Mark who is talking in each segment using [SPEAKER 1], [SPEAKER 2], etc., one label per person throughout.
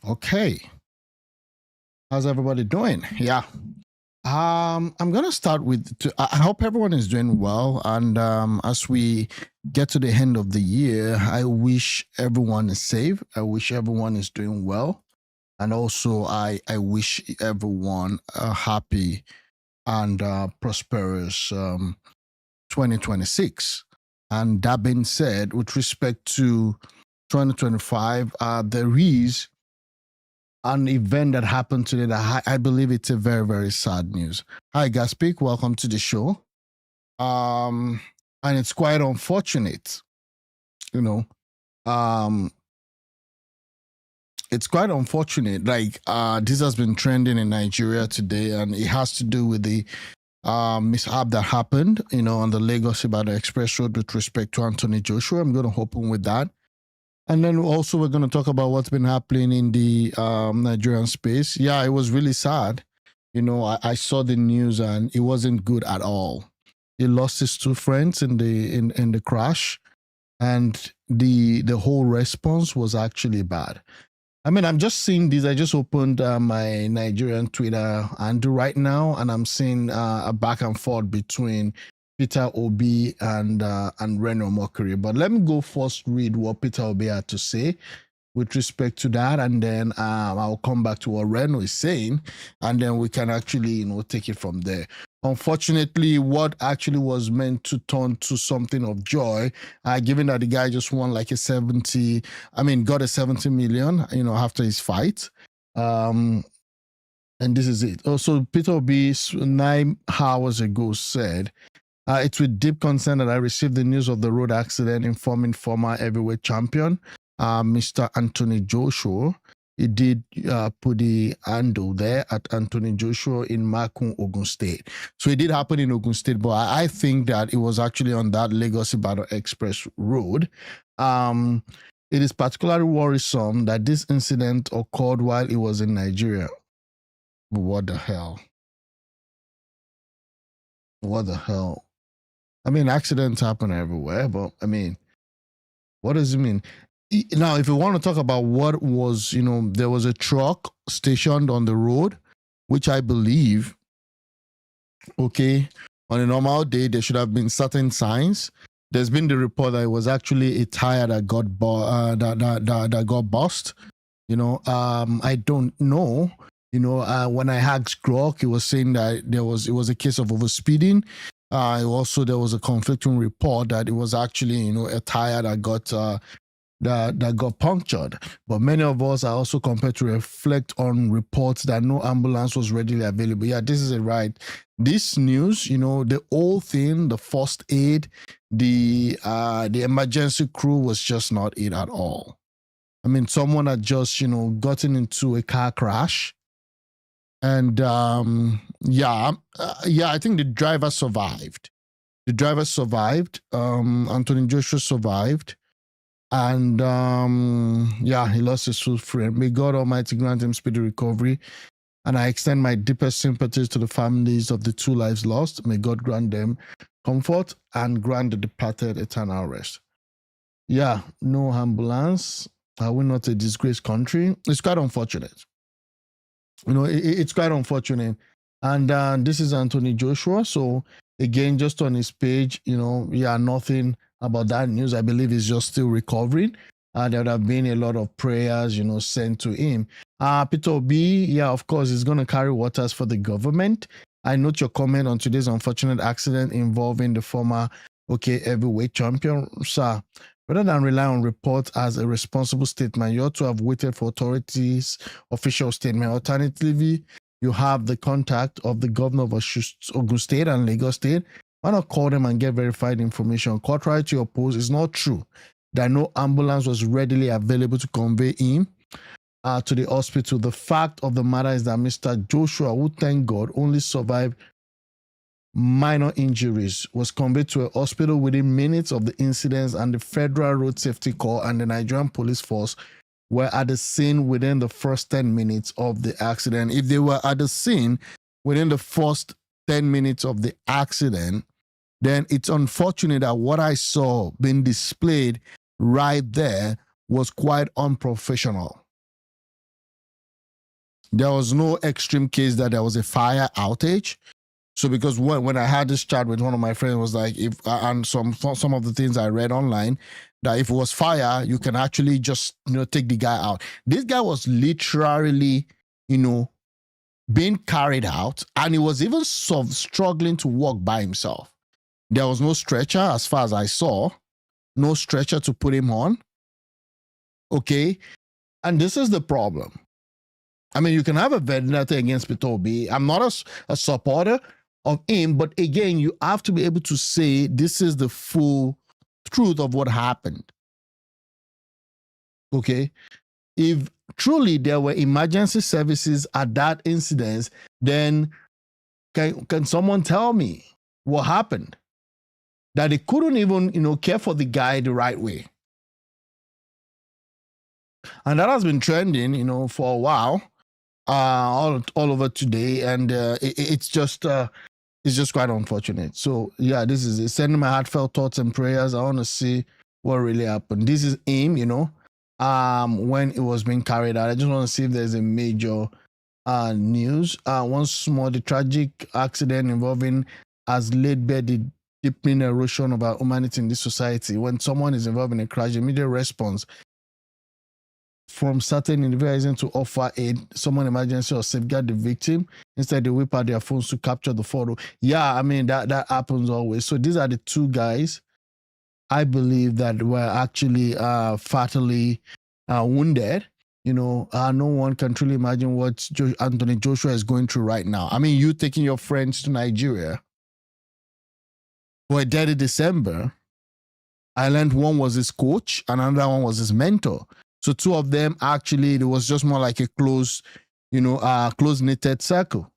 [SPEAKER 1] Okay. How's everybody doing? Yeah. I'm gonna start with. I hope everyone is doing well, and as we get to the end of the year, I wish everyone is safe. I wish everyone is doing well, and also I wish everyone a happy and prosperous 2026. And that being said, with respect to 2025, there is an event that happened today that I believe it's a very, very sad news. Hi, Gaspik. Welcome to the show. Um, and it's quite unfortunate, you know. Um, it's quite unfortunate. Like, this has been trending in Nigeria today, and it has to do with the mishap that happened, on the Lagos Ibadan Express Road with respect to Anthony Joshua. I'm going to open with that. And then also we're going to talk about what's been happening in the Nigerian space. Yeah, it was really sad. I saw the news and it wasn't good at all. He lost his two friends in the crash, and the whole response was actually bad. I mean, I'm just seeing this. I just opened my Nigerian Twitter handle right now, and I'm seeing a back and forth between Peter Obi and Reno Mokiri. But let me go first read what Peter Obi had to say with respect to that, and then I'll come back to what Reno is saying, and then we can actually take it from there. Unfortunately, what actually was meant to turn to something of joy, given that the guy just won like got a 70 million, after his fight. And this is it. Also, Peter Obi 9 hours ago said, it's with deep concern that I received the news of the road accident informing former heavyweight champion, Mr. Anthony Joshua. He did put the handle there at Anthony Joshua in Makun, Ogun State. So it did happen in Ogun State, but I think that it was actually on that Lagos Ibadan Express Road. It is particularly worrisome that this incident occurred while he was in Nigeria. What the hell? What the hell? I mean, accidents happen everywhere, but I mean, what does it mean? Now, if you want to talk about what was, there was a truck stationed on the road, which I believe, okay, on a normal day, there should have been certain signs. There's been the report that it was actually a tire that got that got bust. I don't know. When I asked Grok, he was saying that it was a case of overspeeding. Also, there was a conflicting report that it was actually, a tire that got that got punctured. But many of us are also compelled to reflect on reports that no ambulance was readily available. Yeah, this is it, right? This news, the whole thing, the first aid, the emergency crew was just not it at all. I mean, someone had just, gotten into a car crash. And I think the driver survived. Anthony Joshua survived. And he lost his full friend. May God Almighty grant him speedy recovery. And I extend my deepest sympathies to the families of the two lives lost. May God grant them comfort and grant the departed eternal rest. Yeah, no ambulance. Are we not a disgraced country? It's quite unfortunate. It's quite unfortunate. And this is Anthony Joshua. So again, just on his page, nothing about that news. I believe he's just still recovering. There would have been a lot of prayers, sent to him. Peter Obi, of course, is going to carry waters for the government. I note your comment on today's unfortunate accident involving the former heavyweight champion. Sir, rather than rely on reports as a responsible statement, you ought to have waited for authorities' official statement. Alternatively, you have the contact of the governor of Ogun State and Lagos State. Why not call them and get verified information? Contrary to your post, it's not true that no ambulance was readily available to convey him to the hospital. The fact of the matter is that Mr. Joshua, who thank God only survived minor injuries, was conveyed to a hospital within minutes of the incidents, and the Federal Road Safety Corps and the Nigerian Police Force were at the scene within the first 10 minutes of the accident. If they were at the scene within the first 10 minutes of the accident, then it's unfortunate that what I saw being displayed right there was quite unprofessional. There was no extreme case that there was a fire outage. So because when I had this chat with one of my friends, was like, if and some of the things I read online, that if it was fire, you can actually just take the guy out. This guy was literally being carried out, and he was even struggling to walk by himself. There was no stretcher as far as I saw, no stretcher to put him on. Okay, and this is the problem. I mean, you can have a vendetta against Peter Obi. I'm not a supporter of him, but again, you have to be able to say this is the full truth of what happened. Okay, if truly there were emergency services at that incident, then can someone tell me what happened? That they couldn't even care for the guy the right way. And that has been trending for a while, all over today, and it's just quite unfortunate. So yeah, this is it. Sending my heartfelt thoughts and prayers. I want to see what really happened. This is him, when it was being carried out. I just want to see if there's a major news. Once more, the tragic accident involving has laid bare the deepening erosion of our humanity in this society. When someone is involved in a crash, immediate response from certain individuals to offer aid, someone emergency, or safeguard the victim. Instead, they whip out their phones to capture the photo. Yeah, I mean, that happens always. So these are the two guys, I believe, that were actually fatally wounded. No one can truly imagine what Anthony Joshua is going through right now. I mean, you taking your friends to Nigeria for a dirty December. I learned one was his coach and another one was his mentor. So two of them, actually, it was just more like a close-knitted circle,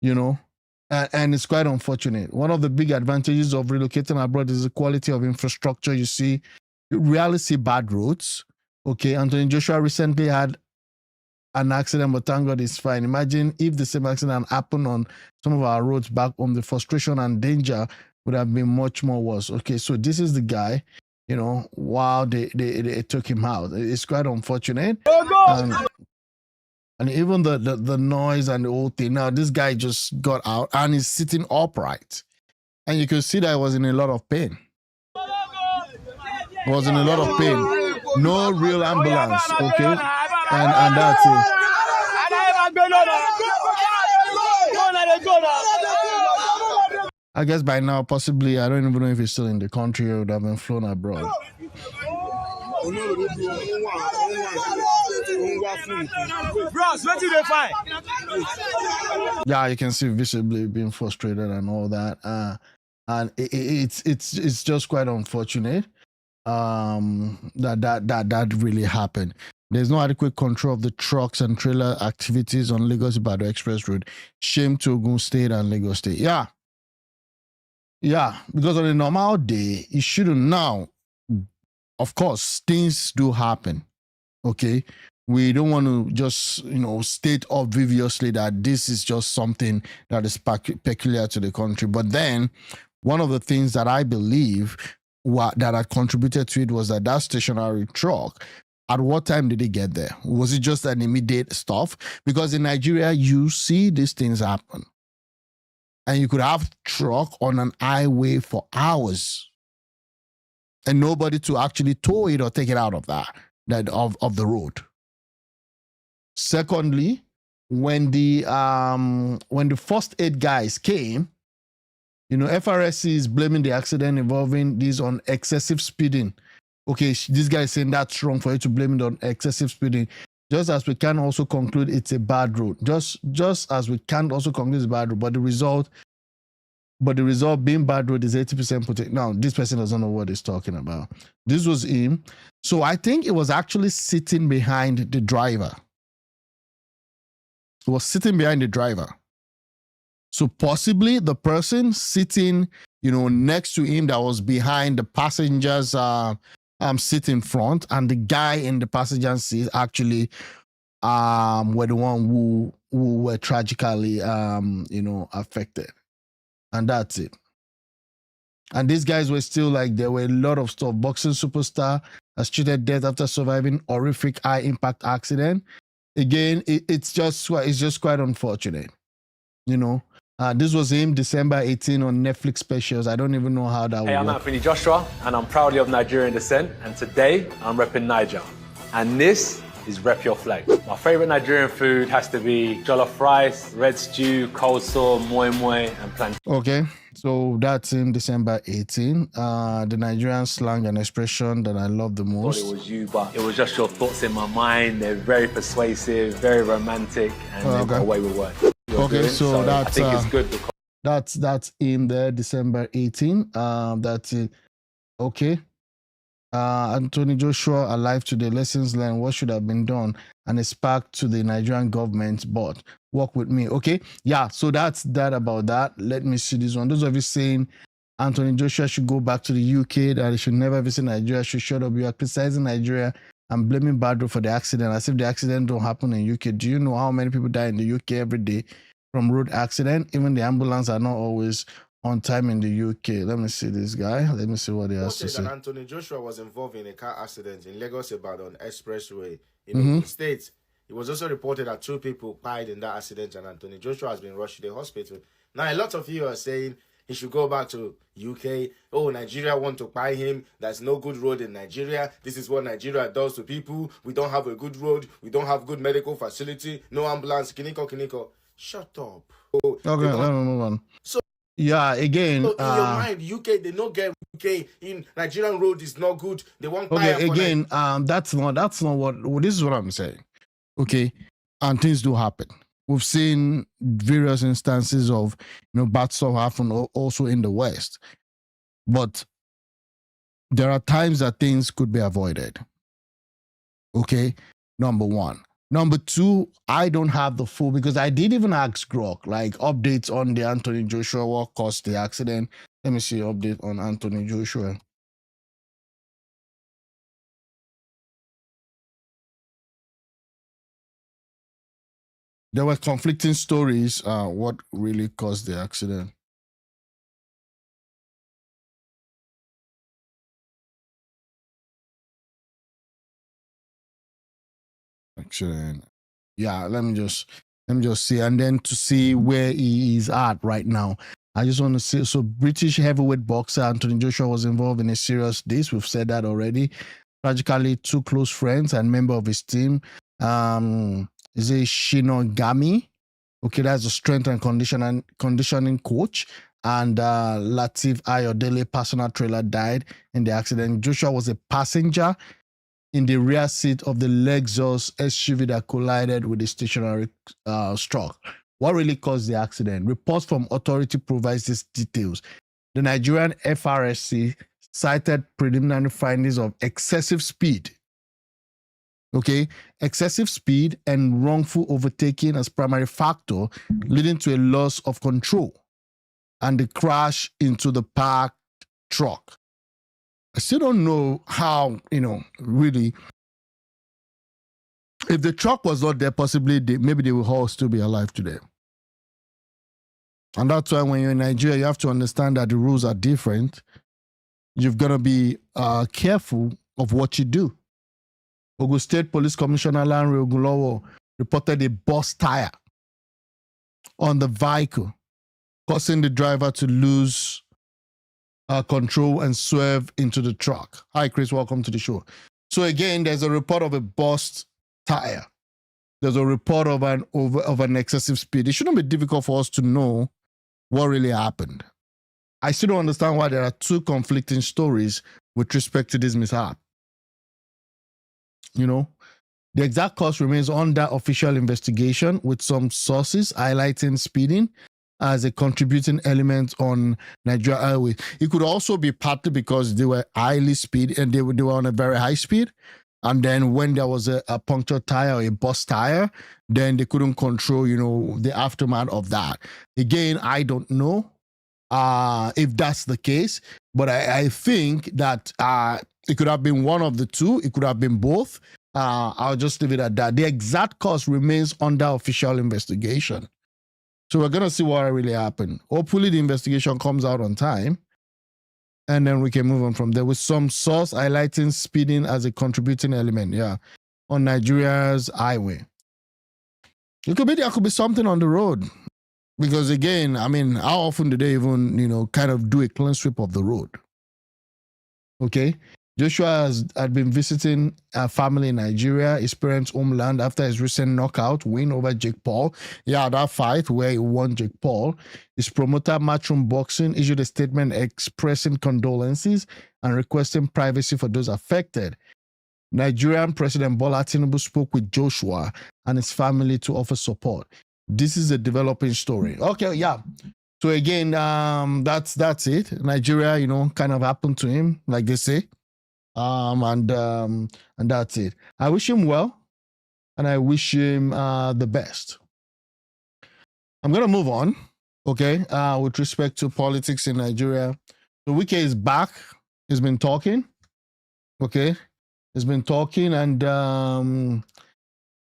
[SPEAKER 1] and it's quite unfortunate. One of the big advantages of relocating abroad is the quality of infrastructure. You see, you rarely see bad roads. Okay, Anthony Joshua recently had an accident, but thank God it's fine. Imagine if the same accident happened on some of our roads back home, the frustration and danger would have been much more worse. Okay, so this is the guy. While they took him out. It's quite unfortunate. And even the noise and the whole thing. Now, this guy just got out and he's sitting upright. And you can see that he was in a lot of pain. He was in a lot of pain. No real ambulance, okay? And that's it. I guess by now, possibly, I don't even know if he's still in the country or would have been flown abroad. Yeah, you can see visibly being frustrated and all that. And it's just quite unfortunate that really happened. There's no adequate control of the trucks and trailer activities on Lagos-Ibadan Express Road. Shame to Ogun State and Lagos State. Yeah, because on a normal day, it shouldn't. Now, of course, things do happen, okay? We don't want to just, state obviously that this is just something that is peculiar to the country. But then, one of the things that I believe that had contributed to it was that stationary truck, at what time did it get there? Was it just an immediate stuff? Because in Nigeria, you see these things happen. And you could have truck on an highway for hours and nobody to actually tow it or take it out of of the road. Secondly, when the first aid guys came, FRSC is blaming the accident involving this on excessive speeding. Okay, this guy is saying that's wrong for you to blame it on excessive speeding. Just as we can also conclude it's a bad road. Just as we can't also conclude it's a bad road, but the result being bad road is 80% protect. Now, this person doesn't know what he's talking about. This was him. So I think it was actually sitting behind the driver. It was sitting behind the driver. So possibly the person sitting, next to him that was behind the passenger's seat in front, and the guy in the passenger seat actually were the one who were tragically affected. And that's it. And these guys were still there were a lot of stuff. Boxing superstar has cheated death after surviving horrific high impact accident. again, it's just quite unfortunate, you know. This was him December 18 on Netflix specials. I don't even know how that would
[SPEAKER 2] Hey, I'm
[SPEAKER 1] work.
[SPEAKER 2] Anthony Joshua, and I'm proudly of Nigerian descent, and today I'm repping Niger. And this is Rep Your Flag. My favorite Nigerian food has to be jollof rice, red stew, coleslaw, moi moi, and plantain.
[SPEAKER 1] Okay, so that's in December 18. The Nigerian slang and expression that I love the
[SPEAKER 2] I thought
[SPEAKER 1] most.
[SPEAKER 2] it was you, but it was just your thoughts in my mind. They're very persuasive, very romantic, and they got away with what you're
[SPEAKER 1] Okay,
[SPEAKER 2] doing.
[SPEAKER 1] so that's,
[SPEAKER 2] I think it's good because
[SPEAKER 1] that's in there, December 18. That's it. Okay. Anthony Joshua alive today. Lessons learned. What should have been done? And a spark to the Nigerian government. But work with me. Okay. Yeah. So that's that about that. Let me see this one. Those of you saying Anthony Joshua should go back to the UK, that he should never visit Nigeria, should shut up. You are criticizing Nigeria and blaming Badro for the accident as if the accident don't happen in UK. Do you know how many people die in the UK every day from road accident? Even the ambulance are not always on time in the UK. Let me see this guy. Let me see what he has to say.
[SPEAKER 3] Anthony Joshua was involved in a car accident in Lagos Ibadan Expressway in the States. It was also reported that 2 people died in that accident, and Anthony Joshua has been rushed to the hospital. Now, a lot of you are saying he should go back to UK. Oh, Nigeria want to buy him. There's no good road in Nigeria. This is what Nigeria does to people. We don't have a good road. We don't have good medical facility. No ambulance. Kiniko. Shut up.
[SPEAKER 1] Okay, let me move on.
[SPEAKER 3] So,
[SPEAKER 1] yeah, again.
[SPEAKER 3] So in your mind, UK, they don't get UK in Nigerian road is not good. They want
[SPEAKER 1] okay, again, that's not what this is what I'm saying. Okay, and things do happen. We've seen various instances of bad stuff happen also in the West, but there are times that things could be avoided. Okay, number one. Number two, I don't have the full, because I did even ask Grok, like updates on the Anthony Joshua, what caused the accident. Let me see update on Anthony Joshua. There were conflicting stories, what really caused the accident. Accident. Yeah, let me just see, and then to see where he is at right now. I just want to say, so British heavyweight boxer Anthony Joshua was involved in a serious diss. We've said that already. Tragically, 2 close friends and member of his team, is a Shinogami. Okay, that's a strength and conditioning coach. And Latif Ayodele, personal trailer, died in the accident. Joshua was a passenger in the rear seat of the Lexus SUV that collided with the stationary truck. What really caused the accident? Reports from authority provides these details. The Nigerian FRSC cited preliminary findings of excessive speed. Okay, excessive speed and wrongful overtaking as primary factor, leading to a loss of control and the crash into the parked truck. I still don't know how, really, if the truck was not there, possibly maybe they will all still be alive today. And that's why when you're in Nigeria, you have to understand that the rules are different. You've got to be careful of what you do. Ogun State Police Commissioner Lanre Ogunlowo reported a burst tire on the vehicle, causing the driver to lose control and swerve into the truck. Hi, Chris. Welcome to the show. So again, there's a report of a burst tire. There's a report of an excessive speed. It shouldn't be difficult for us to know what really happened. I still don't understand why there are 2 conflicting stories with respect to this mishap. The exact cause remains under official investigation, with some sources highlighting speeding as a contributing element on Nigeria Highway. It could also be partly because they were highly speed and they were on a very high speed. And then when there was a punctured tire or a burst tire, then they couldn't control, the aftermath of that. Again, I don't know if that's the case, but I think that it could have been one of the 2. It could have been both. I'll just leave it at that. The exact cause remains under official investigation. So we're going to see what really happened. Hopefully the investigation comes out on time, and then we can move on from there, with some source highlighting speeding as a contributing element, on Nigeria's highway. There could be something on the road. Because again, I mean, how often do they even, kind of do a clean sweep of the road? Okay. Joshua had been visiting a family in Nigeria, his parents' homeland, after his recent knockout win over Jake Paul. Yeah, that fight where he won Jake Paul. His promoter, Matchroom Boxing, issued a statement expressing condolences and requesting privacy for those affected. Nigerian President Bola Tinubu spoke with Joshua and his family to offer support. This is a developing story. Okay, yeah. So again, that's it. Nigeria, kind of happened to him, like they say. And that's it. I wish him well, and I wish him the best. I'm gonna move on, okay? With respect to politics in Nigeria, so WIKE is back. He's been talking, okay? He's been talking, and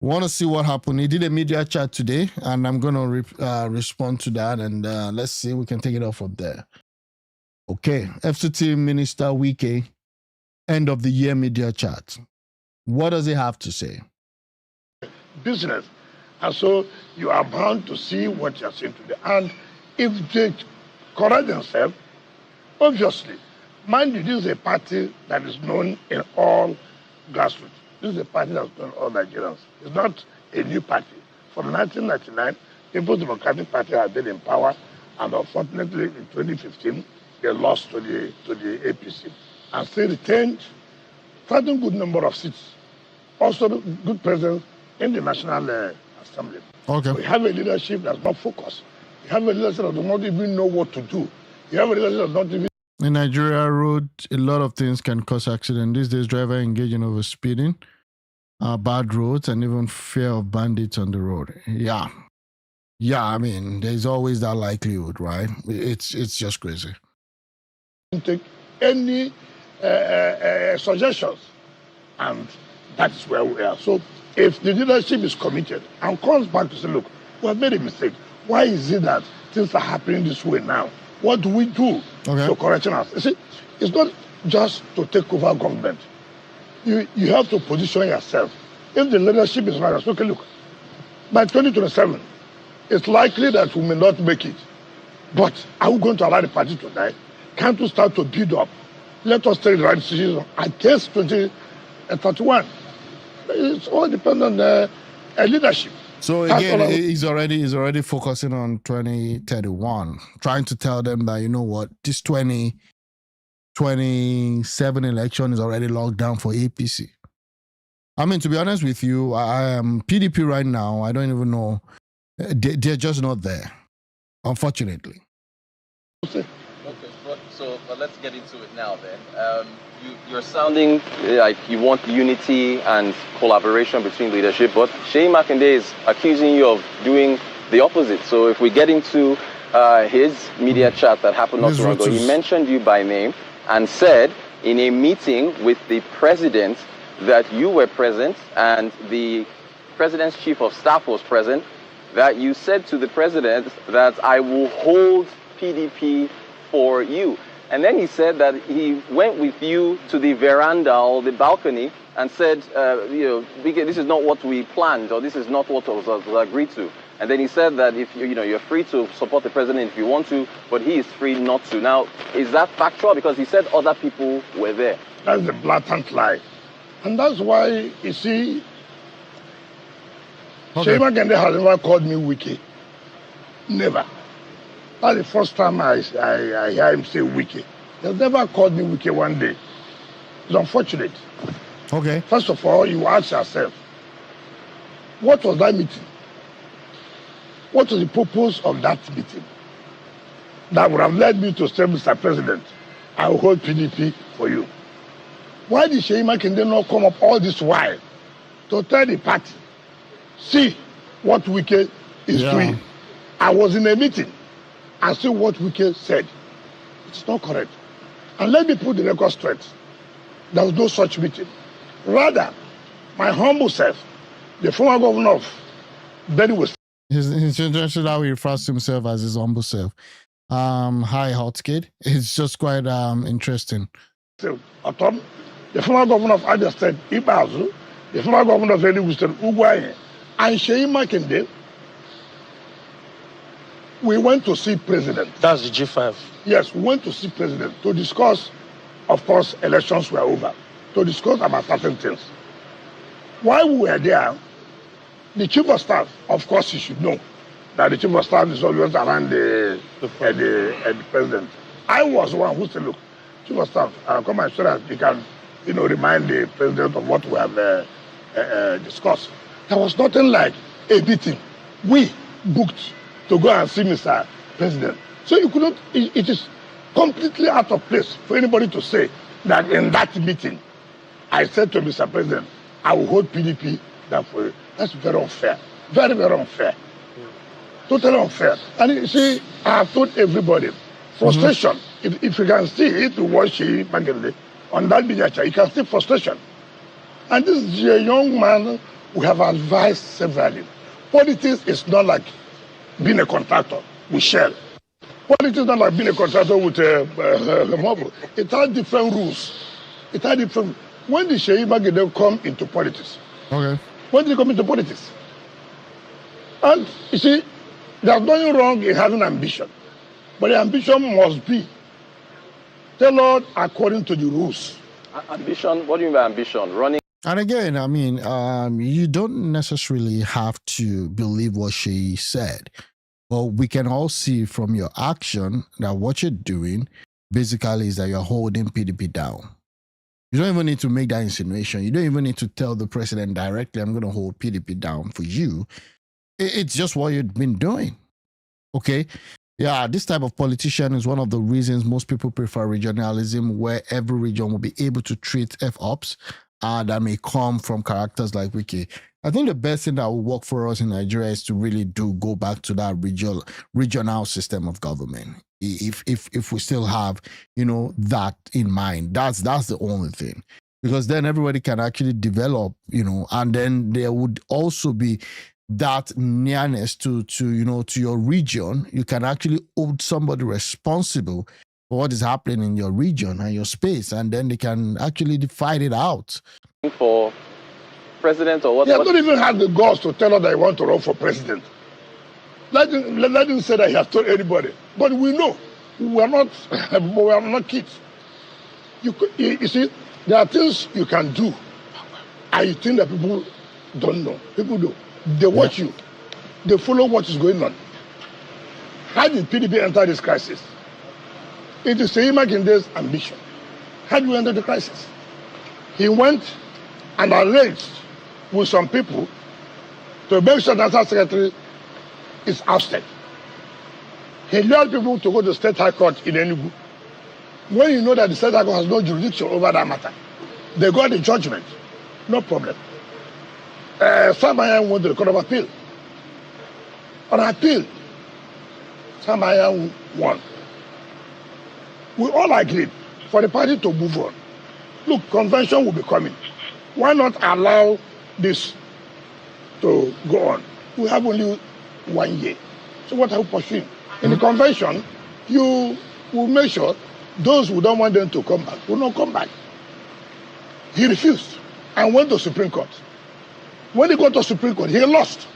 [SPEAKER 1] want to see what happened. He did a media chat today, and I'm gonna respond to that, and let's see. We can take it off from there. Okay, FCT Minister WIKE. End of the year media chat. What does he have to say?
[SPEAKER 4] Business. And so you are bound to see what you are seeing today. And if they correct themselves, obviously, mind you, this is a party that is known in all grassroots. This is a party that's known in all Nigerians. It's not a new party. From 1999, People's Democratic Party had been in power, and unfortunately in 2015, they lost to the APC. And still retained certain good number of seats, also good presence in the National Assembly.
[SPEAKER 1] Okay.
[SPEAKER 4] We have a leadership that's not focused. We have a leadership that does not even know what to do. We have a leadership that does not even...
[SPEAKER 1] In Nigeria road, a lot of things can cause accident. These days, driver engaging over speeding, bad roads, and even fear of bandits on the road. Yeah, I mean, there's always that likelihood, right? It's just crazy.
[SPEAKER 4] Take any suggestions, and that is where we are. So if the leadership is committed and comes back to say, look, we have made a mistake. Why is it that things are happening this way now? What do we do to correct us? You see, it's not just to take over government. You have to position yourself. If the leadership is right, okay, look, by 2027, it's likely that we may not make it. But are we going to allow the party to die? Can't we start to build up? Let us take the right decision against 2031. It's all dependent on leadership.
[SPEAKER 1] So again, he's already focusing on 2031, trying to tell them that, you know what, this 2027 election is already locked down for APC. I mean, to be honest with you, I am PDP right now. I don't even know. They're just not there, unfortunately.
[SPEAKER 5] But let's get into it now then. You're sounding like you want unity and collaboration between leadership, but SEYI Makinde is accusing you of doing the opposite. So if we get into his media chat that happened not too long ago, he mentioned you by name and said in a meeting with the president that you were present and the president's chief of staff was present, that you said to the president that I will hold PDP for you. And then he said that he went with you to the veranda or the balcony and said, this is not what we planned, or this is not what was agreed to. And then he said that if you're free to support the president if you want to, but he is free not to. Now, is that factual? Because he said other people were there.
[SPEAKER 4] That's a blatant lie. And that's why, you see, SEYI Makinde has never called me WIKE. Never. That's the first time I hear him say WIKE. He has never called me WIKE one day. It's unfortunate.
[SPEAKER 1] Okay.
[SPEAKER 4] First of all, you ask yourself, what was that meeting? What was the purpose of that meeting? That would have led me to say, Mr. President, I will hold PDP for you. Why did SEYI Makinde not come up all this while to tell the party, see what WIKE is doing? I was in a meeting. I see what WIKE said. It's not correct. And let me put the record straight. There was no such meeting. Rather, my humble self, the former governor of Benue.
[SPEAKER 1] It's interesting how he refers to himself as his humble self. Hi, hot kid. It's just quite interesting.
[SPEAKER 4] So, Atom, the former governor of Abia State, Ibazu, the former governor of Enugu State, Ugwaye, and SEYI Makinde we went to see president.
[SPEAKER 6] That's the G5.
[SPEAKER 4] Yes, we went to see president to discuss, of course, elections were over, to discuss about certain things. While we were there, the chief of staff, of course, you should know that the chief of staff is always around the president. I was one who said, look, chief of staff, come and show that you can, remind the president of what we have discussed. There was nothing like a meeting. We booked to go and see Mr. President. So you couldn't, it is completely out of place for anybody to say that in that meeting, I said to Mr. President, I will hold PDP down for you. That's very unfair. Very, very unfair. Totally unfair. And you see, I have told everybody, frustration, if you can see it, to watch MAKINDE on that media chat, you can see frustration. And this is a young man we have advised severally. Politics is not like being a contractor with Shell. Politics is not like being a contractor with mobile. It has different rules. It has different. When did SEYI come into politics?
[SPEAKER 1] Okay.
[SPEAKER 4] When did he come into politics? And you see, there's nothing wrong in having ambition. But the ambition must be tailored according to the rules.
[SPEAKER 5] Ambition? What do you mean by ambition? Running?
[SPEAKER 1] And again, I mean, you don't necessarily have to believe what she said. But we can all see from your action that what you're doing basically is that you're holding PDP down. You don't even need to make that insinuation. You don't even need to tell the president directly, I'm going to hold PDP down for you. It's just what you've been doing. Okay? Yeah, this type of politician is one of the reasons most people prefer regionalism, where every region will be able to treat F-ops that may come from characters like WIKE. I think the best thing that will work for us in Nigeria is to really go back to that regional system of government. If we still have, that in mind, that's the only thing. Because then everybody can actually develop, and then there would also be that nearness to your region. You can actually hold somebody responsible for what is happening in your region and your space, and then they can actually fight it out.
[SPEAKER 5] For president or what?
[SPEAKER 4] They have not even had the guts to tell us that they want to run for president. Let him say that he has told anybody. But we know we are not kids. You see, there are things you can do, and you think that people don't know. People do. They watch you. They follow what is going on. How did PDP enter this crisis? It is SEYI MAKINDE's ambition. How do we enter the crisis? He went and arranged with some people to make sure that National Secretary is ousted. He allowed people to go to the State High Court in Enugu. When you know that the State High Court has no jurisdiction over that matter, they got the judgment. No problem. Samaya went to the Court of Appeal. On appeal, Samaya won. We all agreed for the party to move on. Look, convention will be coming. Why not allow this to go on? We have only 1 year. So what are we pursuing? In the convention, you will make sure those who don't want them to come back will not come back. He refused and went to Supreme Court. When he got to Supreme Court, he lost.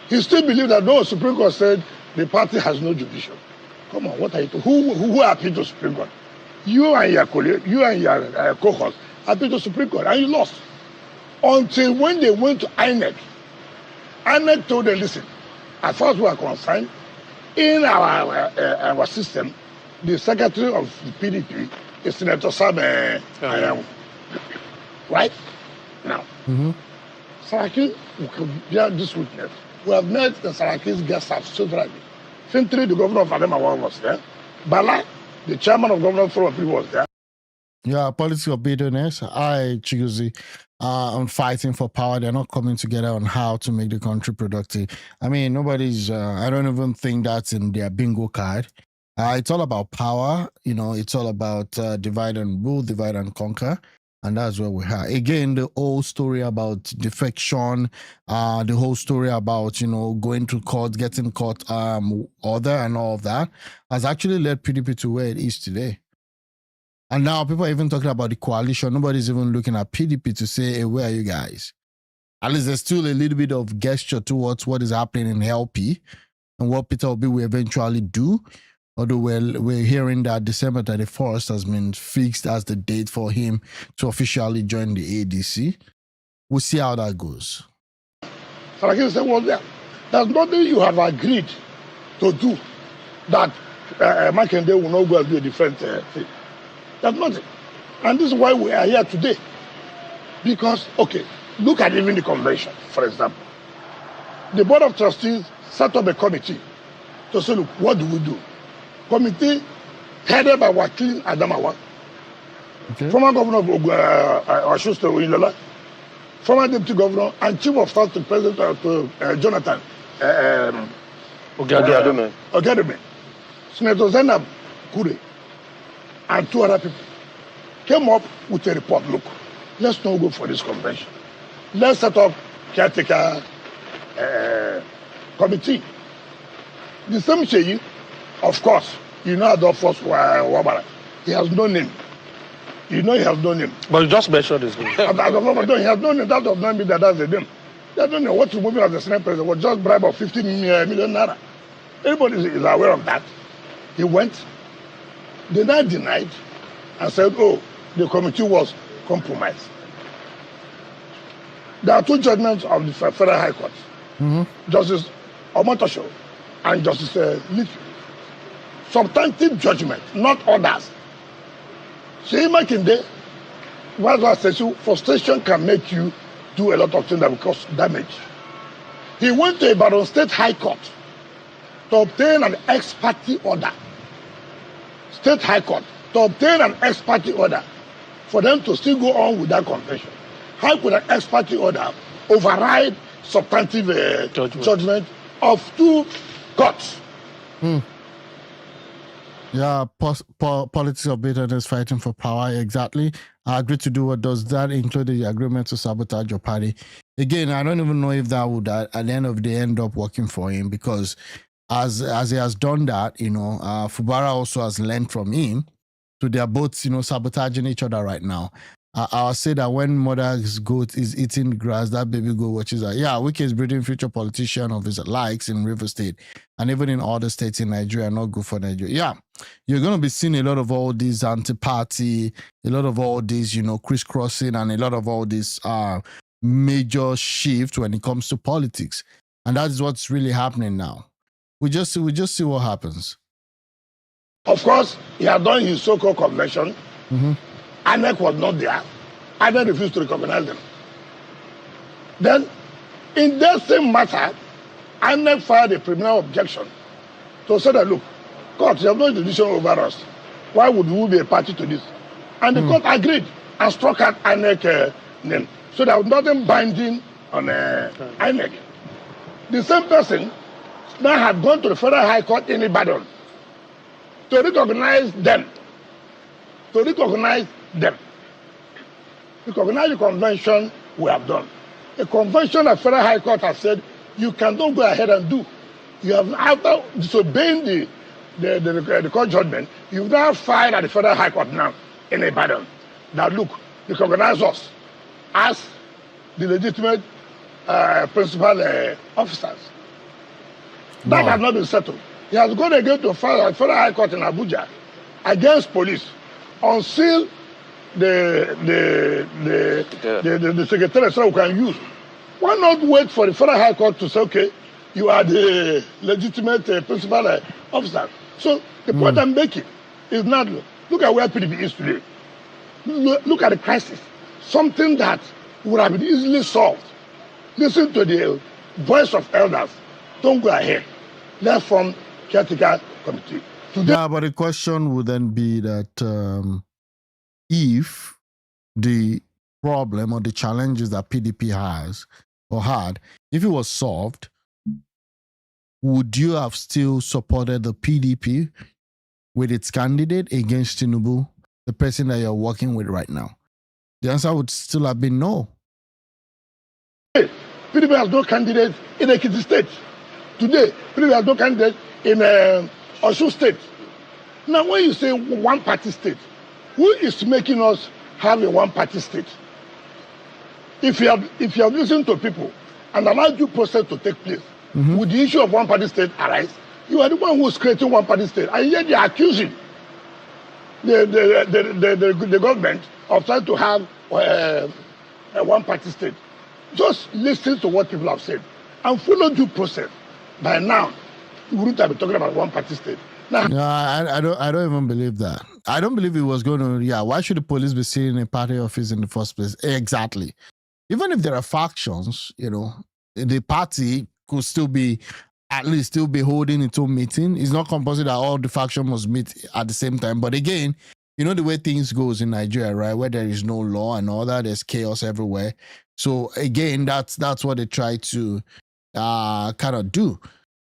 [SPEAKER 4] He still believed that no, Supreme Court said the party has no jurisdiction. Come on, what are you doing? Who appealed to Supreme Court? You and your colleague, you and your co-host appealed to Supreme Court, and you lost. Until when they went to INEC, INEC told them, listen, as far as we are concerned, in our system, the secretary of the PDP is Senator Sam Ayawu. Right? Now, Saraki will bear this witness. We have met the Saraki's guest house severally. Fintri, the governor of Adamawa, was there. Bala, the chairman of Governor Forum, was there.
[SPEAKER 1] Yeah, politics of bitterness. I choose on fighting for power. They're not coming together on how to make the country productive. I mean, nobody's, I don't even think that's in their bingo card. It's all about power. It's all about divide and rule, divide and conquer. And that's where we are. Again, the whole story about defection, the whole story about, going to court, getting court order and all of that has actually led PDP to where it is today. And now people are even talking about the coalition. Nobody's even looking at PDP to say, hey, where are you guys? At least there's still a little bit of gesture towards what is happening in LP. and what Peter Obi will eventually do. Although we're hearing that December 31st has been fixed as the date for him to officially join the ADC. We'll see how that goes.
[SPEAKER 4] Saraki said, well, there's nothing you have agreed to do that Makinde will not go and do a different thing. There's nothing. And this is why we are here today. Because, okay, look at even the convention, for example. The Board of Trustees set up a committee to say, look, what do we do? Committee headed by Wakil Adamawa, former governor of Osun State, Oyinlola, former deputy governor and chief of staff to President Jonathan Ogedeme, Senator Zainab Kure, and 2 other people came up with a report. Look, let's not go for this convention. Let's set up caretaker committee. The same SEYI, of course, you know Adolphus Wabara. He has no name. You know he has no name.
[SPEAKER 6] But you just mentioned his name.
[SPEAKER 4] He has no name. That does not mean that that's the name. They don't know what removing as the Senate president was just bribe of 15 million naira. Everybody is aware of that. He went. They now denied and said, oh, the committee was compromised. There are 2 judgments of the Federal High Court. Justice Omotosho and Justice Little. Substantive judgment, not orders. Seyi Makinde, frustration can make you do a lot of things that will cause damage. He went to Ibadan State High Court to obtain an ex parte order. State High Court to obtain an ex parte order for them to still go on with that convention. How could an ex parte order override substantive judgment of 2 courts?
[SPEAKER 1] Yeah, politics of bitterness, fighting for power, exactly. I agree to do what does that include the agreement to sabotage your party. Again, I don't even know if that would at the end of the day end up working for him, because as he has done that, Fubara also has learned from him. So they are both, sabotaging each other right now. I'll say that when mother's goat is eating grass, that baby goat watches her. Yeah, WIKE is breeding future politician of his likes in River State and even in other states in Nigeria. Not good for Nigeria. Yeah, you're going to be seeing a lot of all these anti-party, a lot of all these, crisscrossing, and a lot of all these major shifts when it comes to politics. And that is what's really happening now. We just see what happens.
[SPEAKER 4] Of course, he had done his so-called convention. INEC was not there. INEC refused to recognize them. Then, in that same matter, INEC filed a preliminary objection to say that, look, court, you have no jurisdiction over us. Why would we be a party to this? And the court agreed and struck out INEC name. So there was nothing binding on INEC. The same person now had gone to the Federal High Court in Ibadan to recognize them. Recognize the convention we have done. A convention that Federal High Court has said you cannot go ahead and do. You have, after disobeying the court judgment, you've now filed at the Federal High Court now in Ibadan. Now look, recognize us as the legitimate principal officers. That has not been settled. He has gone again to file at Federal High Court in Abuja against police until the secretary said we can use. Why not wait for the Federal High Court to say, okay, you are the legitimate principal officer? So the point I'm making is not, look at where PDP is today. Look at the crisis. Something that would have been easily solved. Listen to the voice of elders. Don't go ahead. Let's form caretaker committee.
[SPEAKER 1] Yeah, but the question would then be that if the problem or the challenges that PDP has or had, if it was solved, would you have still supported the PDP with its candidate against Tinubu, the person that you're working with right now? The answer would still have been no.
[SPEAKER 4] PDP has no candidate in Ekiti State. Today, PDP has no candidate in Osun State. Now, when you say one-party state, who is making us have a one-party state? If you have listened to people and allowed due process to take place, would the issue of one party state arise? You are the one who is creating one party state, and yet they are accusing the government of trying to have a one party state. Just listen to what people have said and follow due process. By now, we wouldn't have been talking about one party state. Now,
[SPEAKER 1] No, I don't even believe that. I don't believe it was going to. Yeah, why should the police be sitting in a party office in the first place? Exactly. Even if there are factions, the party could still be, at least still be holding its own meeting. It's not compulsory that all the faction must meet at the same time. But again, the way things goes in Nigeria, right? Where there is no law and all that, there's chaos everywhere. So again, that's what they try to kind of do.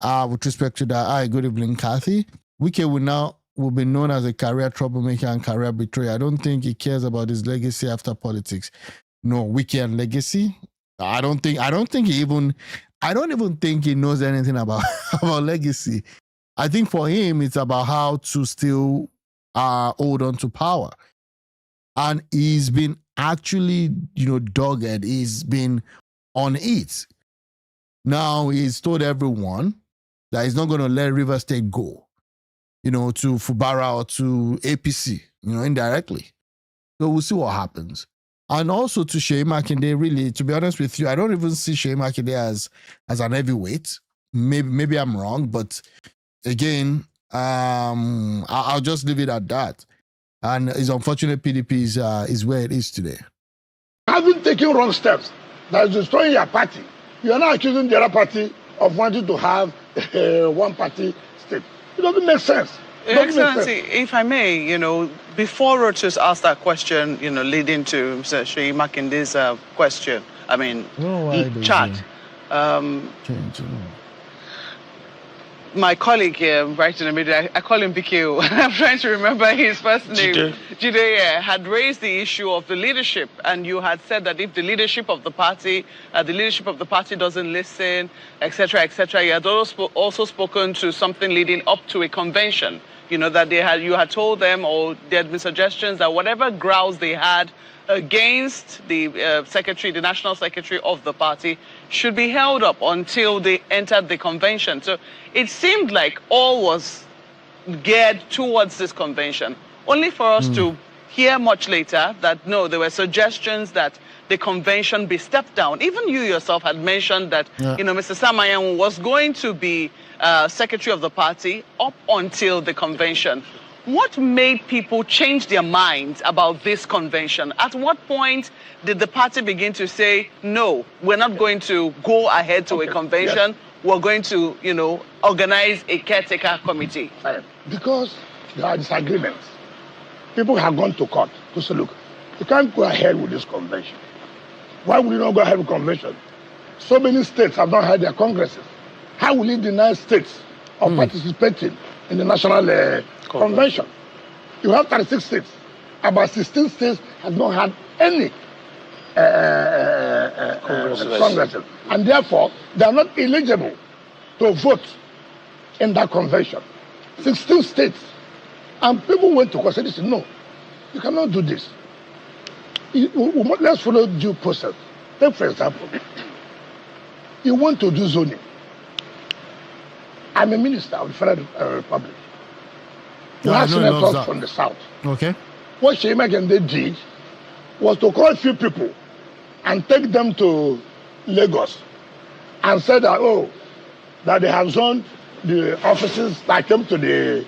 [SPEAKER 1] With respect to that, hi, good evening, Kathy. WIKE will be known as a career troublemaker and career betrayer. I don't think he cares about his legacy after politics. No, WIKE and legacy. I don't even think he knows anything about legacy. I think for him, it's about how to still hold on to power. And he's been actually, dogged. He's been on it. Now he's told everyone that he's not going to let River State go, to Fubara or to APC, indirectly. So we'll see what happens. And also to SEYI MAKINDE, really, to be honest with you, I don't even see SEYI MAKINDE as an heavyweight. Maybe I'm wrong, but again, I'll just leave it at that. And it's unfortunate PDP is where it is today.
[SPEAKER 4] having taken wrong steps that is destroying your party, you are now accusing the other party of wanting to have one party state. It doesn't make sense.
[SPEAKER 6] Excellency, if I may, before Rotus asked that question, leading to Mr. SEYI Makinde's question, chat. My colleague here, right in the middle, I call him BKO. I'm trying to remember his first name. Jide had raised the issue of the leadership, and you had said that if the leadership of the party doesn't listen, etc., you had also spoken to something leading up to a convention. That you had told them, or there had been suggestions that whatever grounds they had against the the national secretary of the party, should be held up until they entered the convention. So it seemed like all was geared towards this convention, only for us to hear much later that no, there were suggestions that the convention be stepped down. Even you yourself had mentioned that Mr. Samayan was going to be secretary of the party up until the convention. What made people change their minds about this convention? At what point did the party begin to say, no, we're not going to go ahead to a convention, we're going to, organize a caretaker committee?
[SPEAKER 4] Because there are disagreements. People have gone to court to say, look, you can't go ahead with this convention. Why would you not go ahead with convention? So many states have not had their congresses. How will you deny states of participating in the national convention? You have 36 states. About 16 states have not had any congresses. And therefore, they are not eligible to vote in that convention. 16 states. And people went to court and said, no, you cannot do this. Let's follow due process. Take, for example, you want to do zoning. I'm a minister of the Federal Republic. You have senators from the south.
[SPEAKER 1] Okay.
[SPEAKER 4] What SEYI Makinde did was to call a few people and take them to Lagos and said that that they have zoned the offices that came to the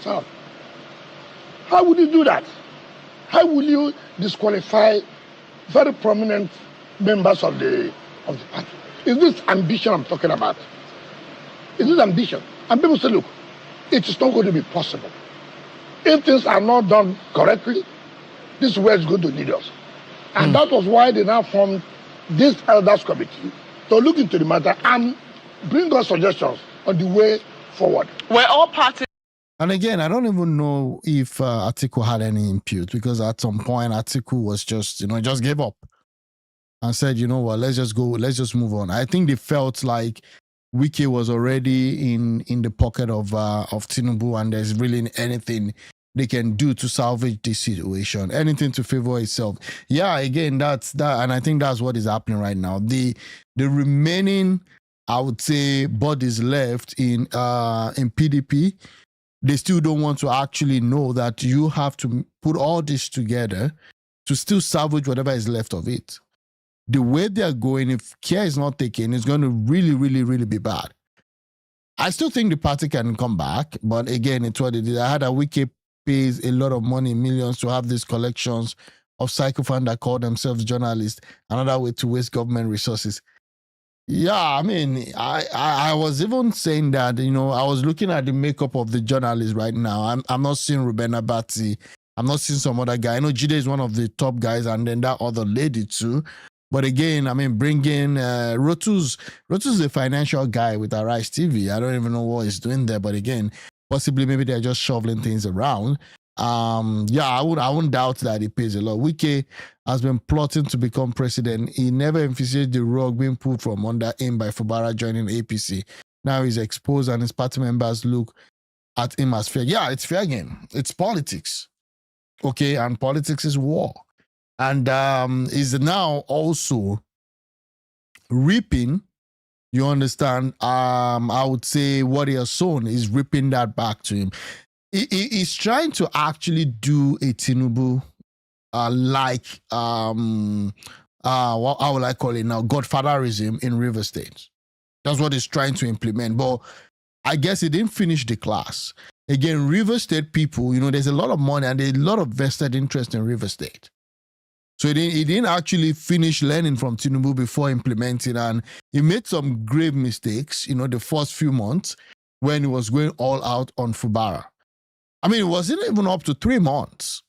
[SPEAKER 4] south. How would you do that? How will you disqualify very prominent members of the party? Is this ambition I'm talking about? Is this ambition? And people say, look, it is not going to be possible. If things are not done correctly, this is where it's going to lead us. And that was why they now formed this elders committee to look into the matter and bring us suggestions on the way forward.
[SPEAKER 6] We're all parties.
[SPEAKER 1] And again, I don't even know if Atiku had any impute, because at some point Atiku was just, just gave up and said, let's just go, let's just move on. I think they felt like WIKE was already in the pocket of Tinubu, and there's really anything they can do to salvage this situation, anything to favor itself. Yeah, again, that's that, and I think that's what is happening right now. The remaining I would say, bodies left in PDP. They still don't want to actually know that you have to put all this together to still salvage whatever is left of it. The way they are going, if care is not taken, it's going to really, really, really be bad. I still think the party can come back, but again, it's what it is. I had a WIKE pays a lot of money, millions, to have these collections of psychophans that call themselves journalists. Another way to waste government resources. Yeah, I mean, I was even saying that, you know, I was looking at the makeup of the journalists right now. I'm not seeing Ruben Abati. I'm not seeing some other guy. I know Jide is one of the top guys, and then that other lady too. But again, I mean, bringing Rotu's a financial guy with Arise TV. I don't even know what he's doing there. But again, possibly maybe they're just shoveling things around. Yeah, I wouldn't doubt that he pays a lot. WIKE has been plotting to become president. He never envisaged the rug being pulled from under him by Fubara joining APC. Now he's exposed, and his party members look at him as fair. Yeah, it's fair game. It's politics. Okay, and politics is war. And is now also reaping, you understand, I would say what he has sown is reaping that back to him. He's trying to actually do a Tinubu like how will I call it now, godfatherism in River State. That's what he's trying to implement. But I guess he didn't finish the class. Again, River State people, you know, there's a lot of money and there's a lot of vested interest in River State. So he didn't actually finish learning from Tinubu before implementing, and he made some grave mistakes, you know, the first few months when he was going all out on Fubara. I mean, it wasn't even up to 3 months.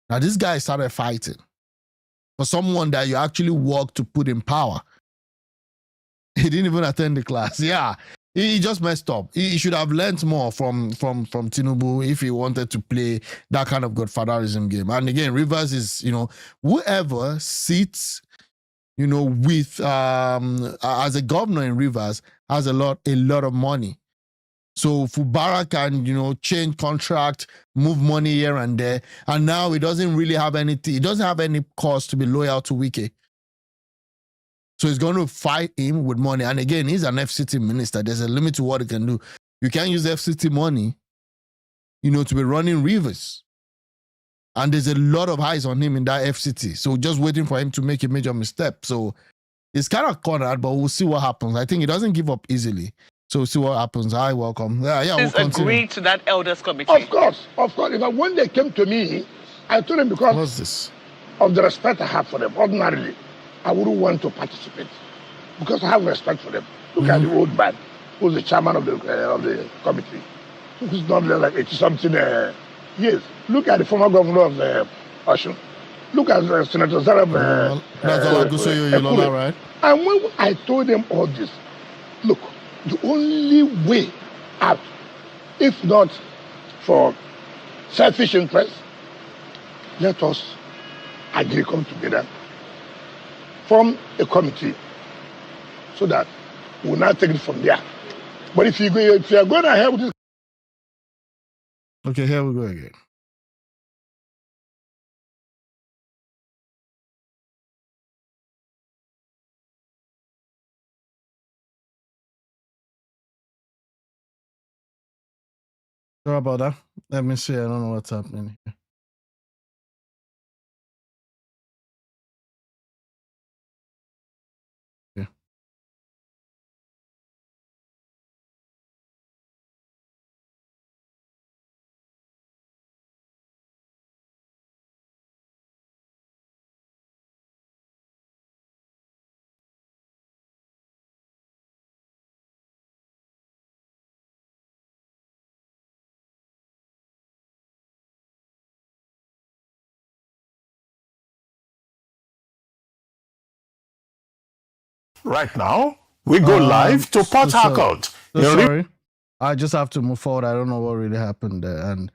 [SPEAKER 1] Now, this guy started fighting for someone that you actually work to put in power. He didn't even attend the class. Yeah, he just messed up. He should have learned more from Tinubu if he wanted to play that kind of godfatherism game. And again, Rivers is, you know, whoever sits, you know, with as a governor in Rivers has a lot of money. So Fubara can, you know, change contract, move money here and there, and now he doesn't really have anything. He doesn't have any cause to be loyal to WIKE. So he's going to fight him with money. And again, he's an FCT minister. There's a limit to what he can do. You can't use FCT money, you know, to be running Rivers. And there's a lot of eyes on him in that FCT. So just waiting for him to make a major misstep. So it's kind of cornered, but we'll see what happens. I think he doesn't give up easily. So we'll see what happens. Hi, welcome. Yeah, we'll continue.
[SPEAKER 6] Agree to that elders committee.
[SPEAKER 4] Of course. If when they came to me, I told them because
[SPEAKER 1] What's this?
[SPEAKER 4] of the respect I have for them. Ordinarily, I wouldn't want to participate because I have respect for them. Look at the old man who's the chairman of the committee, who's not like 80-something years. Look at the former governor of Osun. Look at Senator Zarab.
[SPEAKER 1] That's all I could say, right?
[SPEAKER 4] And when I told them all this, look, the only way out, if not for selfish interest, let us agree, come together, form a committee so that we'll not take it from there. But if you are going ahead with this.
[SPEAKER 1] Okay, here we go again. Sorry about that. Let me see. I don't know what's happening here. Yeah.
[SPEAKER 7] Right now, we go live to Port Harcourt.
[SPEAKER 1] Sorry. I just have to move forward. I don't know what really happened there. And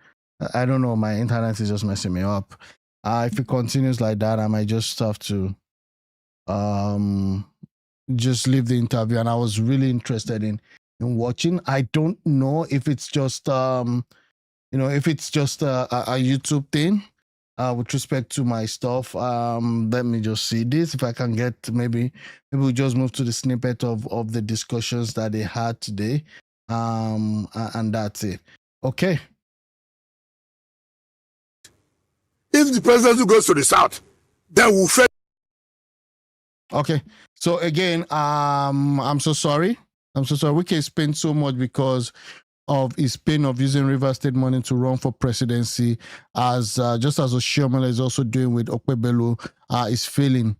[SPEAKER 1] I don't know. My internet is just messing me up. If it continues like that, I might just have to just leave the interview. And I was really interested in watching. I don't know if it's just, if it's just a YouTube thing. with respect to my stuff. Let me just see this. If I can get maybe we'll just move to the snippet of the discussions that they had today. And that's it. Okay.
[SPEAKER 4] If the presidency goes to the south, then we'll fail.
[SPEAKER 1] Okay. So again, I'm so sorry. WIKE spent so much because of his pain of using River State money to run for presidency, as just as Oshiomhole is also doing with Okpebholo, is failing.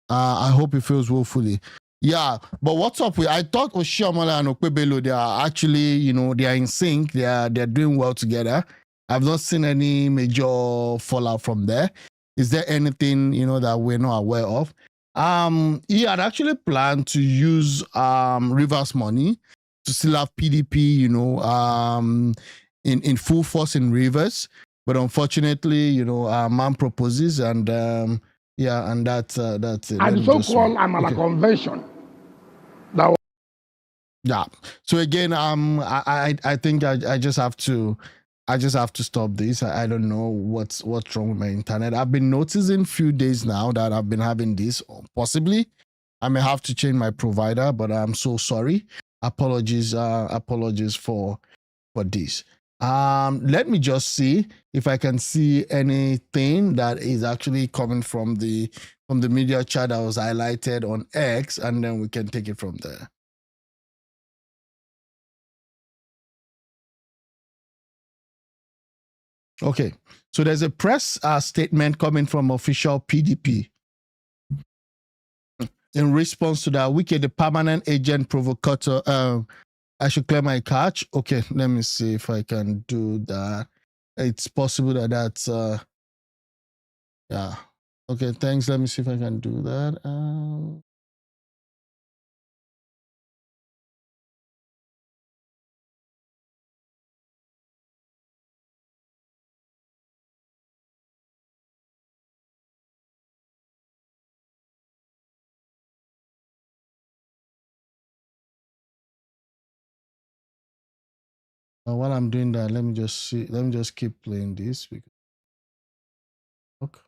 [SPEAKER 1] I hope he fails woefully. Yeah, but what's up with? I thought Oshiomhole and Okpebholo, they are actually, they are in sync. They're doing well together. I've not seen any major fallout from there. Is there anything that we're not aware of? He had actually planned to use Rivers money to still have PDP, in full force in Rivers, but unfortunately, man proposes, and and that's it.
[SPEAKER 4] And the so-called Amala Convention.
[SPEAKER 1] Yeah. So again, I think I just have to stop this. I don't know what's wrong with my internet. I've been noticing few days now that I've been having this. Possibly, I may have to change my provider, but I'm so sorry. Apologies for this. Let me just see if I can see anything that is actually coming from the media chat that was highlighted on X, and then we can take it from there. Okay, so there's a press statement coming from official PDP. In response to that, WIKE, the permanent agent provocateur, I should clear my cache. Okay, let me see if I can do that. It's possible that's, yeah. Okay, thanks. Let me see if I can do that. While I'm doing that, let me just keep playing this because okay.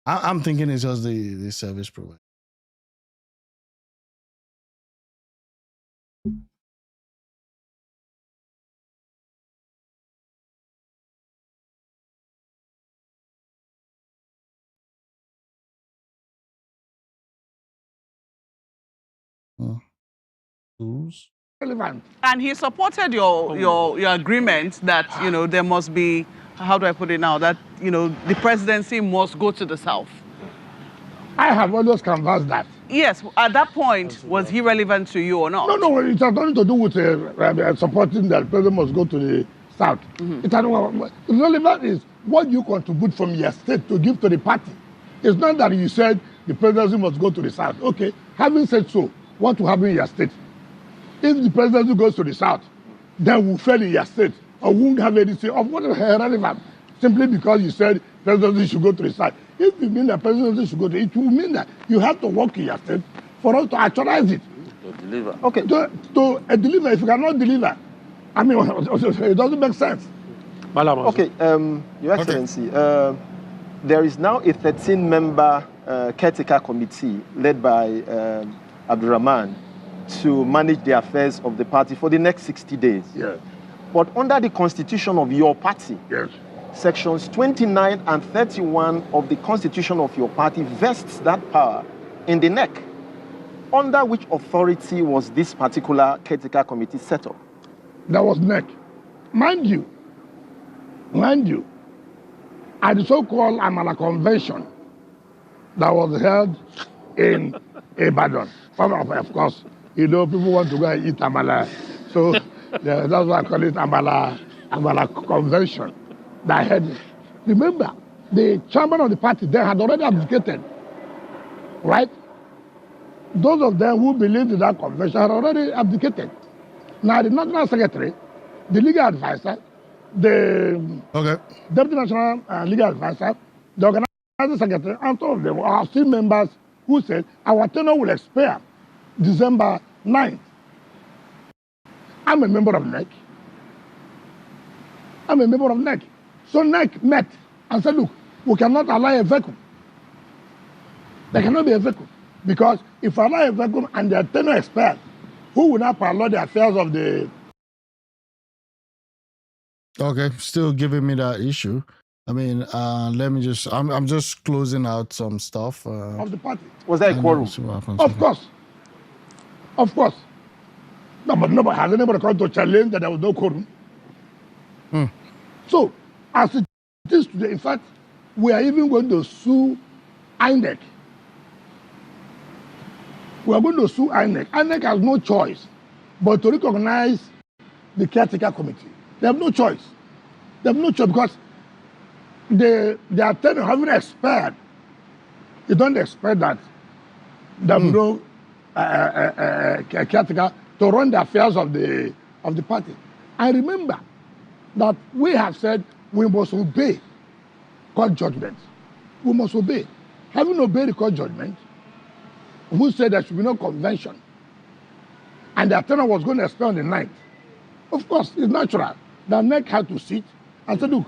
[SPEAKER 1] I'm thinking it's just the service provider.
[SPEAKER 6] Relevant. And he supported your agreement that there must be, how do I put it now, that the presidency must go to the south.
[SPEAKER 4] I have always canvassed that.
[SPEAKER 6] Yes, at that point, was he relevant to you or not?
[SPEAKER 4] No, it has nothing to do with supporting that the president must go to the south. Mm-hmm. The relevant is what you contribute from your state to give to the party. It's not that you said the presidency must go to the south. Okay, having said so, what will happen in your state? If the presidency goes to the south, then we'll fail in your state or won't have anything of what is relevant simply because you said presidency should go to the south. If you mean that presidency should go to it will mean that you have to work in your state for us to actualize it.
[SPEAKER 5] To deliver.
[SPEAKER 4] Okay. To deliver. If you cannot deliver, I mean, it doesn't make sense.
[SPEAKER 8] Okay, Your Excellency, there is now a 13-member caretaker committee led by Abdurrahman to manage the affairs of the party for the next 60 days.
[SPEAKER 4] Yes.
[SPEAKER 8] But under the constitution of your party,
[SPEAKER 4] yes,
[SPEAKER 8] sections 29 and 31 of the constitution of your party vests that power in the NEC. Under which authority was this particular caretaker committee set up?
[SPEAKER 4] That was NEC. Mind you, at the so-called Amala Convention that was held in Ibadan. Of course, people want to go and eat Amala. So that's why I call it Amala Convention. That had, remember, the chairman of the party then had already abdicated, right? Those of them who believed in that convention had already abdicated. Now the national secretary, the legal advisor, the deputy national legal advisor, the organizing secretary, and all of them are still members who said our tenure will expire December 9th. I'm a member of NEC. So NEC met and said, look, We cannot allow a vacuum. There cannot be a vacuum. Because if I allow a vacuum and their tenure expires, who will not parallel the affairs of the...
[SPEAKER 1] Okay, still giving me that issue. I mean, let me just, I'm just closing out some stuff.
[SPEAKER 4] Of the party.
[SPEAKER 8] Was there a quorum?
[SPEAKER 4] Of course. Of course. No, but nobody, has anybody come to challenge that there was no quorum? So, as it is today, in fact, we are even going to sue INEC. We are going to sue INEC. INEC has no choice but to recognize the caretaker committee. They have no choice. They have no choice because their tenure having expired. You don't expect that there will no caretaker to run the affairs of the party. I remember that we have said we must obey court judgment. We must obey. Having obeyed the court judgment, who said there should be no convention, and the tenure was going to expire on the 9th, of course, it's natural. The NEC had to sit and say, look,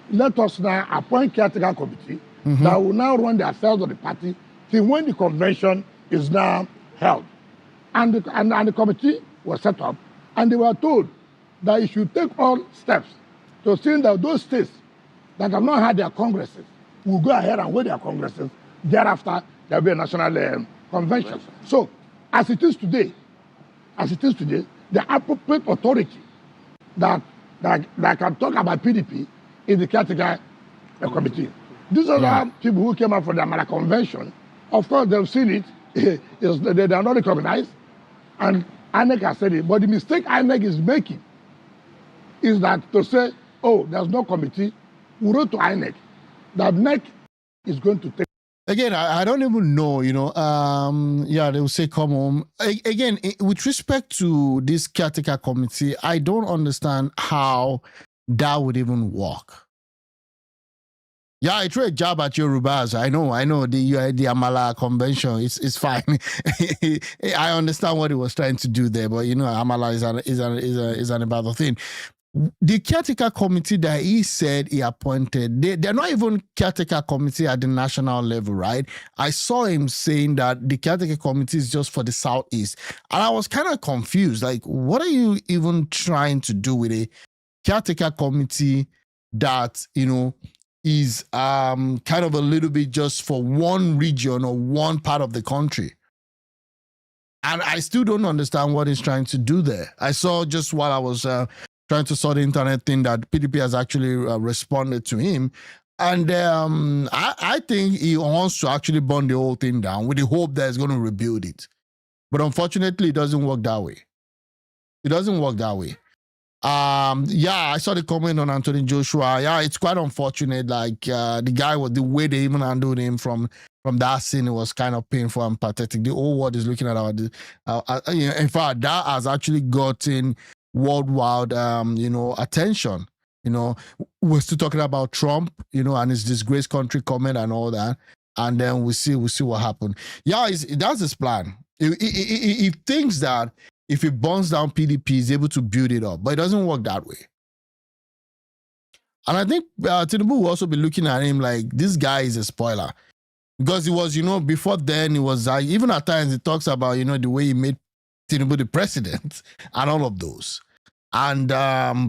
[SPEAKER 4] let us now appoint caretaker committee that will now run the affairs of the party till when the convention is now held. And the committee was set up, and they were told that it should take all steps to see that those states that have not had their congresses will go ahead and hold their congresses. Thereafter, there will be a national convention. So, as it is today, the appropriate authority that can talk about PDP is the caretaker committee. These are the people who came out for the Amala Convention. Of course, they've seen it. They are not recognized. And INEC has said it. But the mistake INEC is making is that to say, oh, there's no committee. We wrote to INEC that NEC is going to take.
[SPEAKER 1] Again, I don't even know, they will say come home. Again, with respect to this caretaker committee, I don't understand how that would even work. Yeah, I threw a jab at Yorubas. I know the Amala convention. It's fine. I understand what he was trying to do there, but Amala is an about thing. The caretaker committee that he said he appointed, they're not even caretaker committee at the national level, right? I saw him saying that the caretaker committee is just for the Southeast. And I was kind of confused. Like, what are you even trying to do with a caretaker committee that, is kind of a little bit just for one region or one part of the country? And I still don't understand what he's trying to do there. I saw just while I was trying to sort the internet thing that PDP has actually responded to him. And I think he wants to actually burn the whole thing down with the hope that he's going to rebuild it. But unfortunately, it doesn't work that way. It doesn't work that way. I saw the comment on Anthony Joshua. Yeah, it's quite unfortunate. Like the guy, the way they even handled him from that scene, it was kind of painful and pathetic. The whole world is looking at in fact, that has actually gotten worldwide, attention. We're still talking about Trump, and his disgraced country comment and all that, and then we see what happened. Yeah, that's his plan. He thinks that if he burns down PDP, he's able to build it up, but it doesn't work that way. And I think Tinubu will also be looking at him like this guy is a spoiler, because he was, before then he was even at times he talks about the way he made Tinubu the president and all of those. And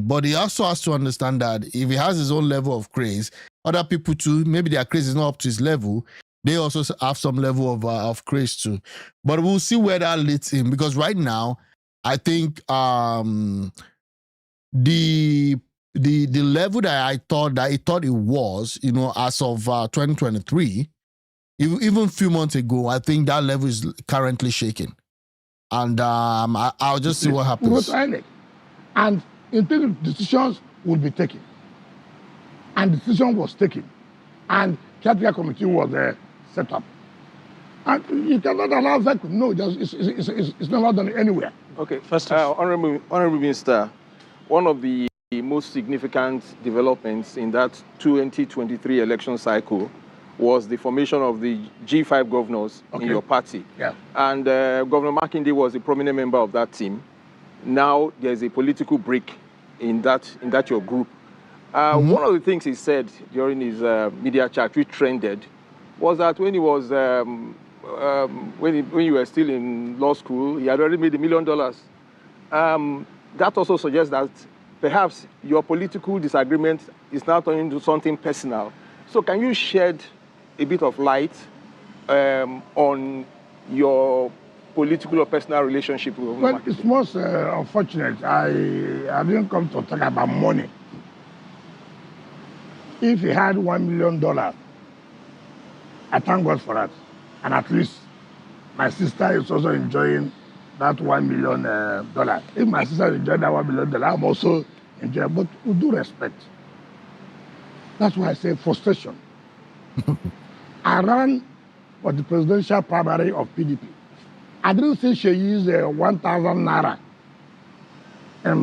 [SPEAKER 1] but he also has to understand that if he has his own level of craze, other people too, maybe their craze is not up to his level, they also have some level of craze too. But we'll see where that leads him, because right now I think the level that I thought it was, as of 2023, even a few months ago, I think that level is currently shaking. And I'll just see what happens.
[SPEAKER 4] And interim decisions will be taken. And decision was taken. And caretaker committee was set up. And you cannot allow vacuum. No, it's not done anywhere.
[SPEAKER 8] Okay, first Honorable Minister, one of the most significant developments in that 2023 election cycle was the formation of the G5 governors in your party.
[SPEAKER 4] Yeah.
[SPEAKER 8] And Governor Makinde was a prominent member of that team. Now there's a political break in that your group. One of the things he said during his media chat, which trended, was that when he was when you were still in law school, he had already made $1 million. That also suggests that perhaps your political disagreement is now turning into something personal. So can you shed a bit of light on your political or personal relationship with
[SPEAKER 4] Well, it's most unfortunate. I didn't come to talk about money. If he had $1 million, I thank God for that. And at least my sister is also enjoying that $1 million. If my sister enjoyed that $1 million, I'm also enjoying. But with due respect, that's why I say frustration. I ran for the presidential primary of PDP. I didn't say she used 1,000 naira in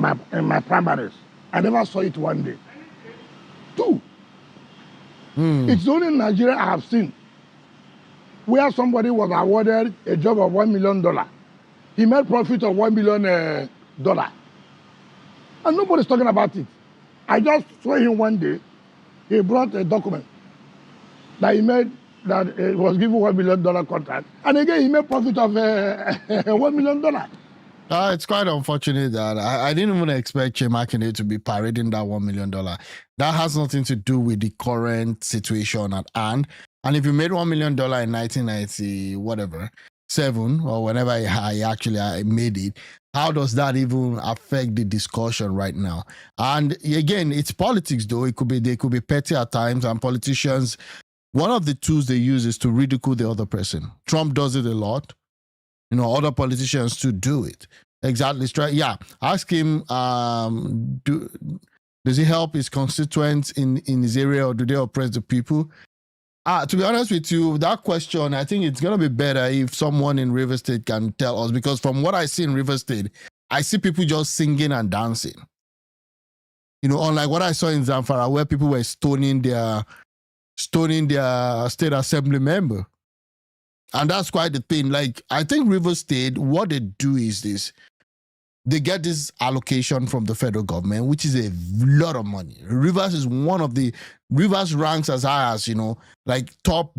[SPEAKER 4] my primaries. I never saw it one day. 2, it's only in Nigeria I have seen where somebody was awarded a job of $1 million. He made profit of $1 million. And nobody's talking about it. I just saw him one day. He brought a document that he made, that it was given $1 million contract. And again, he made profit of $1 million.
[SPEAKER 1] It's quite unfortunate that I didn't even expect MAKINDE to be parading that $1 million. That has nothing to do with the current situation at hand. And if you made $1 million in 1990, whatever, 7 or whenever I actually made it, how does that even affect the discussion right now? And again, it's politics though. They could be petty at times, and politicians, one of the tools they use is to ridicule the other person. Trump does it a lot. Other politicians to do it. Exactly. Yeah. Ask him, does he help his constituents in his area, or do they oppress the people? To be honest with you, that question, I think it's going to be better if someone in River State can tell us, because from what I see in River State, I see people just singing and dancing. Unlike what I saw in Zamfara, where people were stoning their state assembly member. And that's quite the thing. Like, I think River State, what they do is this. They get this allocation from the federal government, which is a lot of money. Rivers is Rivers ranks as high as, like top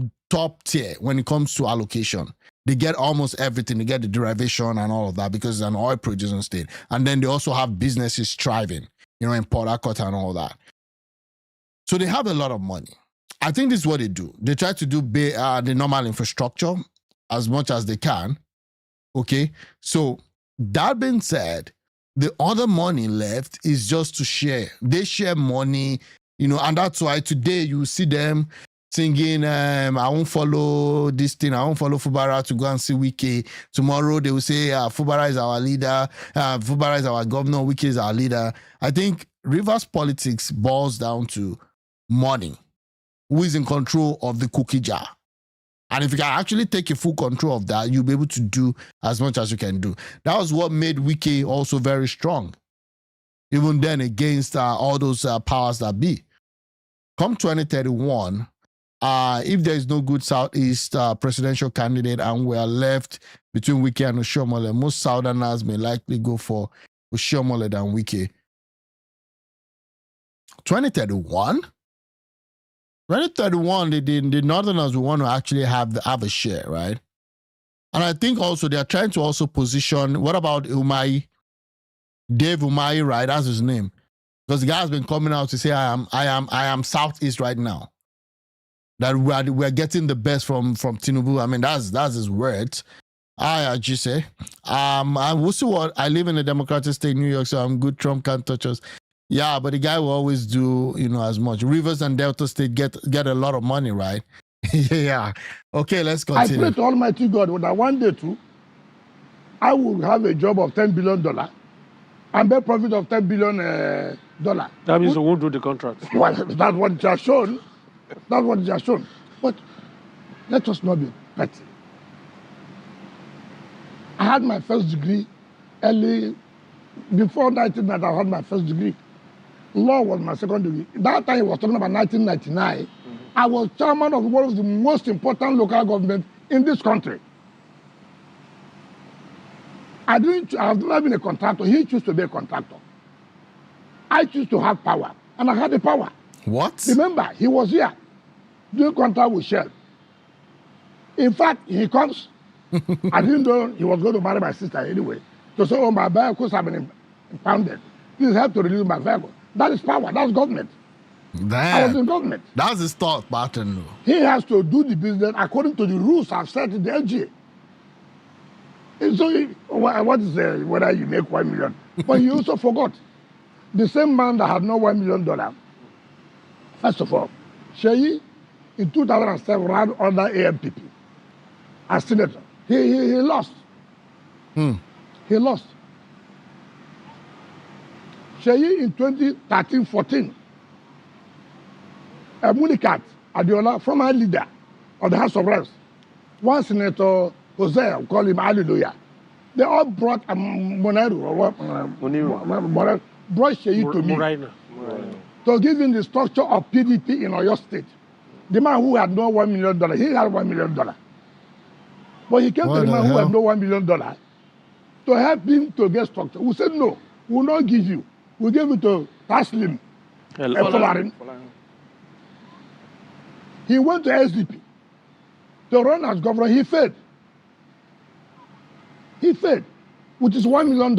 [SPEAKER 1] tier when it comes to allocation. They get almost everything. They get the derivation and all of that because it's an oil producing state. And then they also have businesses thriving, in Port Harcourt and all that. So they have a lot of money. I think this is what they do. They try to do the normal infrastructure as much as they can. Okay? So that being said, the other money left is just to share. They share money, and that's why today you see them singing, I won't follow this thing, I won't follow Fubara to go and see WIKE. Tomorrow they will say, Fubara is our leader, Fubara is our governor, WIKE is our leader. I think Rivers politics boils down to money. Who is in control of the cookie jar? And if you can actually take a full control of that, you'll be able to do as much as you can do. That was what made WIKE also very strong, even then against all those powers that be. Come 2031, if there is no good Southeast presidential candidate and we are left between WIKE and Oshiomhole, most Southerners may likely go for Oshiomhole than WIKE. 2031? 2031, the Northerners will want to actually have a share, right? And I think also they are trying to also position, what about Umahi? Dave Umahi, right? That's his name. Because the guy has been coming out to say, I am Southeast right now. That we're getting the best from Tinubu. I mean, that's his words. I just say, I will see what, I live in a democratic state, New York, so I'm good. Trump can't touch us. Yeah, but the guy will always do, as much. Rivers and Delta State get a lot of money, right? Yeah. Okay, let's continue.
[SPEAKER 4] I pray to Almighty God that one day too, I will have a job of $10 billion and make profit of $10 billion.
[SPEAKER 9] That means you won't do the contract.
[SPEAKER 4] Well, that's what it has shown. That's what it has shown. But let us not be petty. I had my first degree early, before 1990, I had my first degree. Law was my second degree. That time, I was talking about 1999. I was chairman of one of the most important local governments in this country. I have never been a contractor. He chose to be a contractor. I choose to have power. and I had the power.
[SPEAKER 1] What?
[SPEAKER 4] Remember, he was here doing contract with Shell. In fact, he comes. I didn't know he was going to marry my sister anyway. To say, oh, my vehicles have been impounded. Please help to release my vehicle. That is power. That's government.
[SPEAKER 1] Damn.
[SPEAKER 4] I was in government.
[SPEAKER 1] That's his thought pattern.
[SPEAKER 4] He has to do the business according to the rules I've set in the LGA. And so, what is whether you make 1 million? But you also forgot the same man that had no $1 million. First of all, SEYI in 2007 ran under AMPP as senator. He lost. He lost. SEYI in 2013-14, Munikat Adiola, former leader of the House of Reps, one Senator Jose, we call him Hallelujah. They all brought Muniru brought SEYI to me to give him the structure of PDP in Oyo State. The man who had no $1 million, he had $1 million. But he came to the man who had no $1 million to help him to get structure. We said, no, we will not give you. We gave it to Taslim Folarin. He went to SDP to run as governor. He failed. He failed, which is $1 million.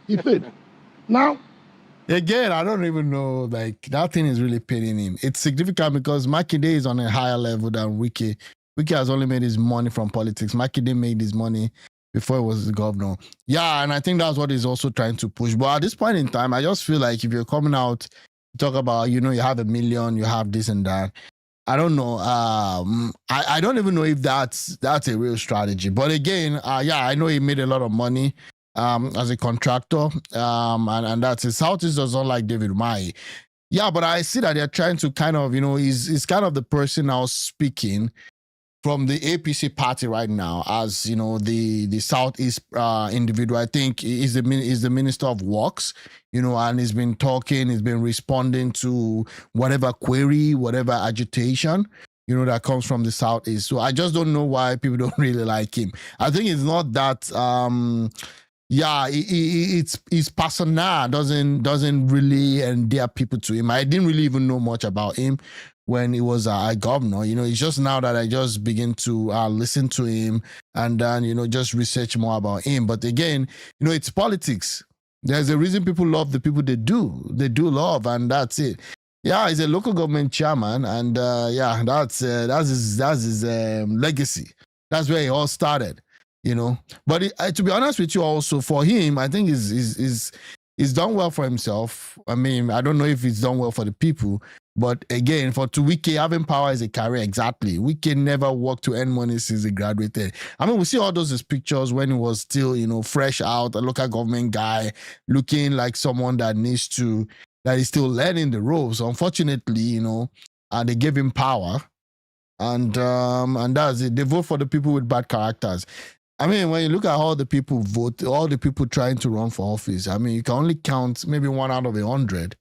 [SPEAKER 4] He failed. Now,
[SPEAKER 1] again, I don't even know, like, that thing is really paying him. It's significant because Makinde is on a higher level than WIKE. WIKE has only made his money from politics. Makinde made his money before he was the governor. Yeah, and I think that's what he's also trying to push. But at this point in time, I just feel like if you're coming out, talk about, you have $1 million, you have this and that. I don't know. I don't even know if that's a real strategy. But again, yeah, I know he made a lot of money as a contractor, and that's it. Southeast does not like David Umahi. Yeah, but I see that they're trying to kind of, he's kind of the person now speaking from the APC party right now as, the Southeast individual. I think is the Minister of Works, and he's been talking, he's been responding to whatever query, whatever agitation, that comes from the Southeast. So I just don't know why people don't really like him. I think it's not that, it's persona doesn't really endear people to him. I didn't really even know much about him when he was a governor. It's just now that I just begin to listen to him and then, just research more about him. But again, it's politics. There's a reason people love the people they do love, and that's it. Yeah, he's a local government chairman, and that's his legacy. That's where it all started, But to be honest with you, also for him, I think he's done well for himself. I mean, I don't know if he's done well for the people, but again, for WIKE, having power is a career. Exactly, WIKE never worked to earn money since he graduated. I mean, we see all those pictures when he was still, fresh out, a local government guy, looking like someone that is still learning the ropes. Unfortunately, they gave him power, and that's it. They vote for the people with bad characters. I mean, when you look at all the people vote, all the people trying to run for office, I mean, you can only count maybe 1 out of 100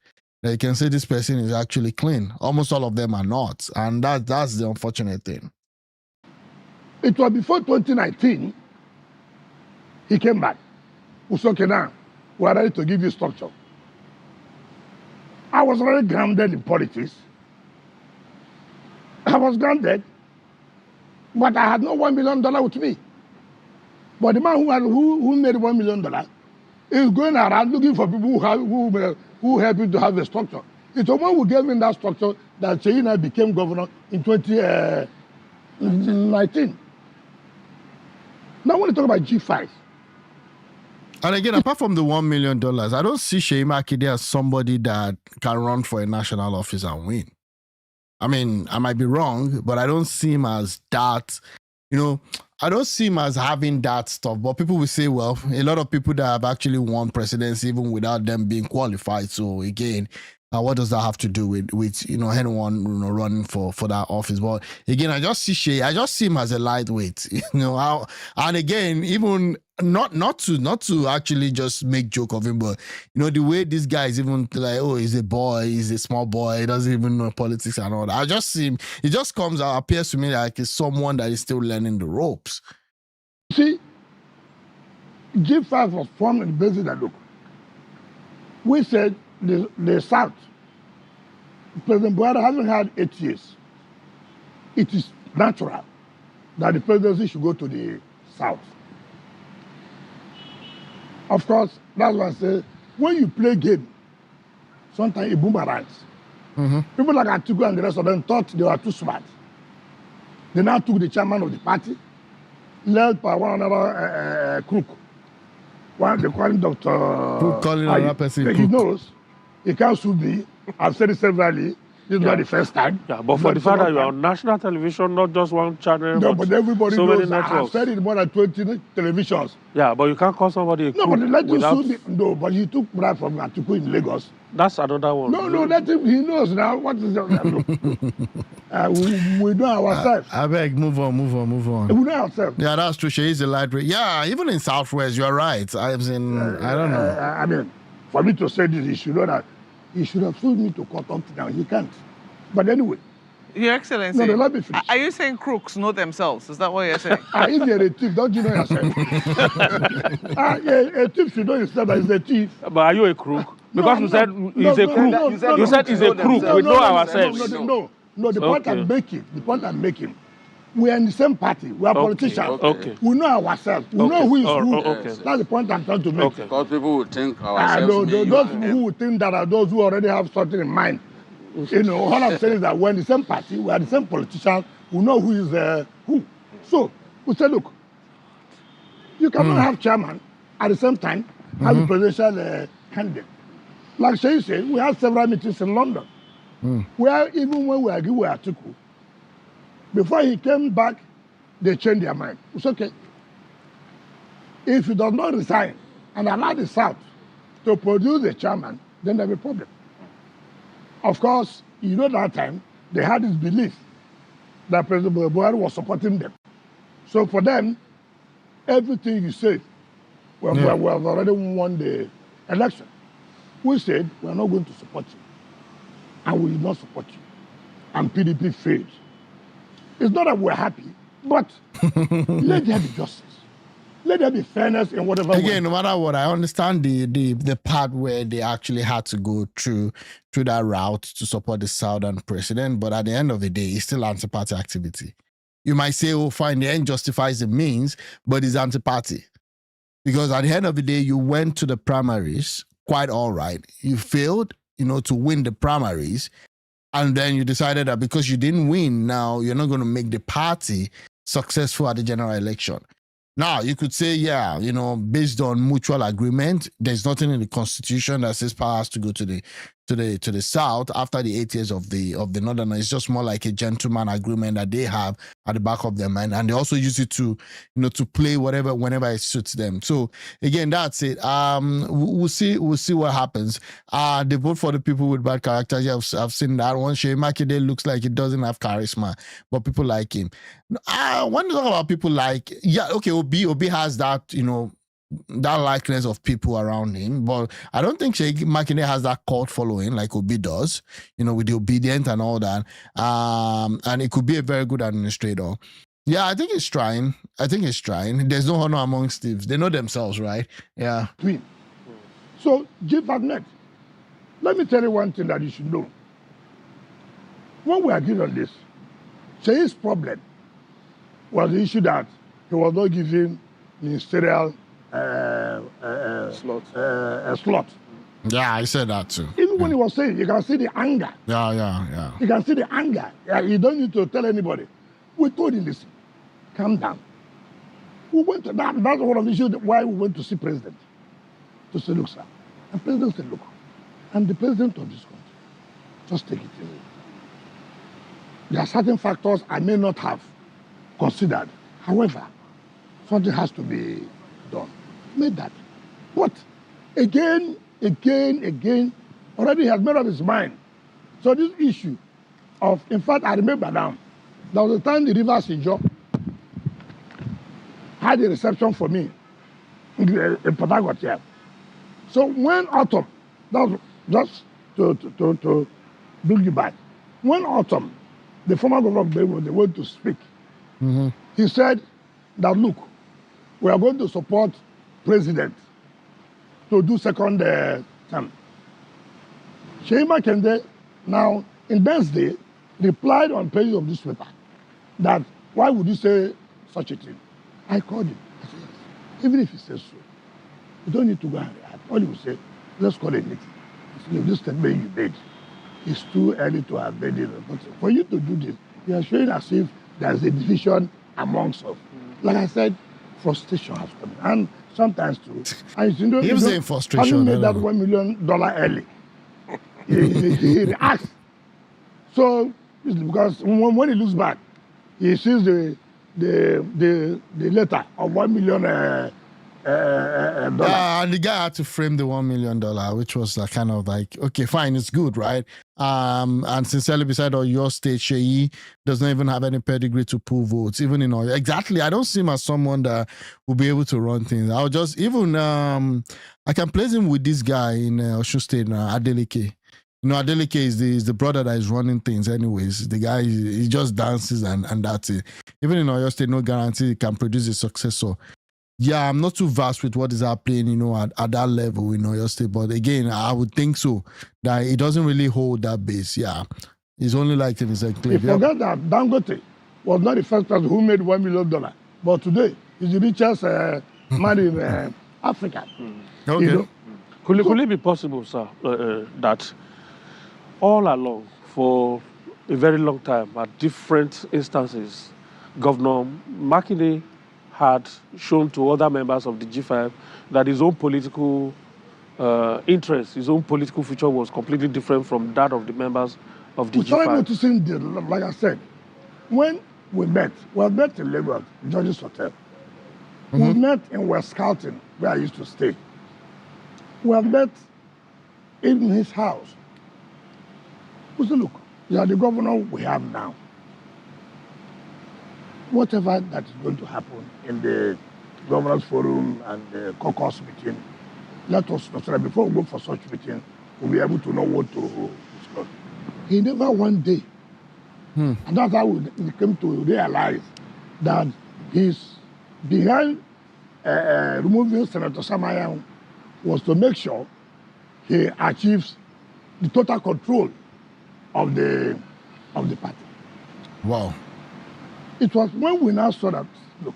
[SPEAKER 1] that you can say this person is actually clean. Almost all of them are not, and that's the unfortunate thing.
[SPEAKER 4] It was before 2019, he came back. We said, okay, now, we're ready to give you structure. I was already grounded in politics. I was grounded, but I had no $1 million with me. But the man who made $1 million is going around looking for people who help him to have a structure. It's the one who gave him that structure that SEYI became governor in 2019. Now, when you talk about G5.
[SPEAKER 1] And again, apart from the $1 million, I don't see SEYI Makinde as somebody that can run for a national office and win. I mean, I might be wrong, but I don't see him as that, I don't see him as having that stuff. But people will say, well, a lot of people that have actually won presidency even without them being qualified. So again, what does that have to do with anyone running for that office? But again, I just see SEYI. I just see him as a lightweight. And again, even not to actually just make joke of him, but the way this guy is even like, oh, he's a boy, he's a small boy, he doesn't even know politics and all that. I just see him. It just appears to me like he's someone that is still learning the ropes.
[SPEAKER 4] See, G5 was formed on the basis that, look, we said the South President Buhari hasn't had 8 years. It is natural that the presidency should go to the south. Of course, that's why I say, when you play game, sometimes it boomerangs. People like Atiku and the rest of them thought they were too smart. They now took the chairman of the party, led by one another crook. One, they call him Dr. He knows he can't sue me. I've said it severally. This is not the first time.
[SPEAKER 9] Yeah, but for the fact that you are on national television, not just one channel,
[SPEAKER 4] no, but everybody
[SPEAKER 9] so
[SPEAKER 4] knows
[SPEAKER 9] many networks.
[SPEAKER 4] I've said it more than 20 televisions.
[SPEAKER 9] Yeah, but you can't call somebody a
[SPEAKER 4] No, but let you
[SPEAKER 9] without...
[SPEAKER 4] sue me. No, but he took bribe from Atiku in Lagos.
[SPEAKER 9] That's another one.
[SPEAKER 4] No, let him. He knows now. What is we know ourselves.
[SPEAKER 1] I beg, move on.
[SPEAKER 4] We know ourselves.
[SPEAKER 1] Yeah, that's true. She is a lightweight. Yeah, even in Southwest, you're right. I've seen, I don't know.
[SPEAKER 4] I mean, for me to say this, he should know that he should have sued me to court up to now. He can't. But anyway.
[SPEAKER 6] Your Excellency,
[SPEAKER 4] no, let me finish.
[SPEAKER 6] Are you saying crooks know themselves? Is that what you're saying?
[SPEAKER 4] If you're a thief, don't you know yourself? A thief should know himself that he's a thief.
[SPEAKER 9] But are you a crook? Because you said he's a crook. You said he's a crook. We know ourselves.
[SPEAKER 4] No, the point I'm making, we are in the same party. We are politicians.
[SPEAKER 9] Okay.
[SPEAKER 4] We know ourselves. We know who is who.
[SPEAKER 9] Okay.
[SPEAKER 4] That's the point I'm trying to make.
[SPEAKER 9] Okay.
[SPEAKER 10] Because people would think ourselves.
[SPEAKER 4] Those who would think that are those who already have something in mind. You know, all I'm saying is that we're in the same party, we are the same politicians, we know who is who. So, we say, look, you cannot have chairman at the same time as the presidential candidate. Like Sheyi said, we had several meetings in London, where even when we agree with Atiku, before he came back, they changed their mind. It's okay. If he does not resign and allow the South to produce a chairman, then there'll be a problem. Of course, you know that time, they had this belief that President Buhari was supporting them. So for them, everything you said, we have already won the election. We said, we are not going to support you. And we will not support you. And PDP failed. It's not that we're happy, but let there be justice. Let there be fairness in whatever way.
[SPEAKER 1] Again, no matter what, I understand the part where they actually had to go through that route to support the Southern president, but at the end of the day, it's still anti-party activity. You might say, oh, fine, the end justifies the means, but it's anti-party. Because at the end of the day, you went to the primaries, quite all right. You failed, to win the primaries, and then you decided that because you didn't win, now you're not going to make the party successful at the general election. Now, you could say, yeah, based on mutual agreement, there's nothing in the Constitution that says power has to go to the South after the 8 years of the Northern. It's just more like a gentleman agreement that they have at the back of their mind, and they also use it to play whenever it suits them. So again, that's it. We'll see what happens. They vote for the people with bad characters. Yeah, I've seen that one. Sheyi Makinde looks like he doesn't have charisma, but people like him. When you talk about people like, Obi has that, that likeness of people around him, but I don't think Sheyi Makinde has that cult following like Obi does, with the obedient and all that. And it could be a very good administrator. Yeah, I think he's trying. There's no honor amongst thieves. They know themselves, right? Yeah.
[SPEAKER 4] So, Chief Ahmed, let me tell you one thing that you should know. When we agreed on this, Sheyi's problem was the issue that he was not given ministerial slot.
[SPEAKER 1] Yeah, I said that too.
[SPEAKER 4] Even when he was saying, you can see the anger.
[SPEAKER 1] Yeah.
[SPEAKER 4] You can see the anger. Yeah, you don't need to tell anybody. We told him, listen, calm down. We went to that. That's one of the issues why we went to see President. To say, look, sir. And President said, look, I'm the president of this country. Just take it easy. There are certain factors I may not have considered. However, something has to be done. Made that. But again, already he has made up his mind. So this issue of, in fact, I remember now, there was a time the Rivers Ijo had a reception for me in Port Harcourt here. So when autumn, that was just to bring you back. When autumn, the former governor of Benin, they went to speak. He said that, look, we are going to support president to do second term. Sheyi Makinde now in Wednesday, replied on pages of this paper that why would you say such a thing? I called him. I said, yes. Even if he says so, you don't need to go and react. All he will say, let's call it meeting. If this statement you made, it's too early to have made it. But for you to do this, you are showing as if there's a division amongst us. Like I said, frustration has come. And sometimes too. And
[SPEAKER 1] he was saying frustration.
[SPEAKER 4] Having made that $1 million early, he reacts. So, because when he looks back, he sees the letter of $1 million.
[SPEAKER 1] And the guy had to frame the $1 million, which was kind of like, okay, fine, it's good, right? And sincerely, beside all your state, SEYI does not even have any pedigree to pull votes, even in all. Exactly, I don't see him as someone that will be able to run things. I'll just even I can place him with this guy in Osun State, Adeleke. You know, Adeleke is the brother that is running things anyways. The guy, he just dances and that's it. Even in Oyo State, no guarantee he can produce a successor. Yeah, I'm not too vast with what is happening, you know, at that level in Oyo State. But again, I would think so, that it doesn't really hold that base. Yeah, it's only like in his enclave.
[SPEAKER 4] You forget that Dangote was not the first person who made $1 million. But today, he's the richest man in Africa.
[SPEAKER 1] Okay.
[SPEAKER 4] You know?
[SPEAKER 9] Could it be possible, sir, that all along, for a very long time, at different instances, Governor Makinde had shown to other members of the G5 that his own political interest, his own political future was completely different from that of the members of the
[SPEAKER 4] We
[SPEAKER 9] G5.
[SPEAKER 4] started noticing, like I said, when we met in Lagos, George's Hotel. We met in West Carlton, where I used to stay. We met in his house. We said, look, you are the governor we have now. Whatever that is going to happen in the governors forum and the caucus meeting, let us know so that before we go for such meeting, we'll be able to know what to discuss. He never one day. And that's how we came to realize that he's behind removing Senator Samayan was to make sure he achieves the total control of the party.
[SPEAKER 1] Wow.
[SPEAKER 4] It was when we now saw that, look,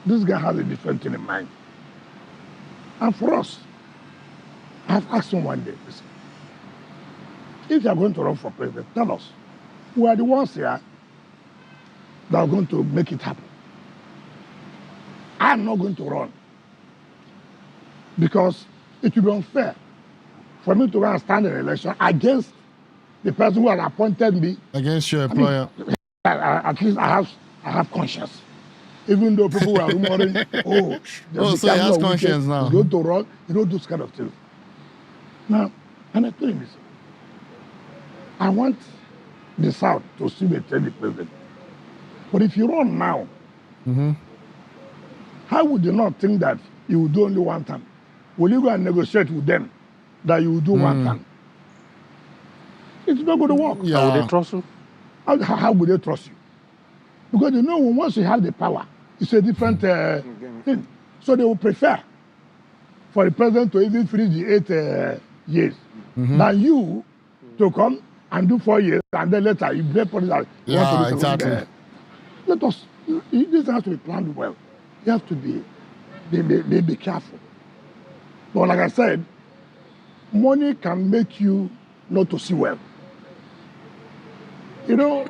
[SPEAKER 4] this guy has a different thing in mind. And for us, I've asked him one day, listen, if you are going to run for president, tell us. We are the ones here that are going to make it happen. I'm not going to run because it will be unfair for me to go and stand in an election against the person who has appointed me.
[SPEAKER 1] Against your employer.
[SPEAKER 4] At least I have conscience. Even though people were rumoring,
[SPEAKER 1] so he has conscience now.
[SPEAKER 4] He's going to run, you know, those kind of things. Now, and I told him this, I want the South to see me tell the president. But if you run now, how would you not think that you will do only one time? Will you go and negotiate with them that you will do one time? It's not going to work.
[SPEAKER 9] Yeah. How would they trust you?
[SPEAKER 4] How would they trust you? Because you know, once you have the power, it's a different thing. So they will prefer for the president to even finish the 8 years than you to come and do 4 years and then later you blame politics.
[SPEAKER 1] Yeah, exactly.
[SPEAKER 4] Let us. This has to be planned well. You have to be careful. But like I said, money can make you not to see well. You know,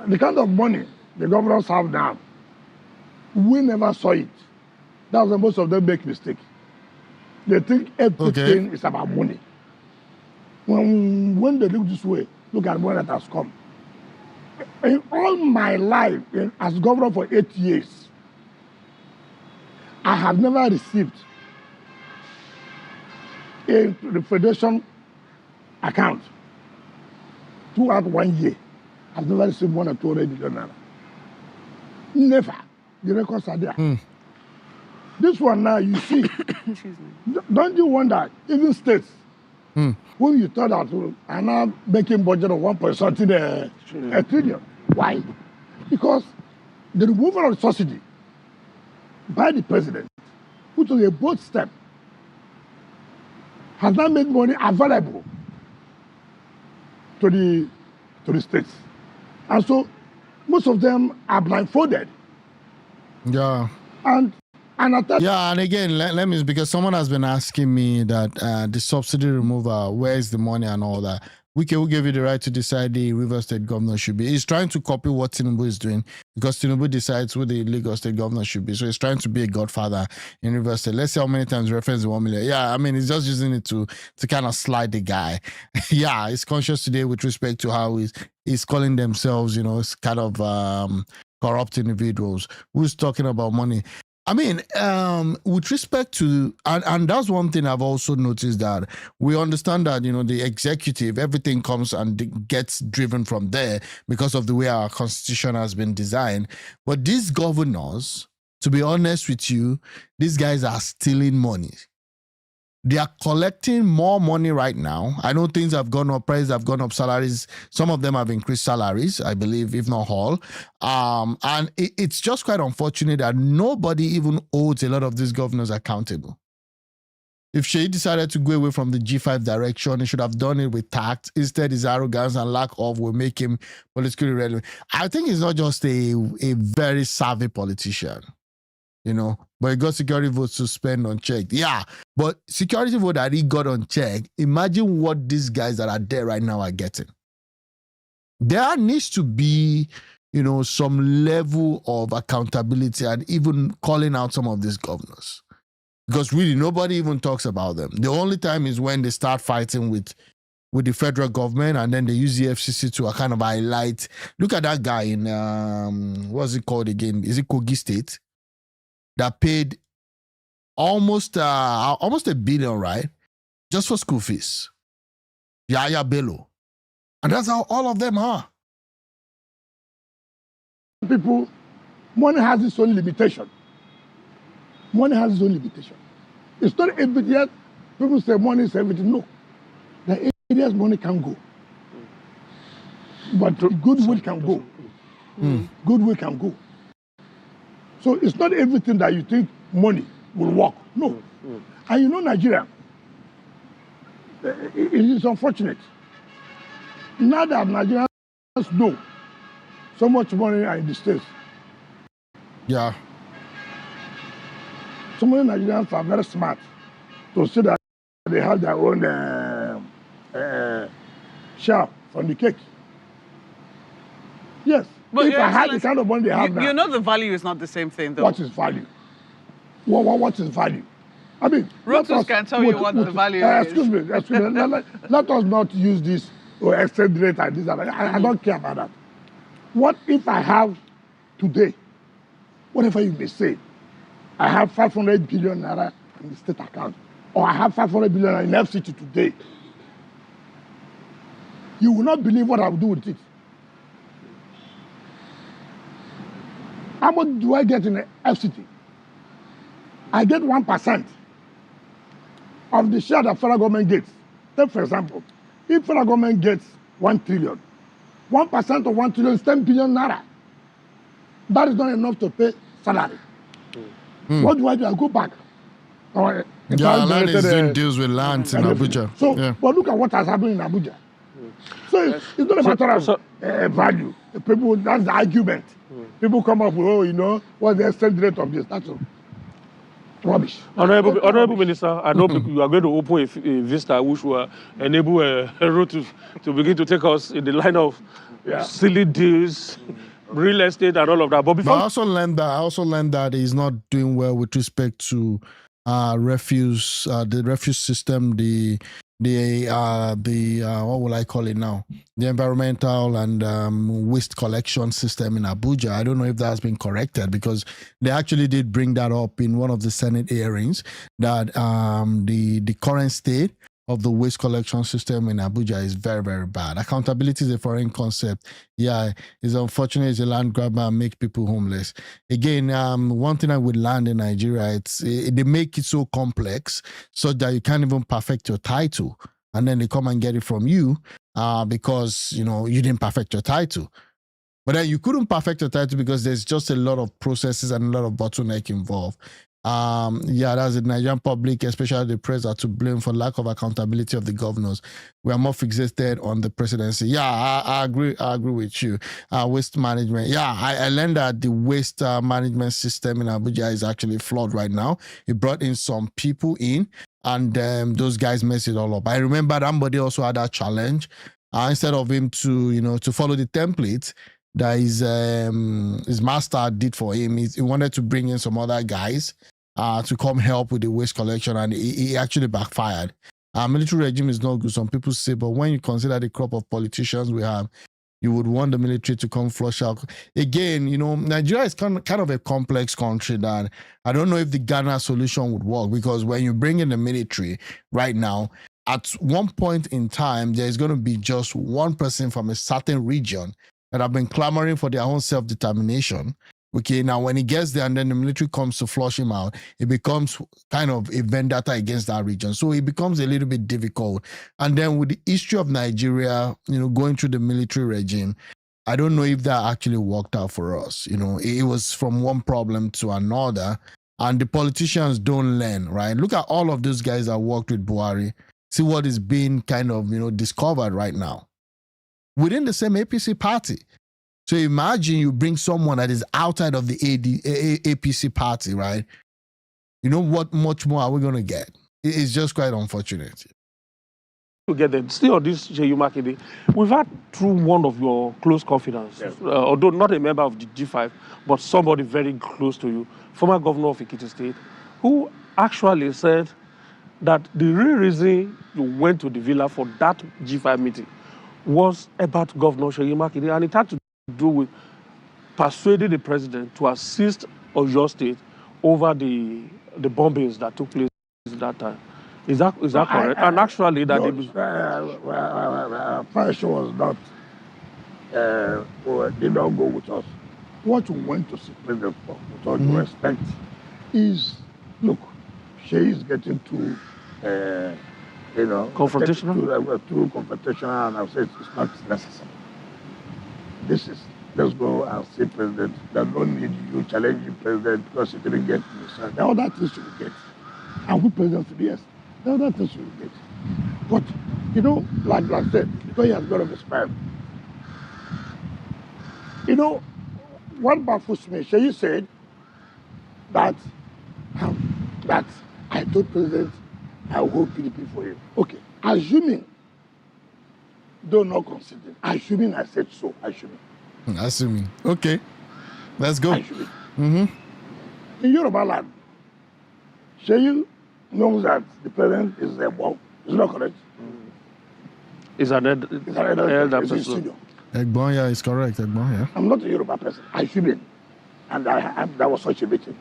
[SPEAKER 4] the kind of money the governors have now, we never saw it. That's why most of them make mistakes. They think everything is about money. When they look this way, look at the money that has come. In all my life, as governor for 8 years, I have never received a federation account throughout 1 year. I've never received more than 200 million naira. Never. The records are there. This one now, you see, don't you wonder, even states, whom you thought that are now making budget of 1.something a trillion. Why? Because the removal of subsidy by the president, which was a bold step, has now made money available to the to the states. And so most of them are blindfolded.
[SPEAKER 1] Yeah.
[SPEAKER 4] And
[SPEAKER 1] yeah, and again, let me, because someone has been asking me that the subsidy removal, where's the money and all that. WIKE will give you the right to decide the River State governor should be. He's trying to copy what Tinubu is doing, because Tinubu decides who the Lagos State governor should be. So he's trying to be a godfather in River State. Let's see how many times reference the 1 million. Yeah, I mean, he's just using it to kind of slide the guy. Yeah, he's conscious today with respect to how he's calling themselves, it's kind of corrupt individuals. Who's talking about money? I mean, with respect to, and that's one thing I've also noticed, that we understand that, the executive, everything comes and gets driven from there because of the way our constitution has been designed. But these governors, to be honest with you, these guys are stealing money. They are collecting more money right now. I know things have gone up, prices have gone up, salaries. Some of them have increased salaries, I believe, if not all. And it's just quite unfortunate that nobody even holds a lot of these governors accountable. If SEYI decided to go away from the G5 direction, he should have done it with tact. Instead, his arrogance and lack of will make him politically relevant. I think he's not just a very savvy politician. But he got security votes to spend unchecked. Yeah, but security vote that he got unchecked, imagine what these guys that are there right now are getting. There needs to be, some level of accountability and even calling out some of these governors. Because really, nobody even talks about them. The only time is when they start fighting with the federal government, and then they use the FCC to kind of highlight. Look at that guy in, what's it called again? Is it Kogi State? That paid almost $1 billion, right? Just for school fees. Yaya Bello. And that's how all of them are.
[SPEAKER 4] People, money has its own limitation. Money has its own limitation. It's not everything yet. People say money is everything. No. The areas money can go. But goodwill can go. Goodwill can go. So it's not everything that you think money will work. No. And Nigeria, it is unfortunate. Now that Nigerians know so much money are in the States.
[SPEAKER 1] Yeah.
[SPEAKER 4] So many Nigerians are very smart to see that they have their own share from the cake. Yes.
[SPEAKER 6] But
[SPEAKER 4] if I had the kind of money they have now.
[SPEAKER 6] The value is not the same thing, though.
[SPEAKER 4] What is value? What is value? I mean,
[SPEAKER 6] Rotus can tell you what the value is.
[SPEAKER 4] Excuse me. Let us not use this exchange rate and this. I don't care about that. What if I have today, whatever you may say, I have 500 billion naira in the state account, or I have 500 billion naira in FCT today? You will not believe what I will do with it. How much do I get in the FCT? I get 1% of the share that federal government gets. Take, for example, if federal government gets 1 trillion, 1% of 1 trillion is 10 billion naira. That is not enough to pay salary. What do? I go back.
[SPEAKER 1] Land is doing deals with lands in Abuja.
[SPEAKER 4] So, but look at what has happened in Abuja. So it's not a matter of value. People, that's the argument. People come up with, what's the exchange rate of this? That's all. Rubbish.
[SPEAKER 9] Honorable Minister, I know you are going to open a vista which will enable Rotus to begin to take us in the line of silly deals, real estate and all of that. But I
[SPEAKER 1] also learned that he's not doing well with respect to refuse, the refuse system, the what will I call it now? The environmental and waste collection system in Abuja. I don't know if that's been corrected, because they actually did bring that up in one of the Senate hearings, that the current state of the waste collection system in Abuja is very, very bad. Accountability is a foreign concept. Yeah, it's unfortunate it's a land grab and make people homeless. Again, one thing I would land in Nigeria, they make it so complex so that you can't even perfect your title. And then they come and get it from you because, you didn't perfect your title. But then you couldn't perfect your title because there's just a lot of processes and a lot of bottleneck involved. Yeah, that's the Nigerian public, especially the press, are to blame for lack of accountability of the governors. We are more fixated on the presidency. Yeah, I agree. I agree with you. Waste management. Yeah, I learned that the waste management system in Abuja is actually flawed right now. It brought in some people in, and those guys messed it all up. I remember somebody also had that challenge. Instead of him to follow the template that his master did for him, he wanted to bring in some other guys to come help with the waste collection, and it actually backfired. Our military regime is not good, some people say, but when you consider the crop of politicians we have, you would want the military to come flush out. Again, Nigeria is kind of a complex country that I don't know if the Ghana solution would work, because when you bring in the military right now, at one point in time, there's going to be just one person from a certain region that have been clamoring for their own self-determination. Okay, now when he gets there and then the military comes to flush him out, it becomes kind of a vendetta against that region. So it becomes a little bit difficult. And then with the history of Nigeria, going through the military regime, I don't know if that actually worked out for us. It was from one problem to another, and the politicians don't learn, right? Look at all of those guys that worked with Buhari. See what is being kind of, discovered right now within the same APC party. So imagine you bring someone that is outside of the APC party, right? What much more are we going to get? It's just quite unfortunate.
[SPEAKER 9] Together, still on this SEYI Makinde, we've had through one of your close confidants, although not a member of the G5, but somebody very close to you, former governor of Ekiti State, who actually said that the real reason you went to the villa for that G5 meeting was about Governor SEYI Makinde, and it had to do with persuading the president to assist Oyo State over the bombings that took place at that time. Is that correct? And actually, that
[SPEAKER 4] first was not did not go with us. What we went to see president for, with all due respect, is look, SEYI is getting too
[SPEAKER 9] confrontational.
[SPEAKER 4] Too confrontational, and I've said it's not necessary. Let's go and see president. There's no need you challenging president because you didn't get this. There are other things you will get. And we president to yes, there are other things you will get. But, like I said, because he has got of his time. What baffles me, SEYI said that I told president I will hold PDP for him. Okay, assuming, though not considering, assuming I said so, assuming.
[SPEAKER 1] Okay, let's go.
[SPEAKER 4] In Yoruba land, SEYI knows that the president is a bomb. Is not correct?
[SPEAKER 9] Is an elder person.
[SPEAKER 1] Egbon, yeah, it's correct. Egbon, yeah.
[SPEAKER 4] I'm not a Yoruba person. Assuming, and that was such a meeting.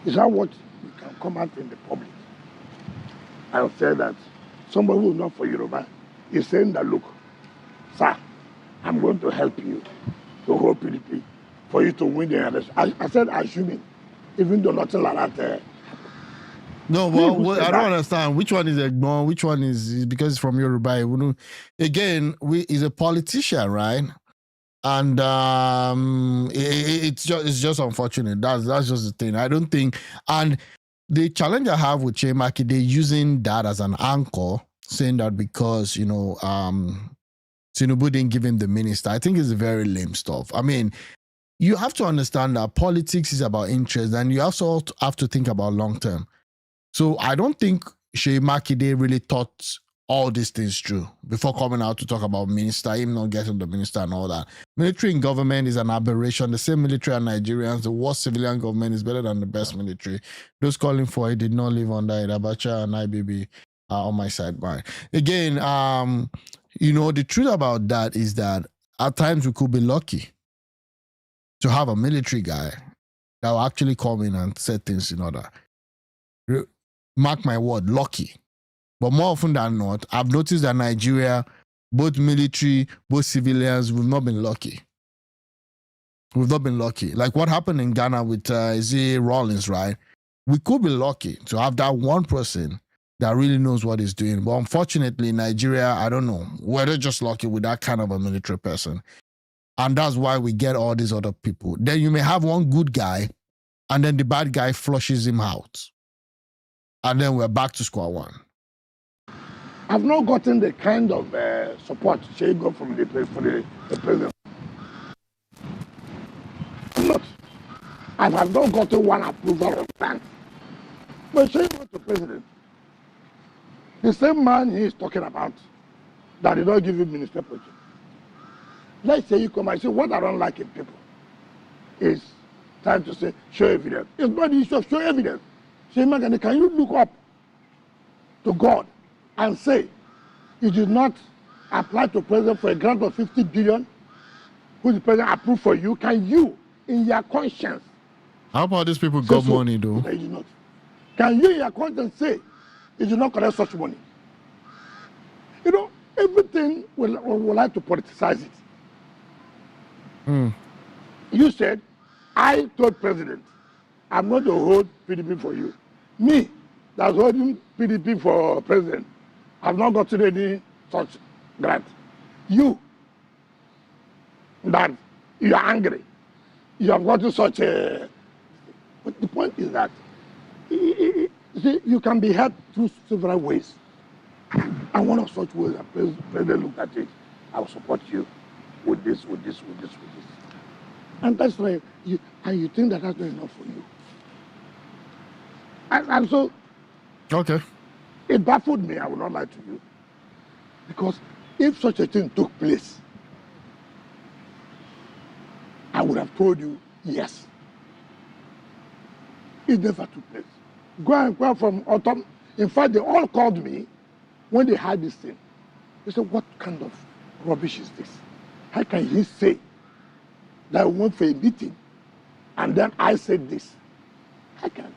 [SPEAKER 4] Is that what you can come out in the public and say that somebody who is not for Yoruba is saying that, look, sir, I'm going to help you to hold PDP for you to win the election. I said assuming, even though nothing like that.
[SPEAKER 1] No, well, I don't understand. Which one is Egbon? Which one is because it's from Yoruba? Again, he's a politician, right? And it's just unfortunate. That's just the thing. I don't think. And the challenge I have with SEYI Makinde using that as an anchor, saying that because Tinubu didn't give him the minister, I think it's very lame stuff. I mean, you have to understand that politics is about interest, and you also have to think about long term. So I don't think SEYI Makinde really thought all these things through before coming out to talk about minister, him not getting the minister and all that. Military in government is an aberration. The same military and Nigerians, the worst civilian government is better than the best military. Those calling for it did not live under it. Abacha and IBB are on my side. But again, the truth about that is that at times we could be lucky to have a military guy that will actually come in and set things in order. Mark my word, lucky. But more often than not, I've noticed that Nigeria, both military, both civilians, we've not been lucky. We've not been lucky. Like what happened in Ghana with Z. Rawlings, right? We could be lucky to have that one person that really knows what he's doing. But unfortunately, Nigeria, I don't know, we're just lucky with that kind of a military person. And that's why we get all these other people. Then you may have one good guy and then the bad guy flushes him out. And then we're back to square one.
[SPEAKER 4] I've not gotten the kind of support Sheyi got from the president. Not. I have not gotten one approval of that. But Sheyi went to president. The same man he is talking about that did not give him minister position. Let's say you come and say, what I don't like in people is time to say, show evidence. It's not the issue of show evidence. Say, Makinde, can you look up to God and say, you did not apply to president for a grant of 50 billion, who the president approved for you? Can you, in your conscience,
[SPEAKER 1] how about these people got money though?
[SPEAKER 4] No, you did not. Can you, in your conscience, say, you did not collect such money? You know, everything will like to politicize it. You said, I told president, I'm going to hold PDP for you. Me, that's holding PDP for president, I've not gotten any such grant. You, that you are angry, you have gotten such a... But the point is that see, you can be helped through several ways. And one of such ways, the president looked at it, I will support you with this. And that's why you think that that's not enough for you. And so,
[SPEAKER 1] okay,
[SPEAKER 4] it baffled me, I will not lie to you. Because if such a thing took place, I would have told you, yes. It never took place. Go and inquire from Autumn. In fact, they all called me when they had this thing. They said, what kind of rubbish is this? How can he say that we went for a meeting and then I said this? I can.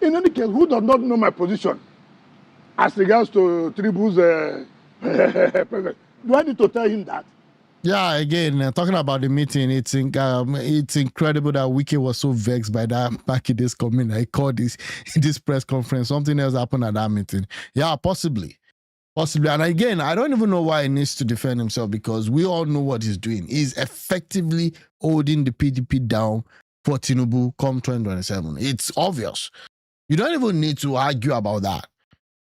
[SPEAKER 4] In any case, who does not know my position as regards to Tribu's president? Do I need to tell him that?
[SPEAKER 1] Yeah, again, talking about the meeting, it's incredible that WIKE was so vexed by that Makinde's comment. I called this press conference. Something else happened at that meeting. Yeah, possibly. And again, I don't even know why he needs to defend himself, because we all know what he's doing. He's effectively holding the PDP down for Tinubu come 2027. It's obvious. You don't even need to argue about that.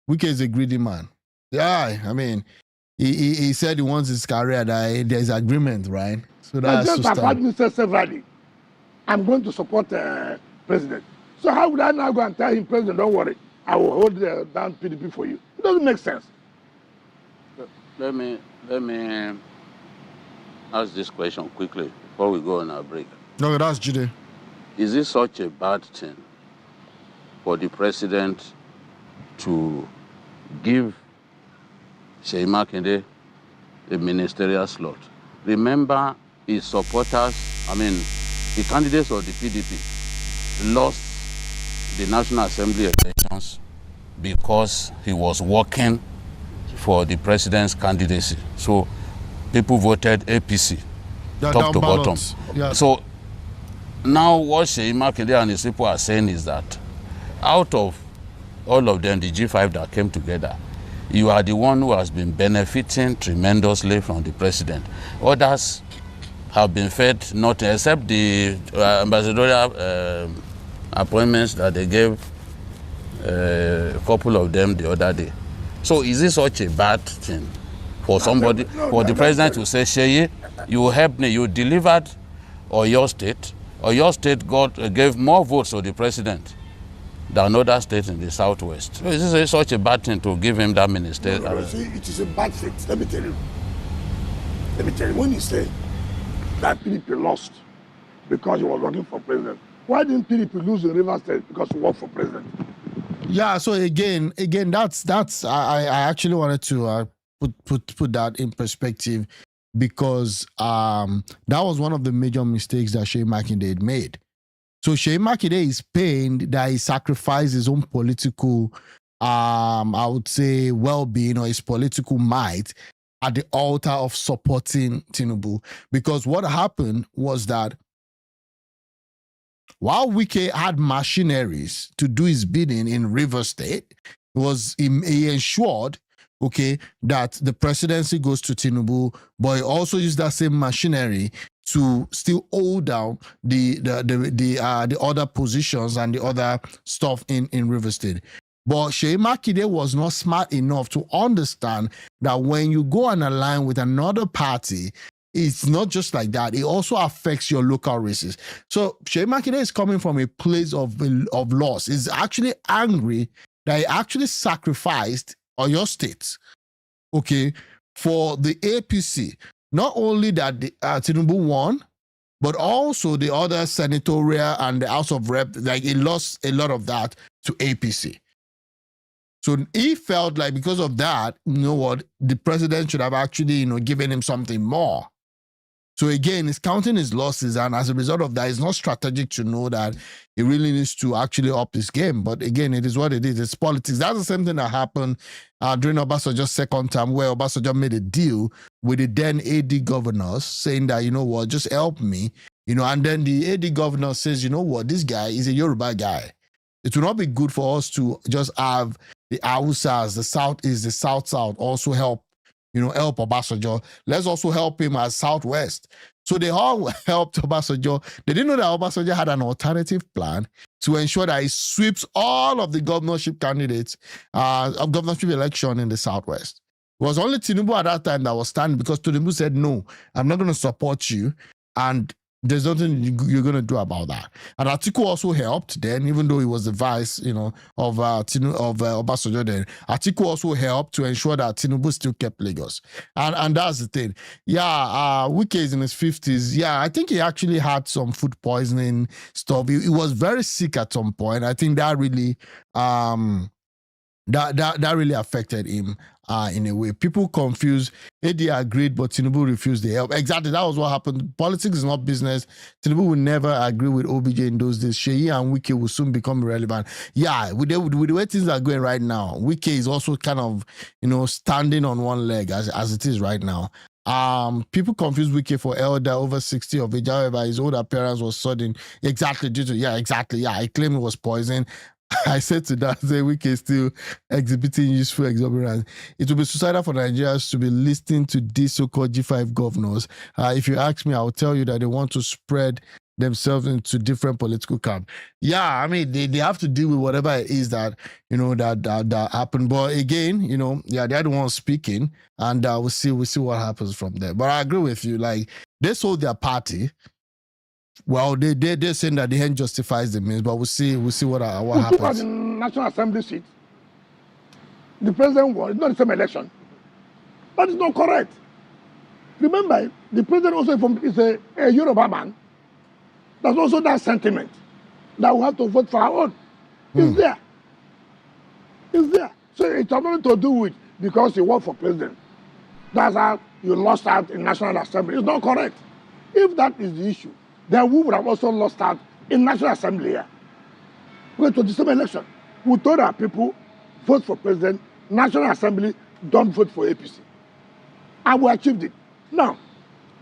[SPEAKER 1] WIKE is a greedy man. Yeah, I mean, he said he wants his career, that there's agreement, right? So that's
[SPEAKER 4] just I've had said severally, I'm going to support president. So how would I now go and tell him, president, don't worry, I will hold down PDP for you? It doesn't make sense.
[SPEAKER 10] Let me ask this question quickly before we go on our break.
[SPEAKER 1] No, that's Jide.
[SPEAKER 10] Is it such a bad thing for the president to give Sheyi Makinde a ministerial slot? Remember, his supporters, the candidates of the PDP lost the National Assembly elections because he was working for the president's candidacy. So people voted APC, top to bottom.
[SPEAKER 1] Yeah.
[SPEAKER 10] So now what Sheyi Makinde and his people are saying is that out of all of them, the G5 that came together, you are the one who has been benefiting tremendously from the president. Others have been fed nothing except the ambassadorial appointments that they gave a couple of them the other day. So is this such a bad thing for somebody, for the president to say, Sheyi, you helped me, you delivered Oyo State gave more votes to the president than other states in the southwest. So is this such a bad thing to give him that minister?
[SPEAKER 4] No, see, it is a bad thing. Let me tell you. When you say that PDP lost because he was working for president, why didn't PDP lose in Rivers State because he worked for president?
[SPEAKER 1] Yeah, so again, that's I actually wanted to put that in perspective, because that was one of the major mistakes that Sheyi Makinde had made. So Sheyi Makinde is pained that he sacrificed his own political, I would say, well-being or his political might at the altar of supporting Tinubu. Because what happened was that while WIKE had machineries to do his bidding in Rivers State, he ensured, okay, that the presidency goes to Tinubu, but he also used that same machinery to still hold down the other positions and the other stuff in River State. But Seyi Makinde was not smart enough to understand that when you go and align with another party, it's not just like that. It also affects your local races. So Seyi Makinde is coming from a place of loss. He's actually angry that he actually sacrificed Oyo State, okay, for the APC. Not only that Tinubu won, but also the other senatorial and the House of Rep, like he lost a lot of that to APC. So he felt like because of that, you know what, the president should have actually, you know, given him something more. So again, he's counting his losses, and as a result of that, it's not strategic to know that he really needs to actually up his game. But again, it is what it is. It's politics. That's the same thing that happened during Obasanjo's second term, where Obasanjo made a deal with the then AD governors, saying that, you know what, just help me, you know. And then the AD governor says, you know what, this guy is a Yoruba guy. It will not be good for us to just have the Hausas, the Southeast, the South also help, you know, help Obasanjo. Let's also help him as Southwest. So they all helped Obasanjo. They didn't know that Obasanjo had an alternative plan to ensure that he sweeps all of the governorship candidates of governorship election in the Southwest. It was only Tinubu at that time that was standing, because Tinubu said, no, I'm not going to support you. And there's nothing you're going to do about that. And Atiku also helped then, even though he was the vice, you know, of Obasanjo then. Atiku also helped to ensure that Tinubu still kept Lagos. And that's the thing. Yeah, WIKE is in his 50s. Yeah, I think he actually had some food poisoning stuff. He was very sick at some point. I think that really that really affected him in a way. People confused. AD agreed, but Tinubu refused the help. Exactly, that was what happened. Politics is not business. Tinubu would never agree with OBJ in those days. Seyi and WIKE will soon become irrelevant. Yeah, with the way things are going right now, WIKE is also kind of, you know, standing on one leg as it is right now. People confuse WIKE for elder over 60 of age. However, his old appearance was sudden. Exactly, due to, exactly. I claim it was poison. I said to that, WIKE is still exhibiting useful exuberance. It will be suicidal for Nigerians to be listening to these so-called G5 governors. If you ask me, I'll tell you that they want to spread themselves into different political camps. Yeah, I mean, they have to deal with whatever it is that, you know, that happened. But again, you know, yeah, they're the ones speaking, and we'll see what happens from there. But I agree with you. Like, they sold their party. Well, they're saying that the end justifies the means, but we'll see what happens.
[SPEAKER 4] Look at the National Assembly seat. The president won. It's not the same election. That is not correct. Remember, the president also is a Yoruba man. There's also that sentiment that we have to vote for our own. It's there. It's there. So it's nothing to do with because you work for president. That's how you lost out in National Assembly. It's not correct. If that is the issue, then we would have also lost out in National Assembly here. Because to the same election, we told our people, vote for president, National Assembly, don't vote for APC. And we achieved it. Now,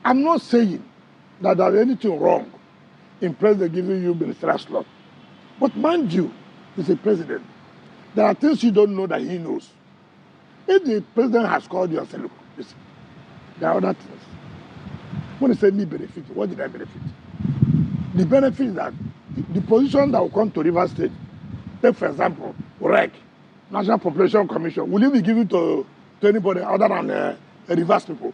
[SPEAKER 4] I'm not saying that there's anything wrong in president giving you ministerial slot. But mind you, he's a president. There are things you don't know that he knows. If the president has called you and said, look, listen, there are other things. When he said me benefit, what did I benefit? The benefit is that the position that will come to River State, take for example, WIKE, National Population Commission, will you be given to anybody other than Rivers people?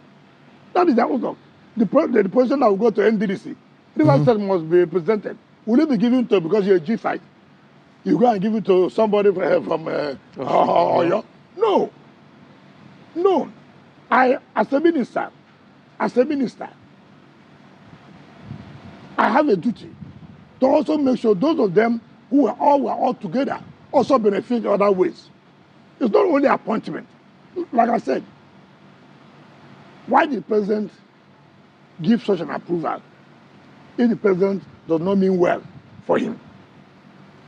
[SPEAKER 4] That is the outlook. The position that will go to NDDC, River State must be represented. Will you be given to, because you're a G5, you go and give it to somebody from Oyo? No. No. As a minister, I have a duty to also make sure those of them who were all together also benefit in other ways. It's not only appointment. Like I said, why did the president give such an approval if the president does not mean well for him?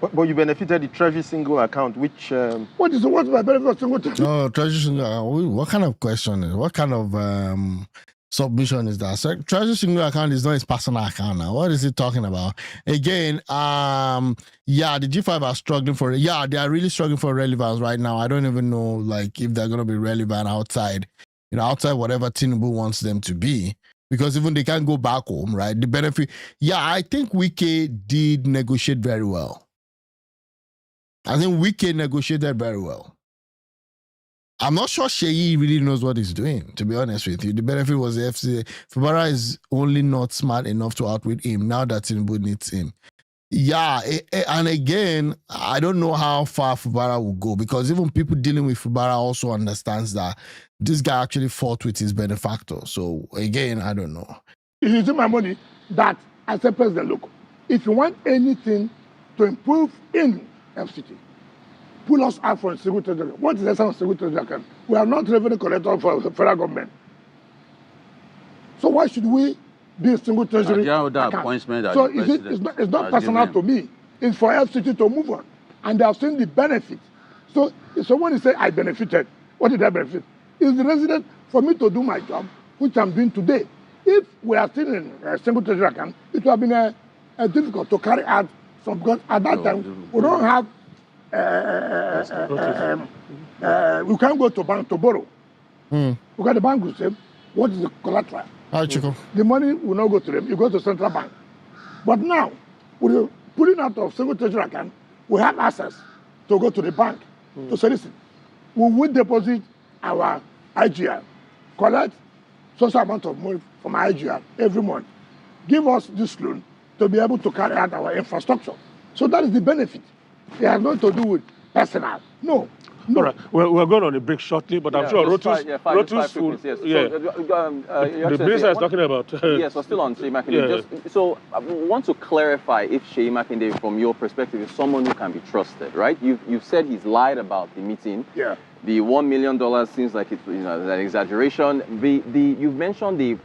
[SPEAKER 8] But you benefited the Treasury single account, which...
[SPEAKER 4] What's my benefit of single account?
[SPEAKER 1] Oh, Treasury single, what kind of question is what kind of submission is that? So Treasury single account is not his personal account now. What is he talking about? Again, yeah, the G5 are struggling for it. Yeah, they are really struggling for relevance right now. I don't even know like if they're going to be relevant outside, outside whatever Tinubu wants them to be. because even they can't go back home, right? The benefit. Yeah, I think WIKE did negotiate very well. I think WIKE negotiated very well. I'm not sure SEYI really knows what he's doing, to be honest with you. The benefit was the FCA. Fubara is only not smart enough to outwit him now that Tinubu needs him. Yeah, and again, I don't know how far Fubara will go, because even people dealing with Fubara also understands that this guy actually fought with his benefactor. So again, I don't know.
[SPEAKER 4] It's using my money that I said, President, look, if you want anything to improve in FCT, pull us out from single treasury. What is the essence of single treasury account? We are not revenue collector for the federal government. So why should we be a single treasury account? So it's not personal to me. It's for FCT to move on. And they have seen the benefit. So if someone is saying, I benefited, what did I benefit? It's the resident for me to do my job, which I'm doing today. If we are still in a single treasury account, it would have been difficult to carry out some, because at that time, we don't have we can't go to bank to borrow. Because the bank will say, what is the collateral? The money will not go to them, it goes to central bank. But now, with pulling out of single treasury account, we have access to go to the bank to solicit. We will deposit our IGR, collect social amount of money from our IGR every month, give us this loan to be able to carry out our infrastructure. So that is the benefit. It has nothing to do with personal. No.
[SPEAKER 9] All right, we're going on a break shortly, but I'm sure Rotus will.
[SPEAKER 5] Yeah.
[SPEAKER 9] The minister is talking about.
[SPEAKER 5] Yes, we're still on Seyi Makinde.
[SPEAKER 9] Yeah.
[SPEAKER 5] So I want to clarify if Seyi Makinde, from your perspective, is someone who can be trusted, right? You've said he's lied about the meeting.
[SPEAKER 4] Yeah.
[SPEAKER 5] The $1 million seems like it's an exaggeration. You've mentioned the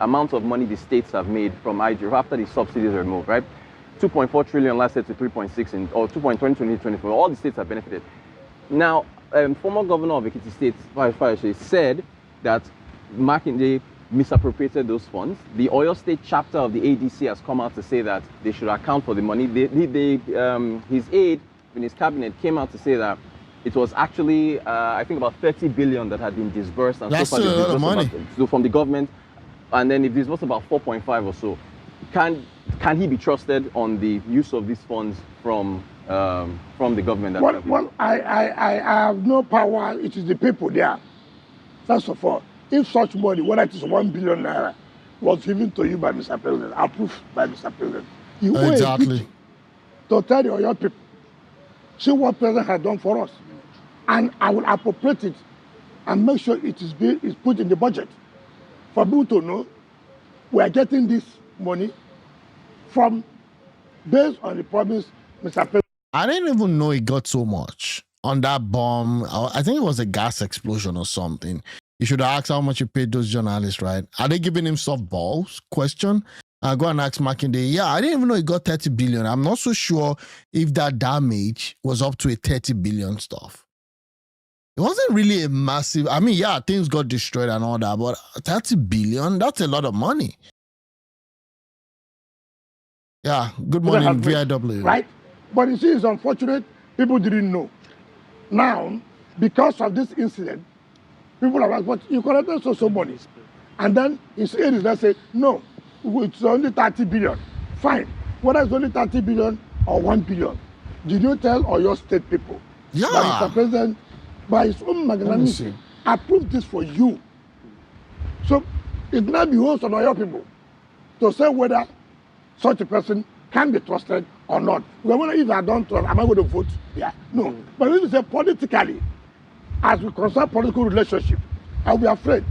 [SPEAKER 5] amount of money the states have made from IG after the subsidies are removed, right? 2.4 trillion last year to 3.6 or 2.20 2024. All the states have benefited. Now, former governor of Ekiti State, Fayose, said that Makinde misappropriated those funds. The Oyo State chapter of the ADC has come out to say that they should account for the money. His aide in his cabinet came out to say that it was actually, I think, about 30 billion that had been disbursed. And
[SPEAKER 1] that's
[SPEAKER 5] so far,
[SPEAKER 1] still a lot of money.
[SPEAKER 5] From the government. And then if this was about 4.5 or so, can he be trusted on the use of these funds from the government?
[SPEAKER 4] Well, I have no power. It is the people there. First of all, if such money, whether it is 1 billion naira, was given to you by Mr. President, approved by Mr. President, you owe
[SPEAKER 1] exactly
[SPEAKER 4] to tell your people, see what President has done for us, and I will appropriate it and make sure it is put in the budget for people to know we are getting this money from based on the promise Mr. President.
[SPEAKER 1] I didn't even know it got so much on that bomb. I think it was a gas explosion or something. You should have asked how much you paid those journalists, right? Are they giving him softballs? Question. Go and ask Makinde. Yeah, I didn't even know he got 30 billion. I'm not so sure if that damage was up to a 30 billion stuff. It wasn't really a massive, I mean, yeah, things got destroyed and all that, but 30 billion, that's a lot of money. Yeah, good morning, VIW.
[SPEAKER 4] Right? But you see, it's unfortunate, people didn't know. Now, because of this incident, people are like, but you collected so money. And then his aide is let's say, no, it's only 30 billion. Fine. Whether it's only 30 billion or 1 billion, did you tell all your state people?
[SPEAKER 1] Yeah.
[SPEAKER 4] That Mr. President, by his own magnanimity, approved this for you. So it now behoves on your people to say whether such a person can be trusted or not. Well, if I don't trust, am I going to vote? Yeah. No. But if you say politically, as we concern political relationship, I'll be afraid.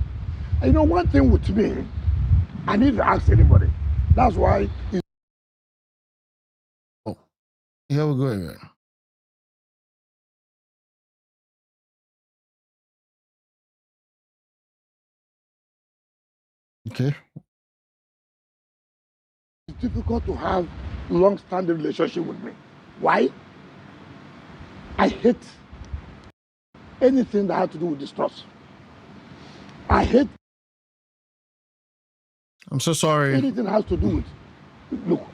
[SPEAKER 4] And you know, one thing with me, I need to ask anybody. That's why.
[SPEAKER 1] Oh, here we go again. Okay.
[SPEAKER 4] It's difficult to have long-standing relationship with me. Why? I hate anything that has to do with distrust. I hate.
[SPEAKER 1] I'm so sorry.
[SPEAKER 4] Anything that has to do with. Look,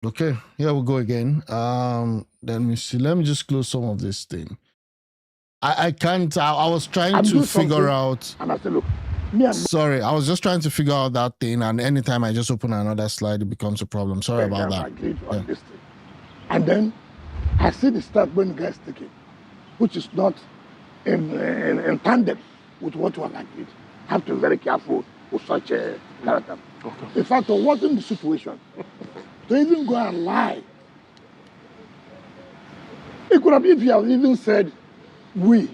[SPEAKER 1] Okay, here we go again. Let me see. Let me just close some of this thing. I can't. I was trying to figure out.
[SPEAKER 4] And I said, look, me and
[SPEAKER 1] sorry, I was just trying to figure out that thing, and anytime I just open another slide, it becomes a problem. Sorry about that.
[SPEAKER 4] Agreed on this thing. And then I see the statement guys taking, which is not in tandem with what was agreed. Have to be very careful with such a character. Okay. In fact, I wasn't in the situation to even go and lie. It could have, if you have even said, that's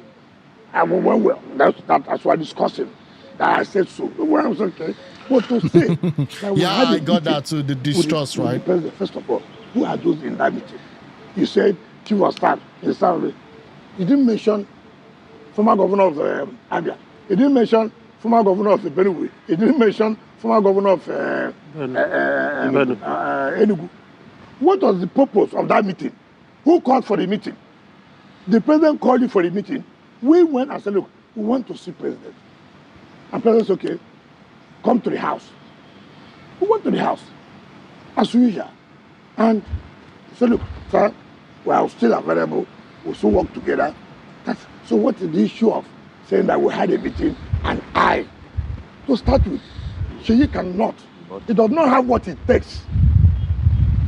[SPEAKER 4] what discussing. That I said so. Well, I was okay. But to say that we
[SPEAKER 1] yeah, I got that too. The distrust, right?
[SPEAKER 4] The president, first of all, who are those in that meeting? You said chief of staff in Saturday. You didn't mention former governor of Abia. You didn't mention former governor of Benue. You didn't mention former governor of Enugu. What was the purpose of that meeting? Who called for the meeting? The president called you for the meeting. We went and said, look, we want to see president. And president said, okay, come to the house. We went to the house, as usual. And he said, look, sir, we are still available. We'll still work together. So what is the issue of saying that we had a meeting and to start with, SEYI cannot. He does not have what it takes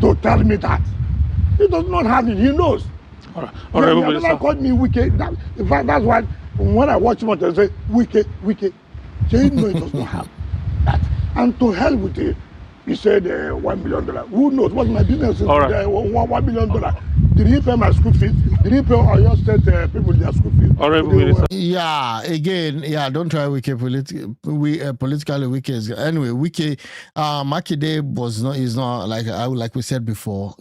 [SPEAKER 4] to tell me that. He does not have it. He knows.
[SPEAKER 9] All right.
[SPEAKER 4] He never called me WIKE. In fact, that's why when I watch him on they say WIKE. SEYI knows he does not have that. And to hell with it, he said $1 million. Who knows? What's my business? All right. $1 million. Did he pay my school fees? Did he pay all your state people their school fees?
[SPEAKER 9] All right,
[SPEAKER 1] yeah, again, don't try WIKE politically WIKE. Anyway, WIKE, MAKINDE is not like we said before.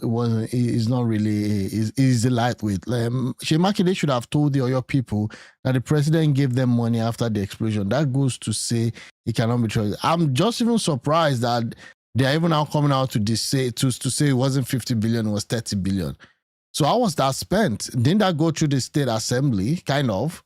[SPEAKER 1] He's not really. He's a lightweight. SEYI MAKINDE should have told your people that the president gave them money after the explosion. That goes to say he cannot be trusted. I'm just even surprised that they are even now coming out to say it wasn't 50 billion, it was 30 billion. So how was that spent? Didn't that go through the state assembly? Kind of,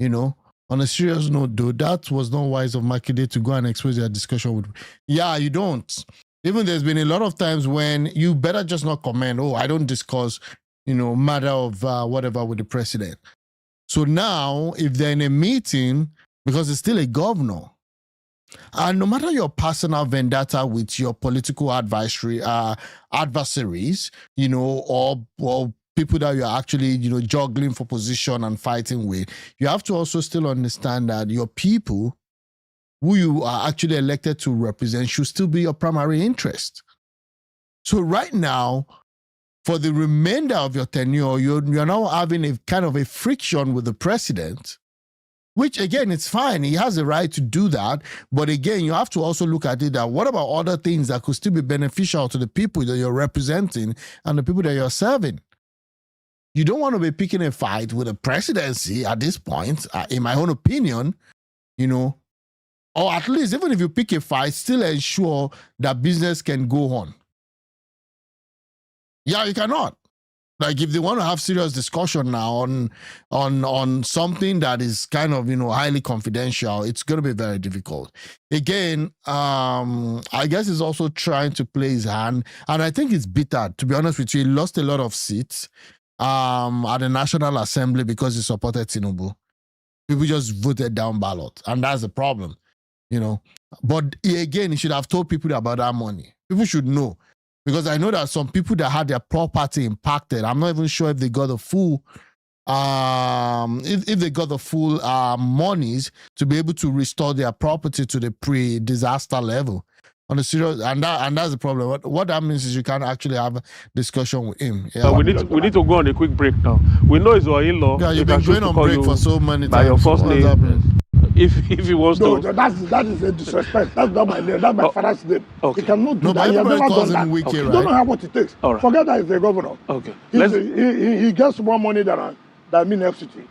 [SPEAKER 1] On a serious note, though, that was not wise of MAKINDE to go and expose their discussion with. Yeah, you don't. Even there's been a lot of times when you better just not comment. Oh, I don't discuss, matter of whatever with the president. So now, if they're in a meeting, because it's still a governor, and no matter your personal vendetta with your political adversaries, or people that you're actually, juggling for position and fighting with, you have to also still understand that your people who you are actually elected to represent should still be your primary interest. So right now, for the remainder of your tenure, you're now having a kind of a friction with the president, which, again, it's fine. He has the right to do that. But again, you have to also look at it that what about other things that could still be beneficial to the people that you're representing and the people that you're serving? You don't want to be picking a fight with the presidency at this point, in my own opinion, or at least even if you pick a fight, still ensure that business can go on. Yeah, you cannot. Like if they want to have serious discussion now on something that is kind of, highly confidential, it's going to be very difficult. Again, I guess he's also trying to play his hand. And I think it's bitter, to be honest with you. He lost a lot of seats at the National Assembly because he supported Tinubu. People just voted down ballot. And that's the problem, But again, he should have told people about that money. People should know. Because I know that some people that had their property impacted, I'm not even sure if they got the full, if they got the full monies to be able to restore their property to the pre-disaster level. On the serious, and that's the problem. What that means is you can't actually have a discussion with him. Yeah.
[SPEAKER 9] We need to go on a quick break now. We know it's your in-law.
[SPEAKER 1] Yeah, you've been going on break for so many times.
[SPEAKER 9] By your first name. If he wants to.
[SPEAKER 4] No, that is a disrespect. That's not my name. That's my father's name.
[SPEAKER 9] Okay.
[SPEAKER 4] He cannot do that. He has never done that.
[SPEAKER 1] WIKE,
[SPEAKER 4] He
[SPEAKER 1] right?
[SPEAKER 4] don't know what it takes.
[SPEAKER 9] All right.
[SPEAKER 4] Forget that he's a governor.
[SPEAKER 9] Okay.
[SPEAKER 4] He gets more money than FCT.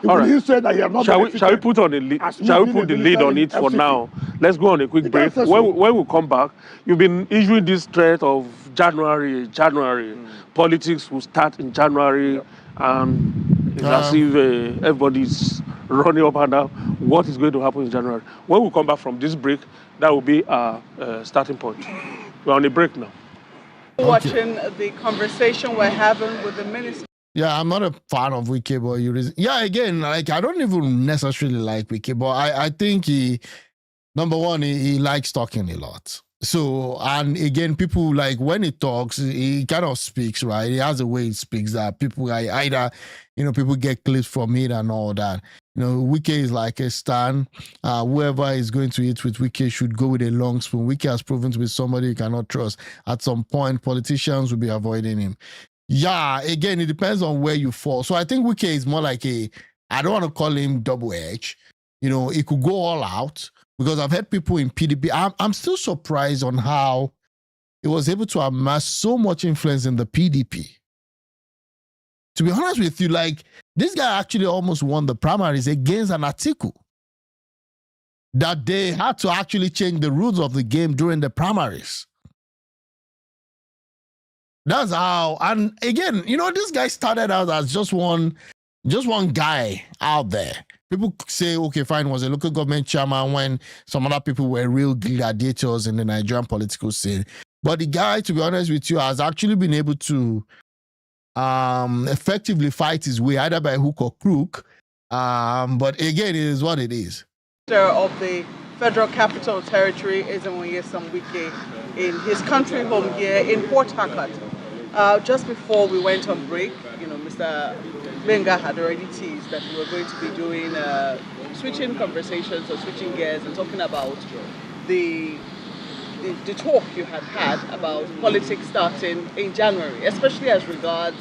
[SPEAKER 9] All right.
[SPEAKER 4] He said that he has not.
[SPEAKER 9] Shall we put on the lead? Shall we put the lead on it for now? Let's go on a quick break. When we come back, you've been issuing this threat of January. Politics will start in January, and it's as if everybody's running up and down. What is going to happen in January? When we come back from this break, that will be our starting point. We're on a break now.
[SPEAKER 6] Watching the conversation we're having with the minister.
[SPEAKER 1] Yeah, I'm not a fan of WIKE, but again, like I don't even necessarily like WIKE, but I think number one, he likes talking a lot. So, and again, people like when he talks, he kind of speaks, right? He has a way he speaks that people either, people get clips from it and all that. WIKE is like a stan. Whoever is going to eat with WIKE should go with a long spoon. WIKE has proven to be somebody you cannot trust. At some point, politicians will be avoiding him. Yeah, again, it depends on where you fall. So I think WIKE is more like I don't want to call him double edge. He could go all out. Because I've heard people in PDP, I'm still surprised on how he was able to amass so much influence in the PDP. To be honest with you, like, this guy actually almost won the primaries against an article that they had to actually change the rules of the game during the primaries. That's how, and again, this guy started out as just one guy out there. People say, okay, fine, was a local government chairman when some other people were real gladiators in the Nigerian political scene. But the guy, to be honest with you, has actually been able to effectively fight his way either by hook or crook. But again, it is what it is.
[SPEAKER 6] Of the Federal Capital Territory is NYESOME WIKE in his country home here in Port Harcourt. Just before we went on break, Mr. Benga had already teased that we were going to be doing switching conversations or switching gears and talking about the talk you had about politics starting in January, especially as regards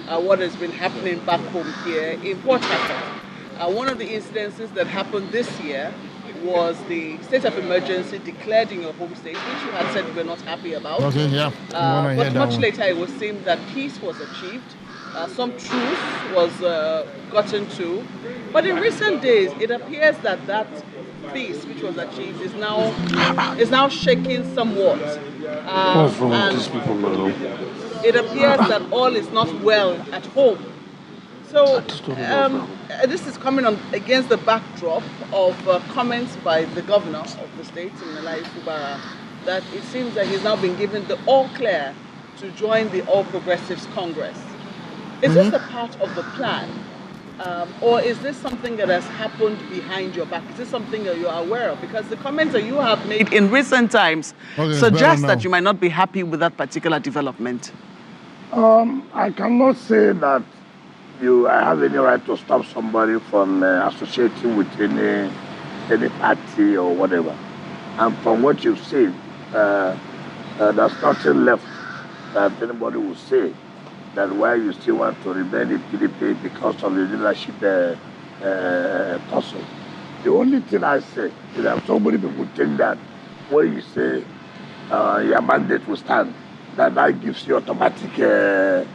[SPEAKER 6] what has been happening back home here in Port Harcourt. One of the incidences that happened this year was the state of emergency declared in your home state, which you had said you were not happy about.
[SPEAKER 1] Okay, yeah.
[SPEAKER 6] But much later it was seen that peace was achieved. Some truth was gotten to. But in recent days, it appears that peace which was achieved is now shaking somewhat.
[SPEAKER 9] What's wrong with these people now?
[SPEAKER 6] It appears that all is not well at home. So this is coming on against the backdrop of comments by the governor of the state, Siminalayi Fubara, that it seems that he's now been given the all clear to join the All Progressives Congress. Is this a part of the plan? Or is this something that has happened behind your back? Is this something that you are aware of? Because the comments that you have made in recent times suggest that you might not be happy with that particular development.
[SPEAKER 4] I cannot say that I have any right to stop somebody from associating with any party or whatever. And from what you've said, there's nothing left that anybody will say that why you still want to remain in PDP because of the leadership tussle. The only thing I say is that so many people think that when you say your mandate will stand, that gives you automatic ticket.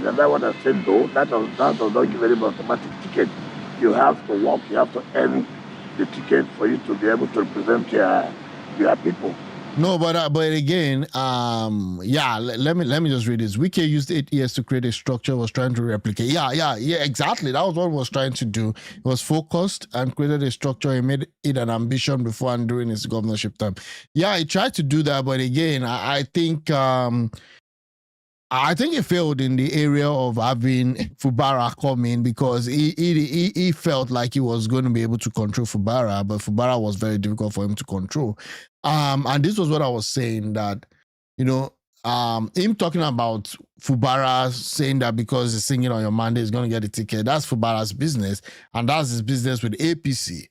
[SPEAKER 4] And that's what I said, though. That does not give anybody automatic ticket. You have to work, you have to earn the ticket for you to be able to represent your people.
[SPEAKER 1] No, but again, let me just read this. WIKE used 8 years to create a structure, was trying to replicate. Yeah, exactly. That was what it was trying to do. It was focused and created a structure. He made it an ambition before and during his governorship time. Yeah, he tried to do that, but again, I think he failed in the area of having Fubara come in because he felt like he was going to be able to control Fubara, but Fubara was very difficult for him to control. And this was what I was saying, that, him talking about Fubara saying that because he's singing on your mandate, he's going to get a ticket. That's Fubara's business, and that's his business with APC.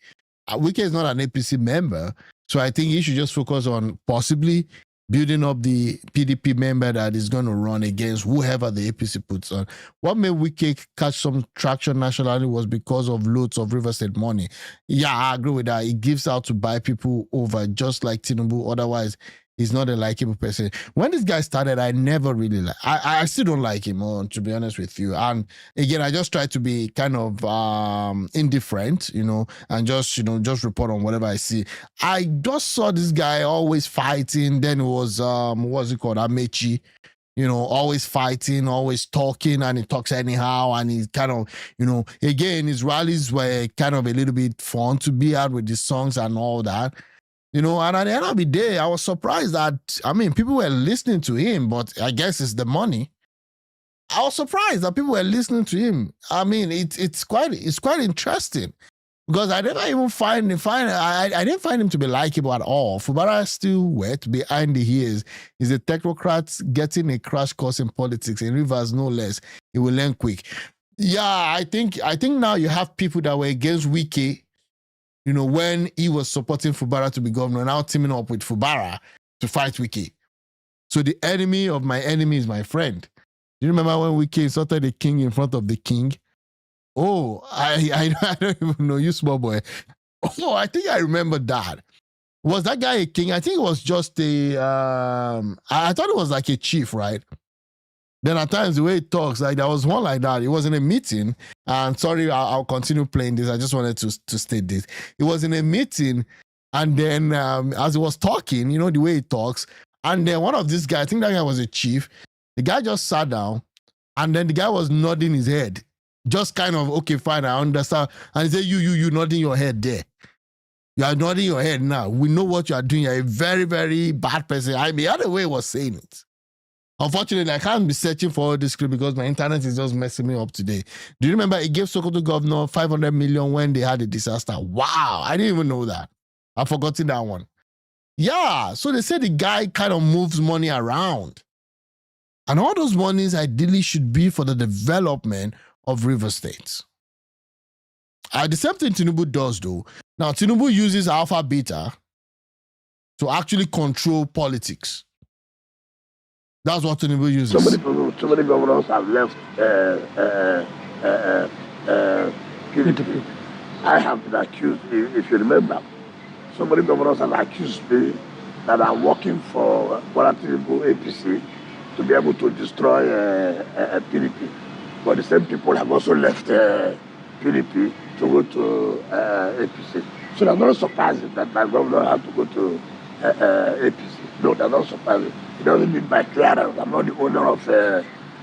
[SPEAKER 1] WIKE is not an APC member, so I think he should just focus on possibly building up the PDP member that is going to run against whoever the APC puts on. What made WIKE catch some traction nationally was because of loads of River State money. Yeah, I agree with that. It gives out to buy people over, just like Tinubu. Otherwise, he's not a likable person. When this guy started, I never really I still don't like him, to be honest with you. And again, I just try to be kind of indifferent, and just report on whatever I see. I just saw this guy always fighting. Then it was what's it called, Amechi. Always fighting, always talking, and he talks anyhow. And he's kind of, again, his rallies were kind of a little bit fun to be at with his songs and all that. You know, and at the end of the day, I was surprised that, I mean, people were listening to him, but I guess it's the money. I was surprised that people were listening to him. I mean, it's quite interesting because I never even I didn't find him to be likable at all. Fubara still wet behind the ears. He's a technocrat getting a crash course in politics in Rivers, no less. He will learn quick. Yeah, I think now you have people that were against WIKE, you know, when he was supporting Fubara to be governor, now teaming up with Fubara to fight WIKE. So the enemy of my enemy is my friend. Do you remember when WIKE insulted the king in front of the king? Oh, I don't even know, you small boy. Oh, I think I remember that. Was that guy a king? I think it was just a, I thought it was like a chief, right? Then at times the way he talks, like there was one like that. It was in a meeting, and sorry, I'll continue playing this. I just wanted to state this. It was in a meeting, and then as he was talking, you know, the way he talks, and then one of these guys, I think that guy was a chief, the guy just sat down, and then the guy was nodding his head. Just kind of, okay, fine, I understand. And he said, you nodding your head there. You are nodding your head now. We know what you are doing. You're a very, very bad person. I mean, the other way was saying it. Unfortunately, I can't be searching for all this script because my internet is just messing me up today. Do you remember he gave Sokoto governor 500 million when they had a disaster? Wow, I didn't even know that. I've forgotten that one. Yeah, so they said the guy kind of moves money around. And all those monies ideally should be for the development of River States. The same thing Tinubu does, though. Now, Tinubu uses alpha beta to actually control politics. That's what Tinubu uses.
[SPEAKER 4] So many governors have left PDP. I have been accused, if you remember, so many governors have accused me that I'm working for Tinubu APC to be able to destroy PDP. But the same people have also left PDP to go to APC. So they're not surprising that my governor had to go to APC. No, they're not surprising. It doesn't need my clearance. I'm not the owner of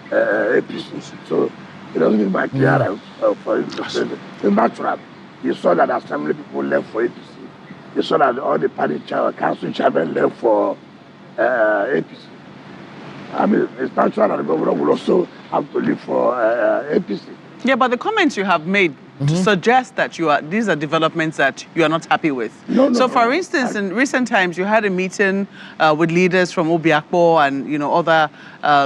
[SPEAKER 4] APC. So it doesn't need my clearance for him to say that. It's natural. You saw that assembly people left for APC. You saw that all the party council chairmen left for APC. I mean, it's natural that the governor will also have to leave for APC.
[SPEAKER 6] Yeah, but the comments you have made suggest that these are developments that you are not happy with. For instance, in recent times, you had a meeting with leaders from Obiakpo and other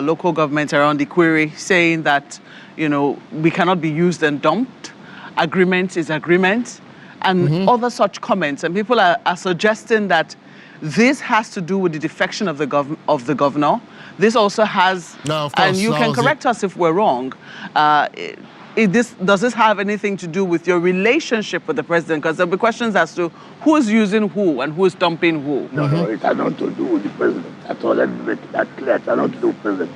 [SPEAKER 6] local governments around the Query saying that we cannot be used and dumped. Agreement is agreement, and other such comments. And people are suggesting that this has to do with the defection of the governor. This also has, and you can correct us if we're wrong. Does this have anything to do with your relationship with the president? Because there'll be questions as to who's using who and who's dumping who.
[SPEAKER 4] No, it has nothing to do with the president. At all, let me make that clear. It has nothing to do with the president.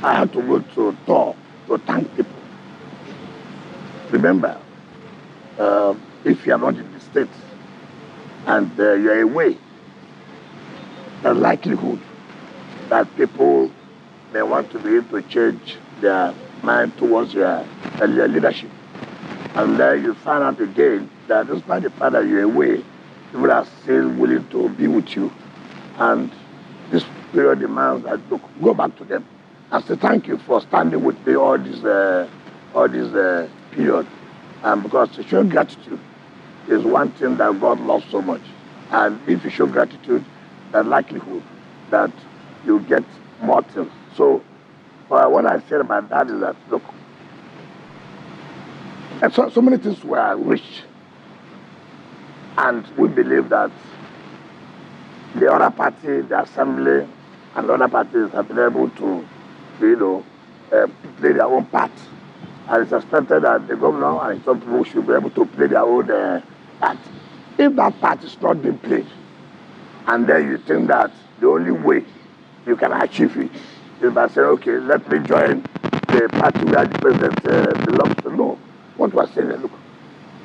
[SPEAKER 4] I had to go to Tor to thank people. Remember, if you are not in the States and you are away, the likelihood that people may want to be able to change their mind towards your leadership. And then you find out again that despite the fact that you're away, people are still willing to be with you. And this period demands that look, go back to them and say thank you for standing with me all this period. And because to show gratitude is one thing that God loves so much. And if you show gratitude, the likelihood that you get more things. So what I said about that is that, look, and so many things were rich. And we believe that the other party, the assembly, and the other parties have been able to, play their own part. And it's expected that the governor and some people should be able to play their own part. If that part is not being played, and then you think that the only way you can achieve it is by saying, okay, let me join the party where the president belongs to. No. What was saying, look,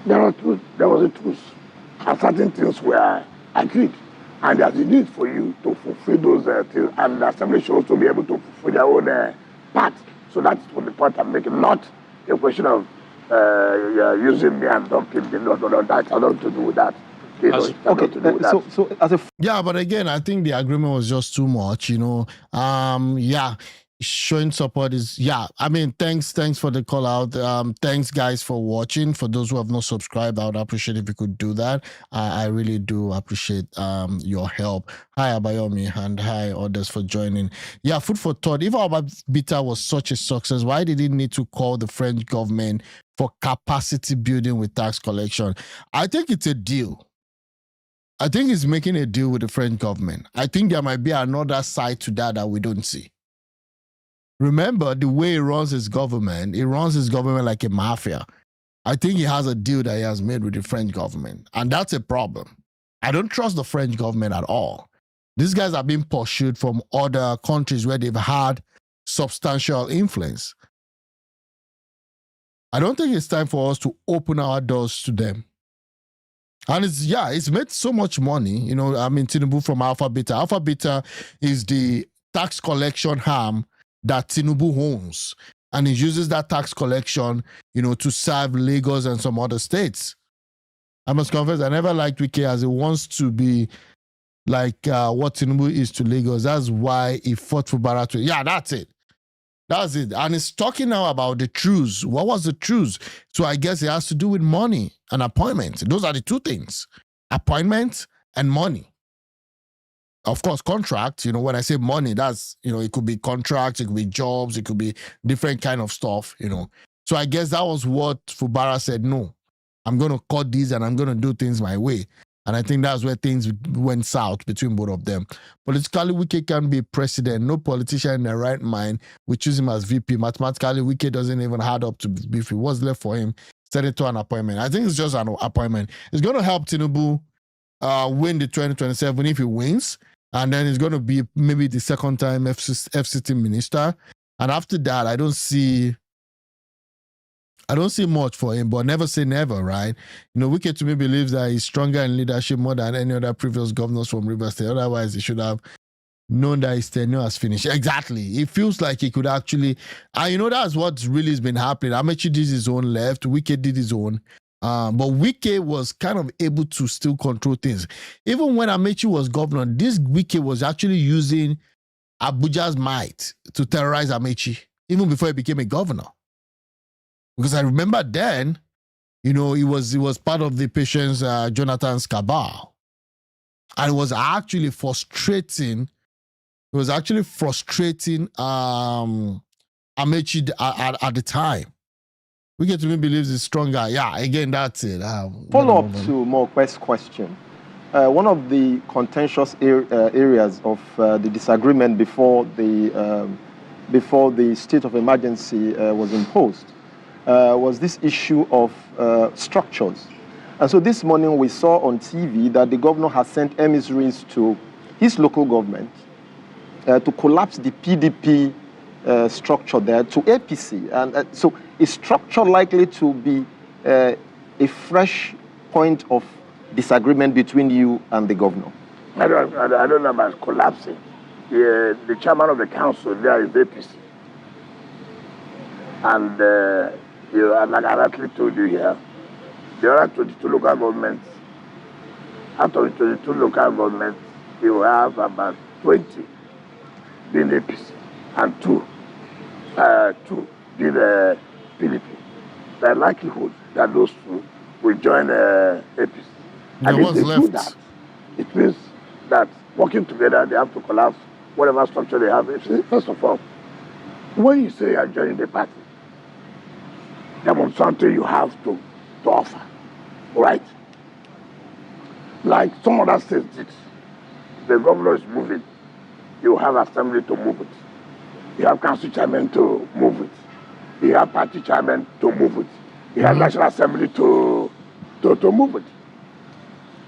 [SPEAKER 4] there was a truth. And certain things were agreed. And there's a need for you to fulfill those things. And the assembly should also be able to fulfill their own part. So that's what the point I'm making, not a question of using me and dumping me. No, that has nothing to do with that.
[SPEAKER 8] So as a
[SPEAKER 1] yeah, but again, I think the agreement was just too much, yeah, showing support is, yeah, I mean, thanks for the call out. Thanks guys for watching. For those who have not subscribed, I would appreciate if you could do that. I really do appreciate your help. Hi Abayomi, and hi others for joining. Yeah, food for thought. If our beta was such a success, why did it need to call the French government for capacity building with tax collection? I think it's a deal. I think he's making a deal with the French government. I think there might be another side to that we don't see. Remember, the way he runs his government like a mafia. I think he has a deal that he has made with the French government, and that's a problem. I don't trust the French government at all. These guys are being pursued from other countries where they've had substantial influence. I don't think it's time for us to open our doors to them. And it's made so much money. I mean, Tinubu from Alpha Beta. Alpha Beta is the tax collection arm that Tinubu owns. And he uses that tax collection, to serve Lagos and some other states. I must confess, I never liked WIKE as he wants to be like what Tinubu is to Lagos. That's why he fought for Baratu. Yeah, that's it. That's it. And he's talking now about the truce. What was the truce? So I guess it has to do with money and appointments. Those are the two things. Appointments and money. Of course, contracts, when I say money, that's, it could be contracts, it could be jobs, it could be different kind of stuff, So I guess that was what Fubara said, no, I'm going to cut these and I'm going to do things my way. And I think that's where things went south between both of them. Politically, WIKE can be president. No politician in their right mind will choose him as VP. Mathematically, WIKE doesn't even add up to VP. What's left for him? Set it to an appointment. I think it's just an appointment. It's going to help Tinubu win the 2027 if he wins. And then it's going to be maybe the second time FCT minister. And after that, I don't see much for him, but never say never, right? WIKE to me believes that he's stronger in leadership more than any other previous governors from Rivers State. Otherwise, he should have known that his tenure has finished. Exactly. It feels like he could actually, and that's what really has been happening. Amechi did his own left, WIKE did his own. But WIKE was kind of able to still control things. Even when Amechi was governor, this WIKE was actually using Abuja's might to terrorize Amechi, even before he became a governor. Because I remember then, he was part of the patient's Jonathan's cabal. And it was actually frustrating. It was actually frustrating Amechi at the time. WIKE to me believes he's stronger. Yeah, again, that's it.
[SPEAKER 8] Follow up to Mokwe's question. One of the contentious areas of the disagreement before the state of emergency was imposed was this issue of structures. And so this morning we saw on TV that the governor has sent emissaries to his local government to collapse the PDP structure there to APC. And so is structure likely to be a fresh point of disagreement between you and the governor?
[SPEAKER 4] I don't know about collapsing. The chairman of the council there is APC. And like I actually told you here, there are 22 local governments. Out of the 22 local governments, you have about 20 being APC and two being PDP. The likelihood that those two will join APC. And if they do that, it means that working together, they have to collapse whatever structure they have. First of all, when you say you are joining the party, there was something you have to offer, right? Like some other states did. The governor is moving. You have assembly to move it. You have council chairman to move it. You have party chairman to move it. You have national assembly to move it.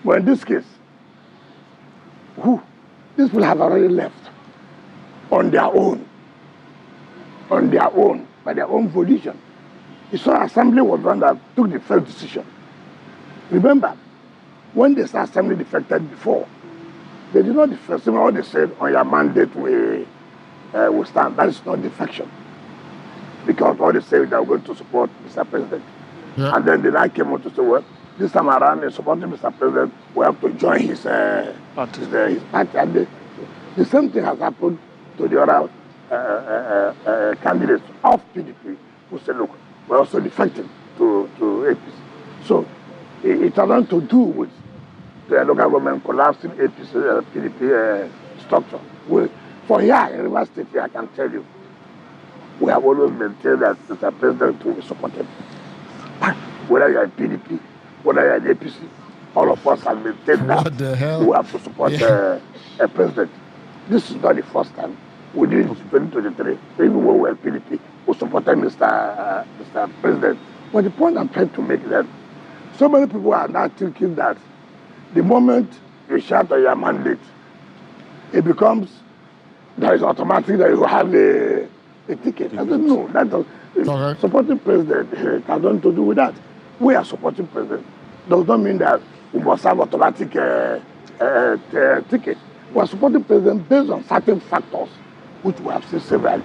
[SPEAKER 4] Well, in this case, these people have already left on their own, by their own volition. So assembly was one that took the first decision. Remember, when this assembly defected before, they did not defect. What they said, on your mandate we stand. That is not defection. Because all they said they were going to support Mr. President. Yeah. And then the night came out to say, well, this time around, in supporting Mr. President, we have to join his party. And the same thing has happened to the other candidates of PDP who say, look, we're also defecting to APC. So it has nothing to do with the local government collapsing APC, PDP structure. For here in River State, I can tell you, we have always maintained that Mr. President will be supported. Whether you're in PDP, whether you're in APC, all of us have maintained that
[SPEAKER 1] What the hell?
[SPEAKER 4] we have to support a president. This is not the first time. We did it in 2023. Even when we were in PDP, we supported Mr. President. But the point I'm trying to make is that so many people are now thinking that the moment you shout on your mandate, it becomes that is automatic that you have a ticket. I don't know. That does, supporting president has nothing to do with that. We are supporting president. Does not mean that we must have automatic ticket. We are supporting president based on certain factors, which we have seen several.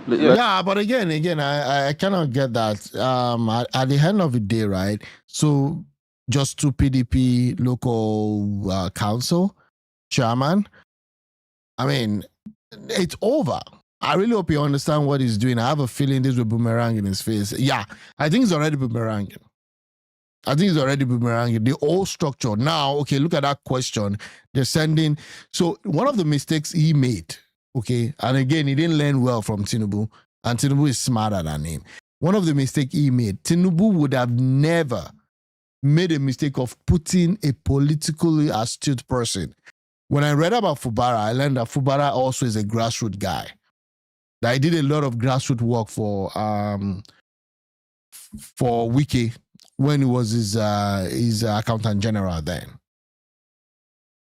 [SPEAKER 1] Yeah, but again, I cannot get that. At the end of the day, right? So just two PDP local council chairman. I mean, it's over. I really hope you understand what he's doing. I have a feeling this will boomerang in his face. Yeah, I think it's already boomeranging. The old structure. Now, okay, look at that question. They're sending. So one of the mistakes he made, okay, and again, he didn't learn well from Tinubu, and Tinubu is smarter than him. One of the mistakes he made, Tinubu would have never made a mistake of putting a politically astute person. When I read about Fubara, I learned that Fubara also is a grassroots guy. That he did a lot of grassroots work for WIKE when he was his accountant general then.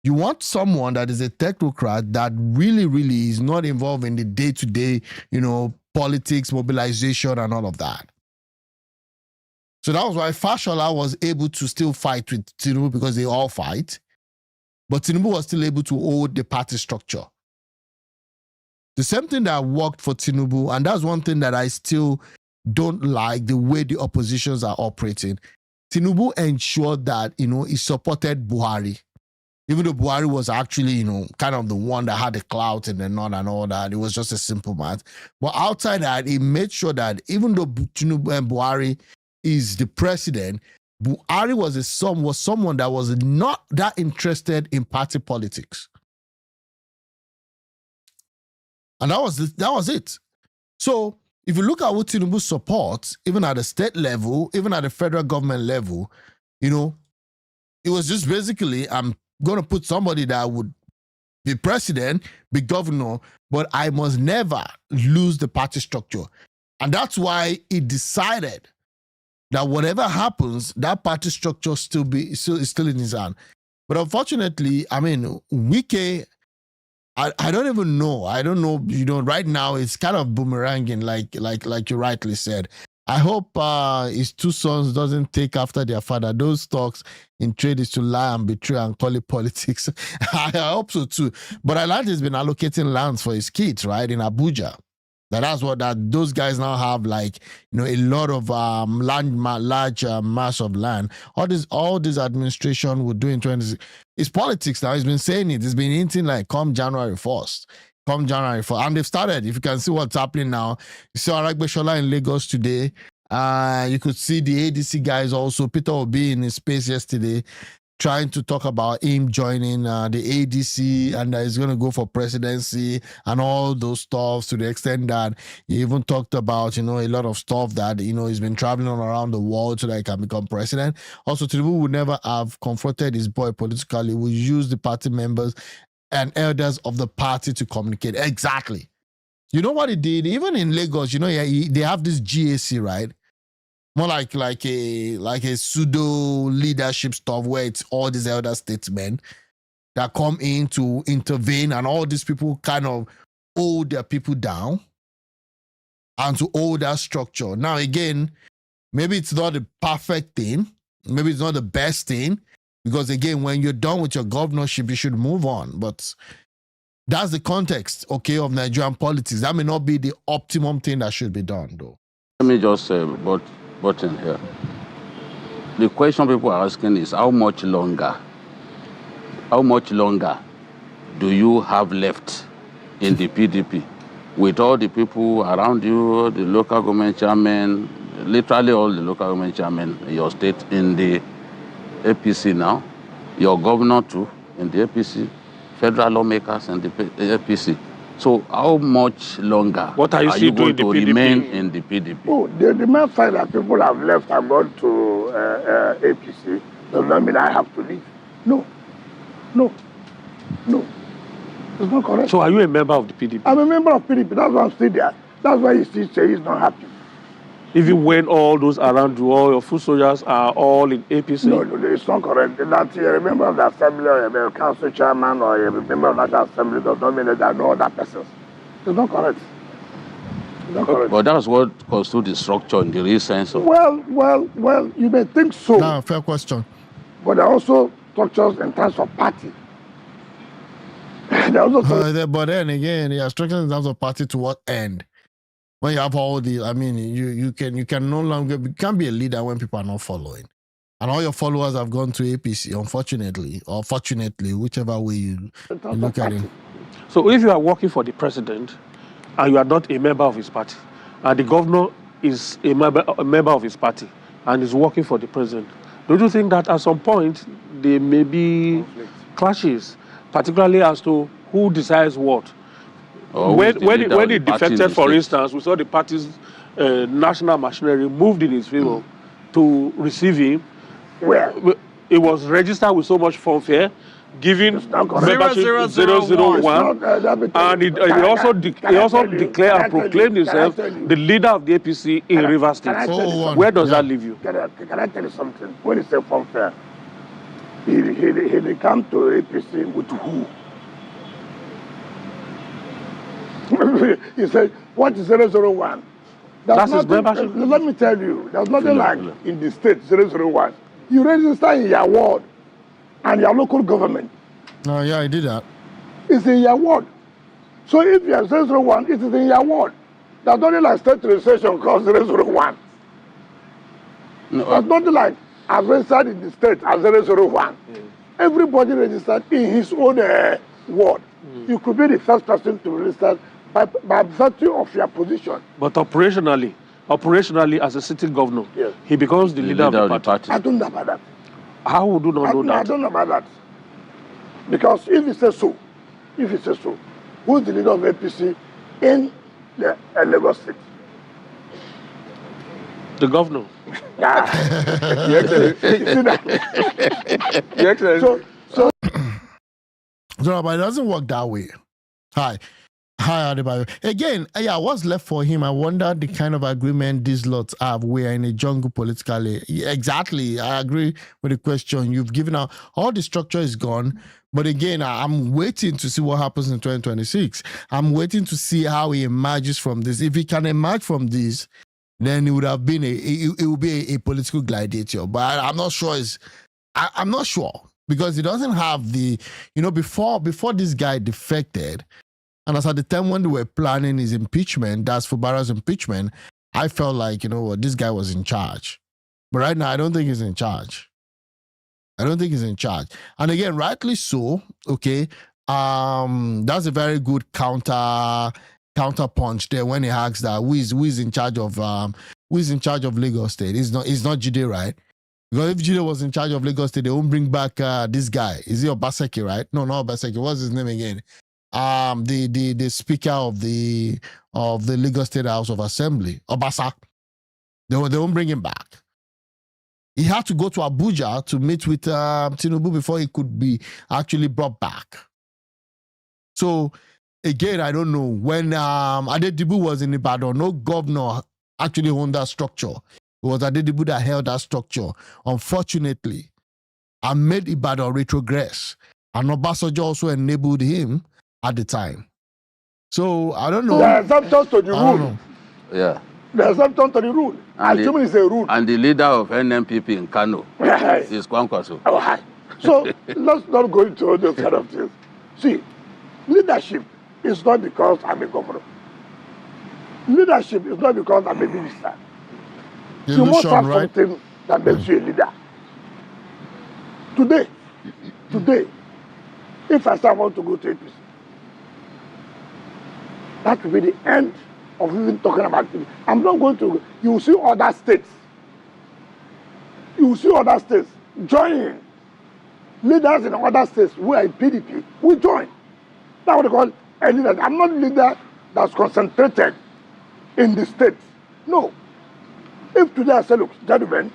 [SPEAKER 1] You want someone that is a technocrat that really, really is not involved in the day-to-day, politics, mobilization, and all of that. So that was why Fashola was able to still fight with Tinubu because they all fight. But Tinubu was still able to hold the party structure. The same thing that worked for Tinubu, and that's one thing that I still don't like, the way the oppositions are operating. Tinubu ensured that, he supported Buhari. Even though Buhari was actually, kind of the one that had the clout and the nod and all that, it was just a simple math. But outside that, he made sure that even though Tinubu and Buhari is the president, Buhari was someone that was not that interested in party politics. And that was it. So if you look at what Tinubu supports, even at the state level, even at the federal government level, it was just basically, I'm going to put somebody that would be president, be governor, but I must never lose the party structure. And that's why he decided that whatever happens, that party structure is still in his hand. But unfortunately, WIKE, I don't even know. I don't know, right now it's kind of boomeranging like you rightly said. I hope his two sons doesn't take after their father. Those talks in trade is to lie and betray and call it politics. I hope so too. But I like he's been allocating lands for his kids, right, in Abuja. That's what those guys now have, a lot of large mass of land. All this administration would do in 20. It's politics now. He's been saying it. He's been hinting come January 1st. And they've started. If you can see what's happening now, you saw Aragbeshola in Lagos today. You could see the ADC guys also. Peter Obi in his space yesterday, trying to talk about him joining the ADC and that he's going to go for presidency and all those stuff, to the extent that he even talked about, a lot of stuff that, he's been traveling around the world so that he can become president. Also, Tinubu would never have confronted his boy politically. He would use the party members and elders of the party to communicate. Exactly. You know what he did? Even in Lagos, they have this GAC, right? More like a pseudo leadership stuff where it's all these elder statesmen that come in to intervene, and all these people kind of hold their people down and to hold that structure. Now, again, maybe it's not the perfect thing. Maybe it's not the best thing, because again, when you're done with your governorship, you should move on. But that's the context, okay, of Nigerian politics. That may not be the optimum thing that should be done, though.
[SPEAKER 10] Let me just butt in here. The question people are asking is how much longer do you have left in the PDP with all the people around you, the local government chairman, literally all the local government chairmen in your state in the APC now, your governor too in the APC, federal lawmakers in the APC. So how much longer are you going to remain in the PDP?
[SPEAKER 4] Oh, the main fact that people have left and gone to APC does not mean I have to leave. No. It's not correct.
[SPEAKER 9] So are you a member of the PDP?
[SPEAKER 4] I'm a member of PDP. That's why I'm still there. That's why you see SEYI is not happy.
[SPEAKER 9] Even when all those around you, all your foot soldiers are all in APC?
[SPEAKER 4] No, it's not correct. That you're a member of the assembly or a council chairman or a member of that assembly does not mean that there are no other persons. It's not correct. It's not correct.
[SPEAKER 10] But that's what constitutes the structure in the real sense of...
[SPEAKER 4] Well, you may think so.
[SPEAKER 1] No, fair question.
[SPEAKER 4] But there are also structures in terms of party.
[SPEAKER 1] But then again, there are structures in terms of party to what end? When you have all the, I mean, you can no longer, you can't be a leader when people are not following. And all your followers have gone to APC, unfortunately, or fortunately, whichever way you look at it.
[SPEAKER 9] So if you are working for the president and you are not a member of his party, and the governor is a member of his party and is working for the president, don't you think that at some point there may be clashes, particularly as to who decides what? When he defected, for instance, we saw the party's national machinery moved in his favor to receive him.
[SPEAKER 4] Where?
[SPEAKER 9] It was registered with so much fanfare, giving membership 001, and he also declared and proclaimed himself the leader of the APC in Rivers State. Where does that leave you?
[SPEAKER 4] Can I tell you something? When he said fanfare, he come to APC with who? He said, what is 001?
[SPEAKER 9] That's his membership.
[SPEAKER 4] Let me tell you, there's nothing like in the state 001. You register in your ward and your local government.
[SPEAKER 1] Oh, yeah, I did that.
[SPEAKER 4] It's in your ward. So if you are 001, it is in your ward. There's nothing like state registration called 001. There's nothing like as registered in the state as 001. Everybody registered in his own ward. You could be the first person to register by virtue of your position.
[SPEAKER 9] But operationally, as a sitting governor,
[SPEAKER 4] yes,
[SPEAKER 9] he becomes the leader of the party.
[SPEAKER 4] I don't know about that.
[SPEAKER 9] How would you not know that?
[SPEAKER 4] I don't know about that. Because if he says so, who's the leader of APC in the Lagos State?
[SPEAKER 9] The governor.
[SPEAKER 1] So, but it doesn't work that way. Hi, Adebayo. Again, yeah, what's left for him? I wonder the kind of agreement these lots have. We are in a jungle politically. Exactly. I agree with the question. You've given out, all the structure is gone. But again, I'm waiting to see what happens in 2026. I'm waiting to see how he emerges from this. If he can emerge from this, then it would have been it would be a political gladiator. But I'm not sure. I'm not sure. Because he doesn't have the, before this guy defected, and as at the time when they were planning his impeachment, that's Fubara's impeachment, I felt like, this guy was in charge. But right now, I don't think he's in charge. And again, rightly so, okay, that's a very good counter punch there when he asks that who is in charge of Lagos State. It's not Jide, right? Because if Jide was in charge of Lagos State, they won't bring back this guy. Is he Obaseki, right? No, not Obaseki. What's his name again? The speaker of the Lagos State House of Assembly, Obasa. They won't bring him back. He had to go to Abuja to meet with Tinubu before he could be actually brought back. So again, I don't know. When Adedibu was in Ibadan, no governor actually owned that structure. It was Adedibu that held that structure, unfortunately, and made Ibadan retrogress. And Obasanjo also enabled him at the time. So, I don't know.
[SPEAKER 4] There are exceptions to the rule.
[SPEAKER 10] Yeah.
[SPEAKER 4] There are exceptions to the rule. Assuming it's a rule.
[SPEAKER 10] And the leader of NMPP in Kano is Kwankwaso.
[SPEAKER 4] So, let's not go into all those kind of things. See, leadership is not because I'm a governor. Leadership is not because I'm a minister. You must have something that makes you a leader. today, if I say I want to go to APC, that will be the end of even talking about it. I'm not going to. You will see other states. You will see other states joining. Leaders in other states who are in PDP will join. That's what they call a leader. I'm not a leader that's concentrated in the states. No. If today I say, look, gentlemen,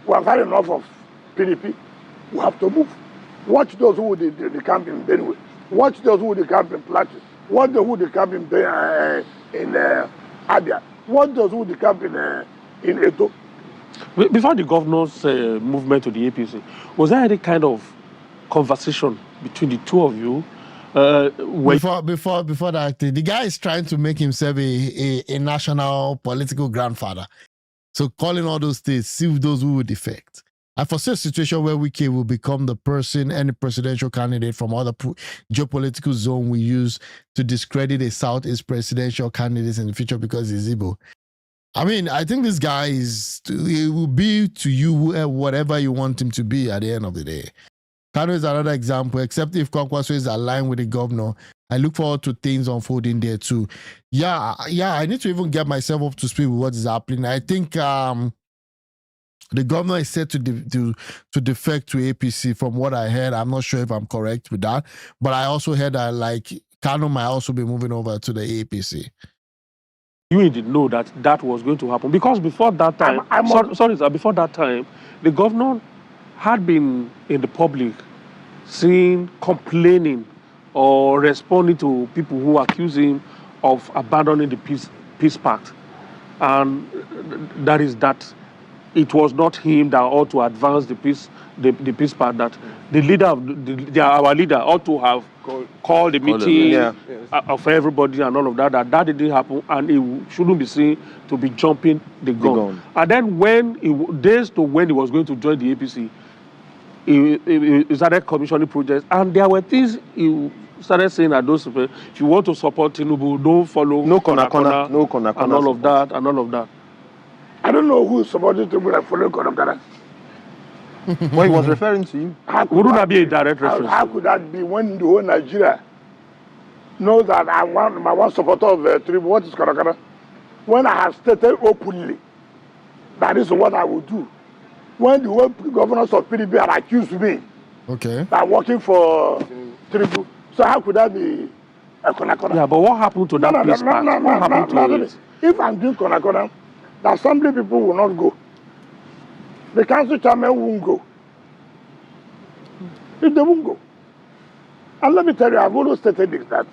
[SPEAKER 4] we have had enough of PDP, we have to move. Watch those who the camp in Benue. Watch those who the camp in Plateau. Watch those who the camp in Abia. Watch those who the camp in Edo.
[SPEAKER 9] Before the governor's movement to the APC, was there any kind of conversation between the two of you?
[SPEAKER 1] Before that, the guy is trying to make himself a national political grandfather. So calling all those states, see those who would defect. I foresee a situation where WIKE will become the person, any presidential candidate from other geopolitical zone we use to discredit a Southeast presidential candidate in the future because he's Igbo. I mean, I think this guy he will be to you whatever you want him to be at the end of the day. Kano is another example, except if Kwankwaso is aligned with the governor. I look forward to things unfolding there too. Yeah, I need to even get myself up to speed with what is happening. I think the governor is set to defect to APC from what I heard. I'm not sure if I'm correct with that, but I also heard that like Kano might also be moving over to the APC.
[SPEAKER 9] You didn't know that was going to happen because before that time, before that time, the governor had been in the public seen complaining or responding to people who accuse him of abandoning the peace pact, and that is that it was not him that ought to advance the peace pact. That the leader of our leader ought to have called a meeting of everybody and all of that. That didn't happen, and it shouldn't be seen to be jumping the gun. And then when days to when he was going to join the APC, he started commissioning projects, and there were things he started saying that those people, if you want to support Tinubu, don't follow
[SPEAKER 8] no corner,
[SPEAKER 9] and all of that.
[SPEAKER 4] I don't know who is supporting Tinubu and following corner.
[SPEAKER 8] Well, he was referring to you.
[SPEAKER 9] Wouldn't that be a direct reference?
[SPEAKER 4] How could that be when the whole Nigeria knows that my one supporter of Tinubu? What is corner? When I have stated openly that is what I will do. When the whole governors of PDP had accused me that working for Tinubu, so how could that be a corner?
[SPEAKER 9] Yeah, but what happened to that peace pact? What happened to it?
[SPEAKER 4] If I'm doing corner, the assembly people will not go. The council chairman won't go. If they won't go. And let me tell you, I've always stated this, that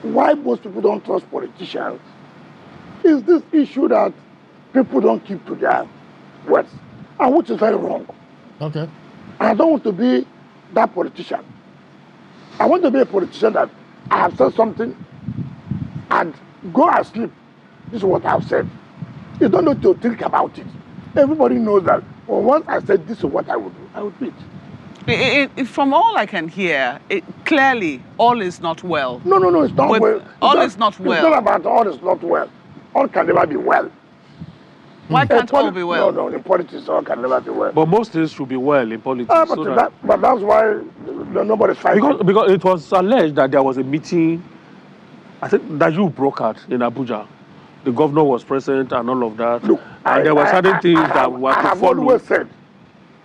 [SPEAKER 4] why most people don't trust politicians is this issue that people don't keep to their words, and which is very wrong.
[SPEAKER 1] Okay.
[SPEAKER 4] And I don't want to be that politician. I want to be a politician that I have said something and go and sleep. This is what I've said. You don't need to think about it. Everybody knows that once I said this is what I would do, I would do it.
[SPEAKER 6] From all I can hear, clearly all is not well.
[SPEAKER 4] No, it's not well.
[SPEAKER 6] All is not well.
[SPEAKER 4] It's not about all is not well. All can never be well.
[SPEAKER 6] Why can't all be well?
[SPEAKER 4] No, in politics all can never be well.
[SPEAKER 9] But most things should be well in politics.
[SPEAKER 4] But that's why nobody's fighting.
[SPEAKER 9] Because it was alleged that there was a meeting, I think, that you brokered in Abuja. The governor was present and all of that.
[SPEAKER 4] Look,
[SPEAKER 9] and there were certain things that were to follow.
[SPEAKER 4] I have always said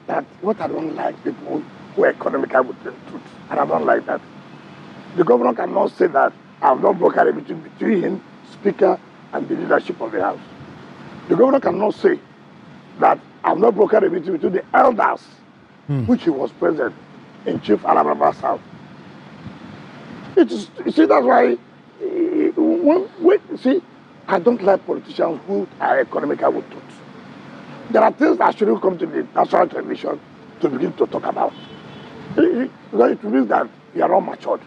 [SPEAKER 4] that what I don't like people who are economical with the truth. And I don't like that. The governor cannot say that I have not brokered a meeting between him, Speaker, and the leadership of the House. The governor cannot say that I have not brokered a meeting between the elders, which he was present in Chief Alabama South. You see, that's why, I don't like politicians who are economical with truth. There are things that shouldn't come to the national television to begin to talk about. Because it means that you are not matured.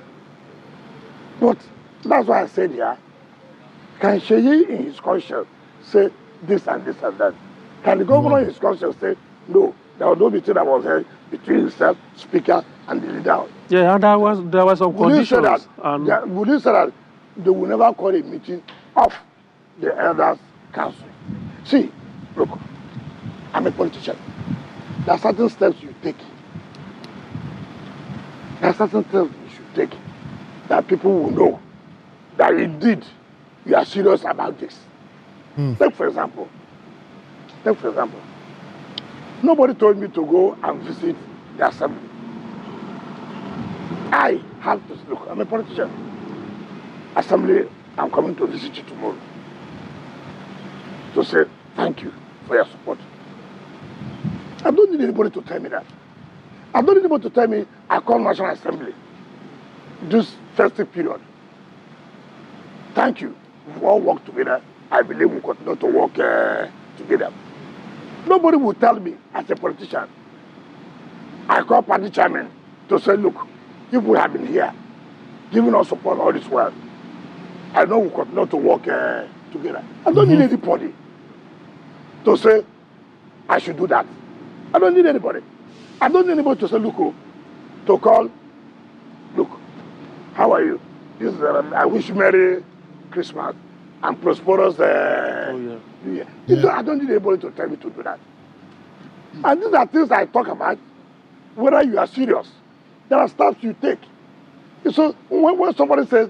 [SPEAKER 4] But that's why I said here, can SEYI in his conscience say this and this and that? Can the governor in his conscience say, no, there was no meeting that was held between himself, Speaker, and the leader?
[SPEAKER 9] Yeah, and there was some conditions.
[SPEAKER 4] Would you say that they will never call a meeting of the Elders Council? See, look, I'm a politician. There are certain steps you take. There are certain steps you should take that people will know that indeed you are serious about this. Take for example, nobody told me to go and visit the assembly. I have to look, I'm a politician. Assembly, I'm coming to visit you tomorrow to say thank you for your support. I don't need anybody to tell me that. I don't need anybody to tell me I call National Assembly this festive period. Thank you. We all work together. I believe we continue to work together. Nobody will tell me as a politician. I call party chairman to say, look, if we have been here, giving us support all this while, I know we continue to work together. I don't need anybody to say I should do that. I don't need anybody. I don't need anybody to say, look, to call, look, how are you? This is, I wish you Merry Christmas and prosperous New Year. I don't need anybody to tell me to do that. And these are things I talk about, whether you are serious. There are steps you take. So when somebody says,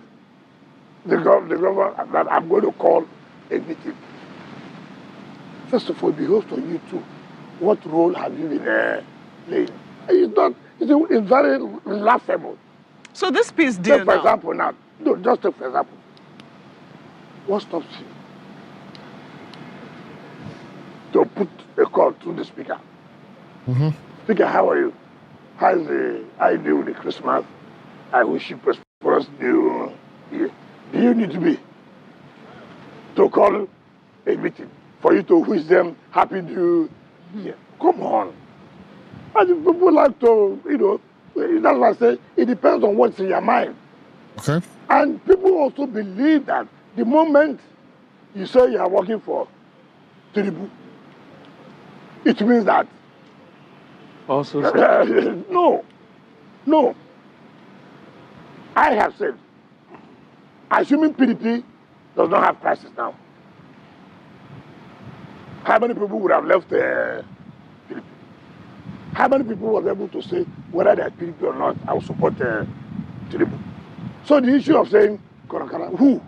[SPEAKER 4] the governor, that I'm going to call a meeting, first of all, it behoves on you too. What role have you been playing? It's very laughable.
[SPEAKER 6] So this peace deal
[SPEAKER 4] for example now, no, just take for example. What stops you to put a call to the speaker? Speaker, how are you? How you doing with the Christmas? I wish you prosperous New Year. Do you need me to call a meeting for you to wish them Happy New Year? Come on. And people like to, that's why I say it depends on what's in your mind.
[SPEAKER 1] Okay.
[SPEAKER 4] And people also believe that the moment you say you are working for Tinubu, it means that
[SPEAKER 9] Also,
[SPEAKER 4] no. I have said, assuming PDP does not have crisis now, how many people would have left PDP? How many people were able to say whether they are PDP or not, I will support Tinubu? So the issue of saying, who?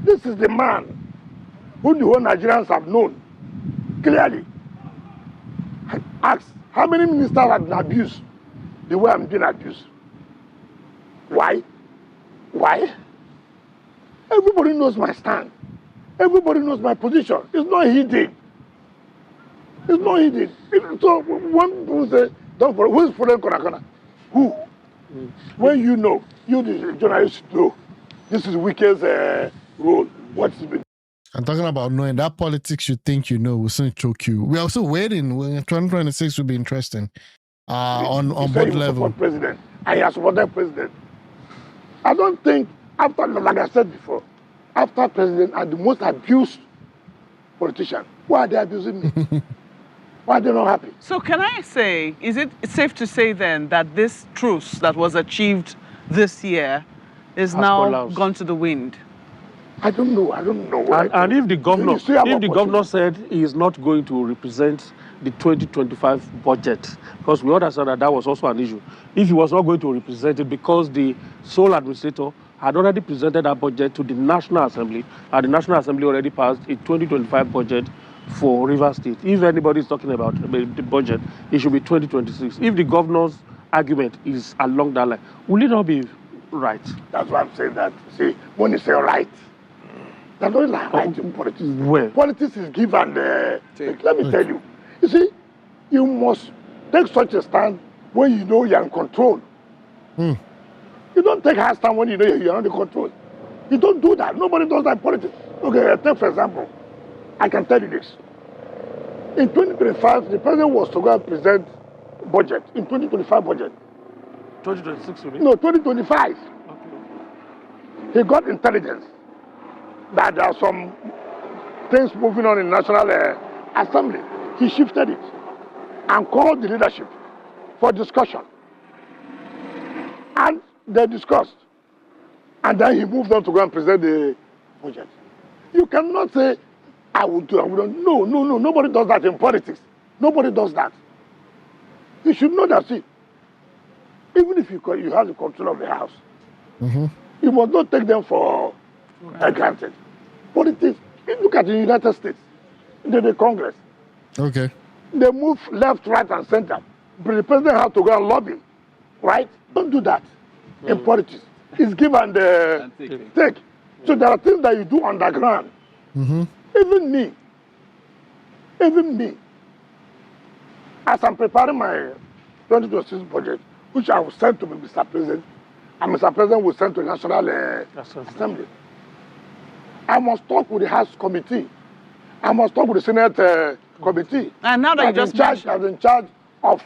[SPEAKER 4] This is the man who the whole Nigerians have known clearly. Ask, how many ministers have been abused the way I'm being abused? Why? Why? Everybody knows my stand. Everybody knows my position. It's not hidden. It's not hidden. So when people say, don't follow, who's following Konakona? Who? When you know, you the journalist know, this is WIKE's role. What's been?
[SPEAKER 1] I'm talking about knowing that politics you think you know will soon choke you. We're also waiting. 2026 will be interesting. On both level.
[SPEAKER 4] Support president. I have supported president. I don't think after, like I said before, after president are the most abused politician. Why are they abusing me? Why are they not happy?
[SPEAKER 6] So can I say, is it safe to say then that this truce that was achieved this year is now gone to the wind?
[SPEAKER 4] I don't know.
[SPEAKER 9] And if the governor said he is not going to represent the 2025 budget, because we understand that was also an issue. If he was not going to represent it because the sole administrator had already presented that budget to the National Assembly, and the National Assembly already passed a 2025 budget for Rivers State. If anybody is talking about the budget, it should be 2026. If the governor's argument is along that line, will it not be right?
[SPEAKER 4] That's why I'm saying that. See, when you say right, that's not like right in politics.
[SPEAKER 9] Well,
[SPEAKER 4] politics is give and take. Let me tell you. You see, you must take such a stand when you know you're in control. You don't take a stand when you know you're not in control. You don't do that. Nobody does that in politics. Okay, take for example, I can tell you this. In 2025, the president was to go and present budget, in 2025 budget.
[SPEAKER 9] 2026 will be?
[SPEAKER 4] No, 2025.
[SPEAKER 9] Okay.
[SPEAKER 4] He got intelligence that there are some things moving on in National Assembly. He shifted it and called the leadership for discussion. And they discussed. And then he moved on to go and present the budget. You cannot say, I will do, I will not. No. Nobody does that in politics. Nobody does that. You should know that, see, even if you have the control of the house, you must not take them for granted. But it is, look at the United States, the Congress.
[SPEAKER 1] Okay.
[SPEAKER 4] They move left, right, and center. But the president has to go and lobby, right? Don't do that in politics. It's give and take. So there are things that you do underground. Even me, as I'm preparing my 2026 budget, which I will send to Mr. President, and Mr. President will send to the National Assembly, I must talk with the House Committee. I must talk with the Senate Committee.
[SPEAKER 6] And now that you just mentioned,
[SPEAKER 4] in charge of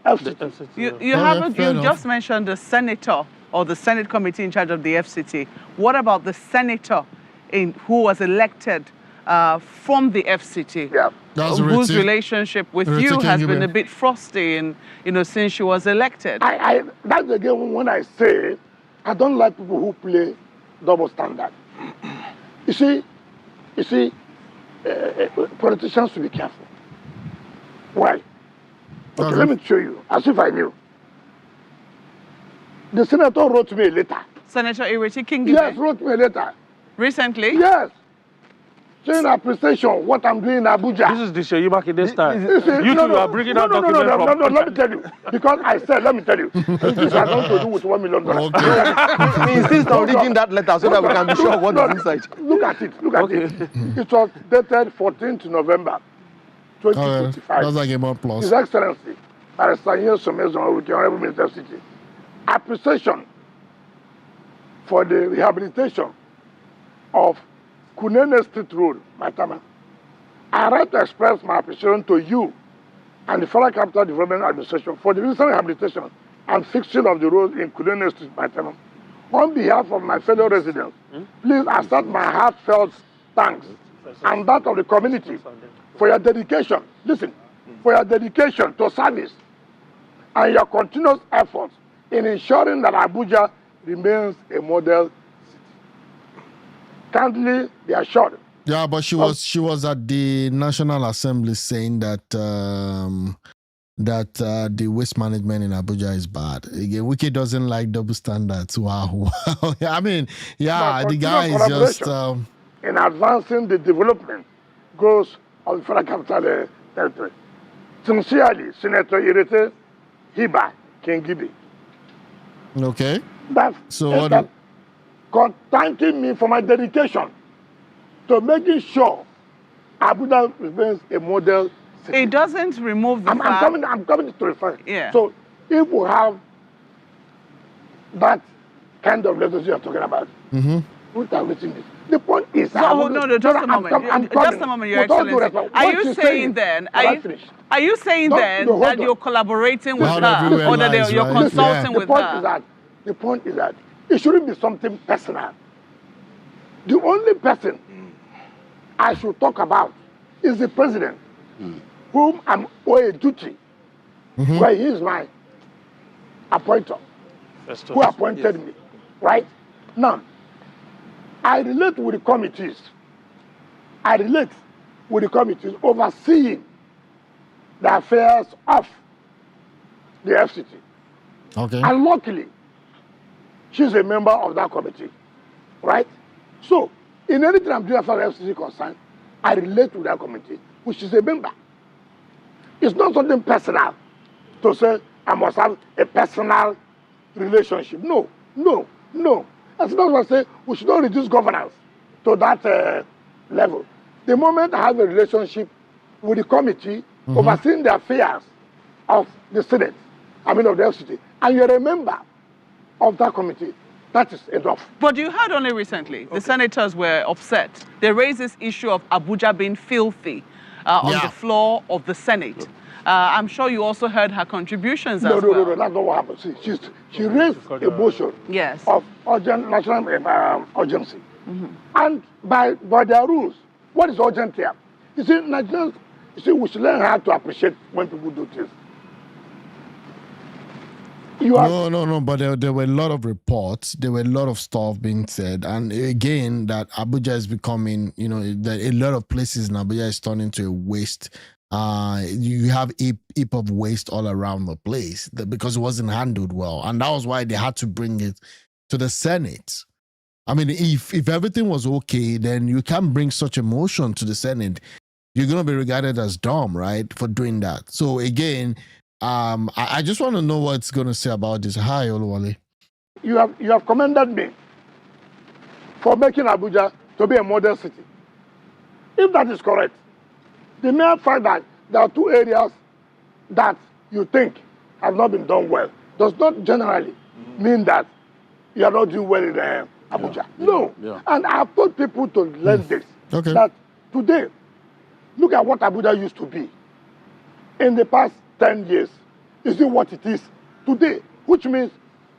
[SPEAKER 4] FCT.
[SPEAKER 6] You just mentioned the senator or the Senate Committee in charge of the FCT. What about the senator who was elected from the FCT?
[SPEAKER 4] Yeah.
[SPEAKER 6] Whose relationship with you has been a bit frosty, and since she was elected.
[SPEAKER 4] That's again when I say I don't like people who play double standard. You see, politicians should be careful. Why? Okay, let me show you, as if I knew. The senator wrote me a letter.
[SPEAKER 6] Senator Ireti Kingibe?
[SPEAKER 4] Yes, wrote me a letter.
[SPEAKER 6] Recently?
[SPEAKER 4] Yes. Showing appreciation what I'm doing in Abuja.
[SPEAKER 9] This is the SEYI Makinde style. You are bringing out
[SPEAKER 4] documents from... No, let me tell you. Because I said, let me tell you. This has nothing to do with $1 million.
[SPEAKER 8] Okay. He insists on reading that letter so that we can be sure what is inside.
[SPEAKER 4] Look at it. It was dated 14th November 2025.
[SPEAKER 1] That's like a month plus.
[SPEAKER 4] His Excellency, Barrister NYESOME with the Honorable Minister of City. Appreciation for the rehabilitation of Kunene Street Road, Maitama. I write to express my appreciation to you and the Federal Capital Development Administration for the recent rehabilitation and fixing of the road in Kunene Street, Maitama. On behalf of my fellow residents, please accept my heartfelt thanks and that of the community for your dedication, for your dedication to service and your continuous efforts in ensuring that Abuja remains a model city. Kindly be assured.
[SPEAKER 1] Yeah, but she was at the National Assembly saying that the waste management in Abuja is bad. Again, WIKE doesn't like double standards. Wow. I mean, yeah, the guy is just
[SPEAKER 4] in advancing the development goals of the Federal Capital Territory. Sincerely, Senator Ireti Kingibe.
[SPEAKER 1] Okay.
[SPEAKER 4] Thanking me for my dedication to making sure Abuja remains a model city.
[SPEAKER 6] It doesn't remove the fact...
[SPEAKER 4] I'm coming to refer.
[SPEAKER 6] Yeah.
[SPEAKER 4] So if we have that kind of relationship you're talking about, what are we thinking? The point is...
[SPEAKER 6] just a moment. Just a moment, Your Excellency. Are you saying then that you're collaborating with her or that you're consulting with her?
[SPEAKER 4] The point is that it shouldn't be something personal. The only person I should talk about is the president, whom I'm owed a duty, where he is my appointer, who appointed me, right? Now, I relate with the committees. Overseeing the affairs of the FCT.
[SPEAKER 1] Okay.
[SPEAKER 4] And luckily, she's a member of that committee, right? So, in anything I'm doing as far as FCT concerned, I relate with that committee, which is a member. It's not something personal to say I must have a personal relationship. No. That's not what I say. We should not reduce governance to that level. The moment I have a relationship with the committee overseeing the affairs of the Senate, of the FCT, and you're a member of that committee, that is enough.
[SPEAKER 6] But you heard only recently, the senators were upset. They raised this issue of Abuja being filthy on the floor of the Senate. I'm sure you also heard her contributions as well.
[SPEAKER 4] No, that's not what happened. See, she raised a motion of national urgency. And by their rules, what is urgent here? You see, Nigerians, we should learn how to appreciate when people do things.
[SPEAKER 1] No, but there were a lot of reports. There were a lot of stuff being said. And again, that Abuja is becoming, that a lot of places in Abuja is turning to a waste. You have a heap of waste all around the place because it wasn't handled well. And that was why they had to bring it to the Senate. I mean, if everything was okay, then you can't bring such a motion to the Senate. You're going to be regarded as dumb, right, for doing that. So again, I just want to know what's going to say about this. Hi, Oluwale.
[SPEAKER 4] You have commended me for making Abuja to be a model city. If that is correct, the mere fact that there are two areas that you think have not been done well does not generally mean that you are not doing well in Abuja. No. Yeah. And I have told people to learn this.
[SPEAKER 1] Okay.
[SPEAKER 4] That today, look at what Abuja used to be in the past 10 years. Is it what it is today? Which means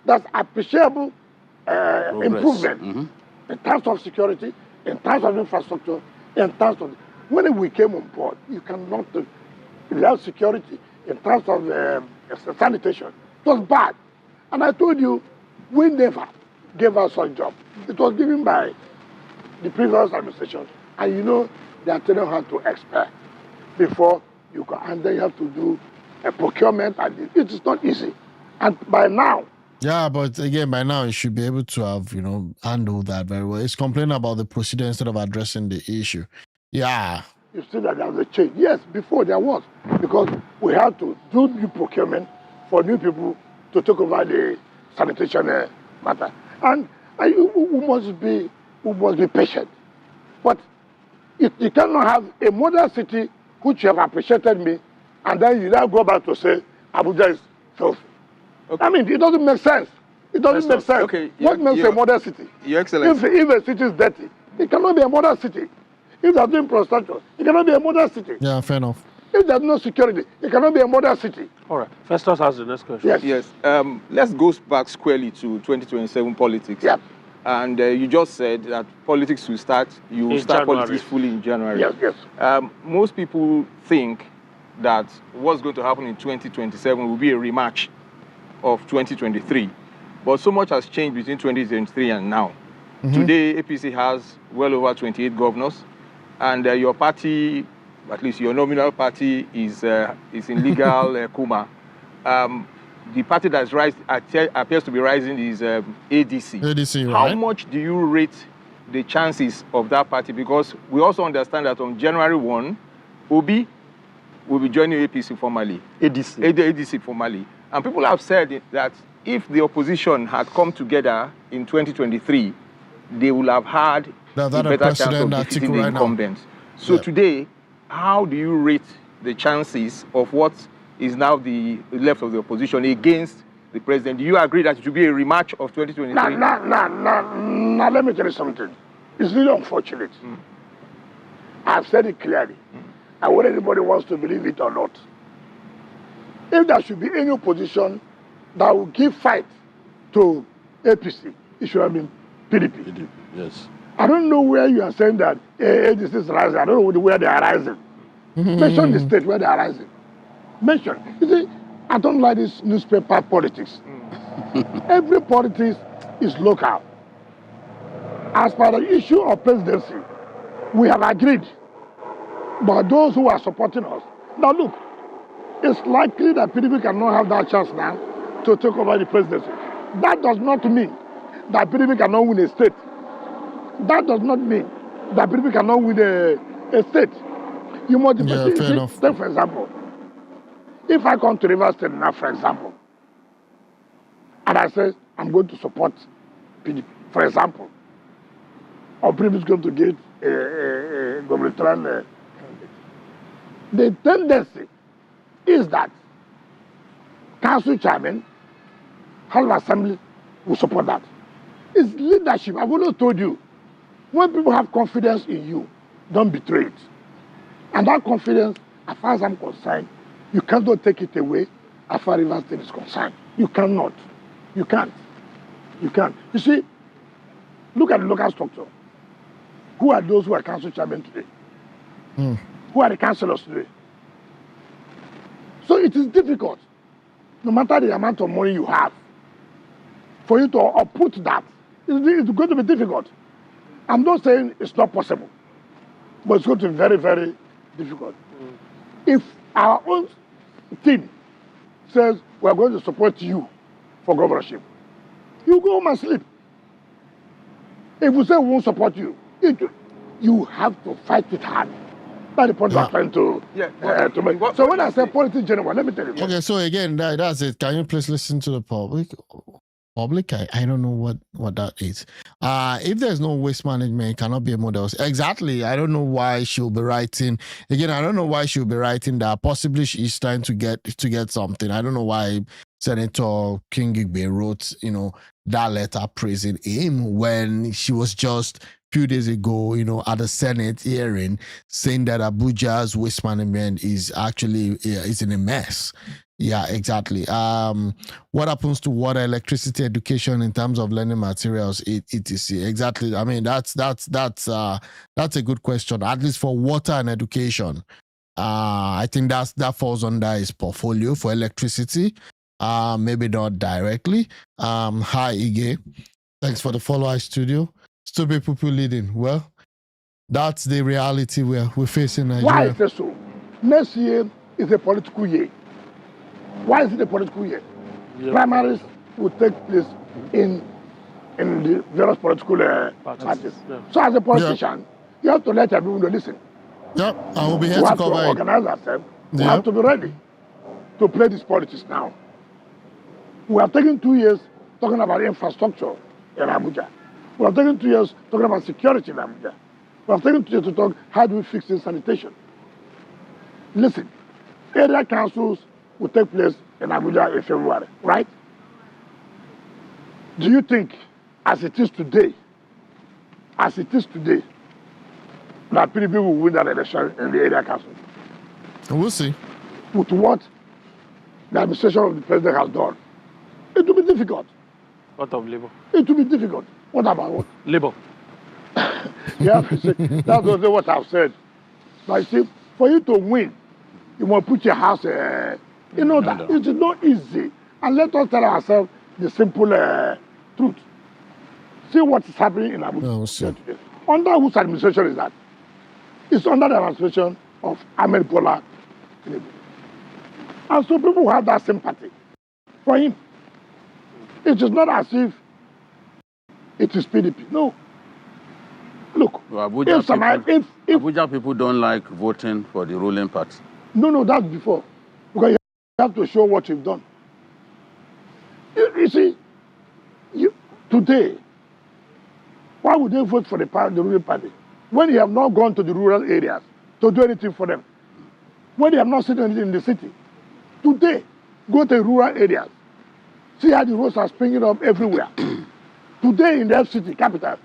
[SPEAKER 4] that's appreciable improvement in terms of security, in terms of infrastructure, in terms of... When we came on board, you cannot... without security, in terms of sanitation, it was bad. And I told you, we never gave us a job. It was given by the previous administration. And they are telling how to expect before you can, and then you have to do a procurement, and it is not easy. And by now...
[SPEAKER 1] Yeah, but again, by now, you should be able to have, handled that very well. It's complaining about the procedure instead of addressing the issue. Yeah.
[SPEAKER 4] You see that there's a change. Yes, before there was, because we had to do new procurement for new people to take over the sanitation matter. And we must be patient. But you cannot have a modern city which you have appreciated me, and then you now go back to say Abuja is filthy. Okay. I mean, it doesn't make sense. It doesn't make sense.
[SPEAKER 11] Okay.
[SPEAKER 4] What makes a modern city?
[SPEAKER 11] Your Excellency.
[SPEAKER 4] If a city is dirty, it cannot be a modern city. If there's no infrastructure, it cannot be a modern city.
[SPEAKER 1] Yeah, fair enough.
[SPEAKER 4] If there's no security, it cannot be a modern city.
[SPEAKER 9] All right. Festus has the next question.
[SPEAKER 11] Yes. Let's go back squarely to 2027 politics.
[SPEAKER 4] Yeah.
[SPEAKER 11] And you just said that politics will start. You will start
[SPEAKER 9] January.
[SPEAKER 11] politics fully in January.
[SPEAKER 4] Yes.
[SPEAKER 11] Most people think that what's going to happen in 2027 will be a rematch of 2023. But so much has changed between 2023 and now. Today, APC has well over 28 governors, and your party, at least your nominal party, is in legal coma. The party that's appears to be rising is ADC.
[SPEAKER 1] ADC, right?
[SPEAKER 11] How much do you rate the chances of that party? Because we also understand that on January 1, Obi will be joining APC formally. ADC formally. And people have said that if the opposition had come together in 2023, they will have had a better chance of defeating the incumbents. So today, how do you rate the chances of what is now the left of the opposition against the president? Do you agree that it will be a rematch of 2023?
[SPEAKER 4] Now, let me tell you something. It's really unfortunate. I've said it clearly. And whether anybody wants to believe it or not, if there should be any opposition that will give fight to APC, it should have been PDP.
[SPEAKER 9] Yes.
[SPEAKER 4] I don't know where you are saying that ADC is rising. I don't know where they are rising. Mention the state where they are rising. Mention. You see, I don't like this newspaper politics. Every politics is local. As per the issue of presidency, we have agreed. But those who are supporting us, now look, it's likely that PDP cannot have that chance now to take over the presidency. That does not mean that PDP cannot win a state. That does not mean that PDP cannot win a state. You must
[SPEAKER 1] fair enough.
[SPEAKER 4] Take, for example, if I come to Rivers State now, for example, and I say I'm going to support PDP, for example, or PDP is going to get a gubernatorial the tendency is that council chairman, House of Assembly will support that. It's leadership. I've always told you, when people have confidence in you, don't betray it. And that confidence, as far as I'm concerned, you cannot take it away as far as Rivers State is concerned. You cannot. You can't. You can't. You see, look at the local structure. Who are those who are council chairmen today? Who are the councillors today? So it is difficult no matter the amount of money you have, for you to uproot that, it's going to be difficult. I'm not saying it's not possible, but it's going to be very, very difficult. If our own team says we're going to support you for governorship, you go home and sleep. If we say we won't support you, you have to fight it hard. That's the point I'm trying to make. So when I say politics general, let me tell you.
[SPEAKER 1] Okay, so again, that's it. Can you please listen to the public? I don't know what that is. If there's no waste management, it cannot be a model. Exactly. I don't know why she'll be writing. Again, I don't know why she'll be writing that. Possibly she's trying to get something. I don't know why Senator King Igbe wrote, that letter praising him when she was just few days ago, at the Senate hearing, saying that Abuja's waste management is actually is in a mess. Yeah, exactly. What happens to water, electricity, education in terms of learning materials, etc. Exactly. I mean, that's a good question. At least for water and education, I think that falls under his portfolio. For electricity, maybe not directly. Hi Ige, thanks for the follow. Studio. Stupid people leading. Well, that's the reality we're facing in Nigeria.
[SPEAKER 4] Why is it so? Next year is a political year. Why is it a political year? Yep. Primaries will take place in the various political parties. Yeah. So as a politician, you have to let everyone listen.
[SPEAKER 1] Yep, I will be here to cover it.
[SPEAKER 4] We have to organize ourselves. We have to be ready to play this politics now. We have taken 2 years talking about infrastructure in Abuja. We have taken 2 years talking about security in Abuja. We have taken 2 years to talk how do we fix in sanitation. Listen, area councils will take place in Abuja in February, right? Do you think, as it is today, that PDP will win that election in the area council?
[SPEAKER 1] We'll see.
[SPEAKER 4] With what the administration of the president has done, it will be difficult.
[SPEAKER 9] What of Labour?
[SPEAKER 4] It will be difficult. What about what?
[SPEAKER 9] Labour.
[SPEAKER 4] Yeah, that's also what I've said. But see, for you to win, you must put your house. That it is not easy. And let us tell ourselves the simple truth. See what is happening in Abuja today. Under whose administration is that? It's under the administration of Ahmed Bola Tinubu. And so people have that sympathy for him. It is not as if it is PDP. No. Look,
[SPEAKER 10] Abuja people don't like voting for the ruling party.
[SPEAKER 4] No, that's before. Because you have to show what you've done. You see, today, why would they vote for the ruling party when you have not gone to the rural areas to do anything for them? When they have not seen anything in the city? Today, go to rural areas. See how the roads are springing up everywhere. Today in the FCT capital,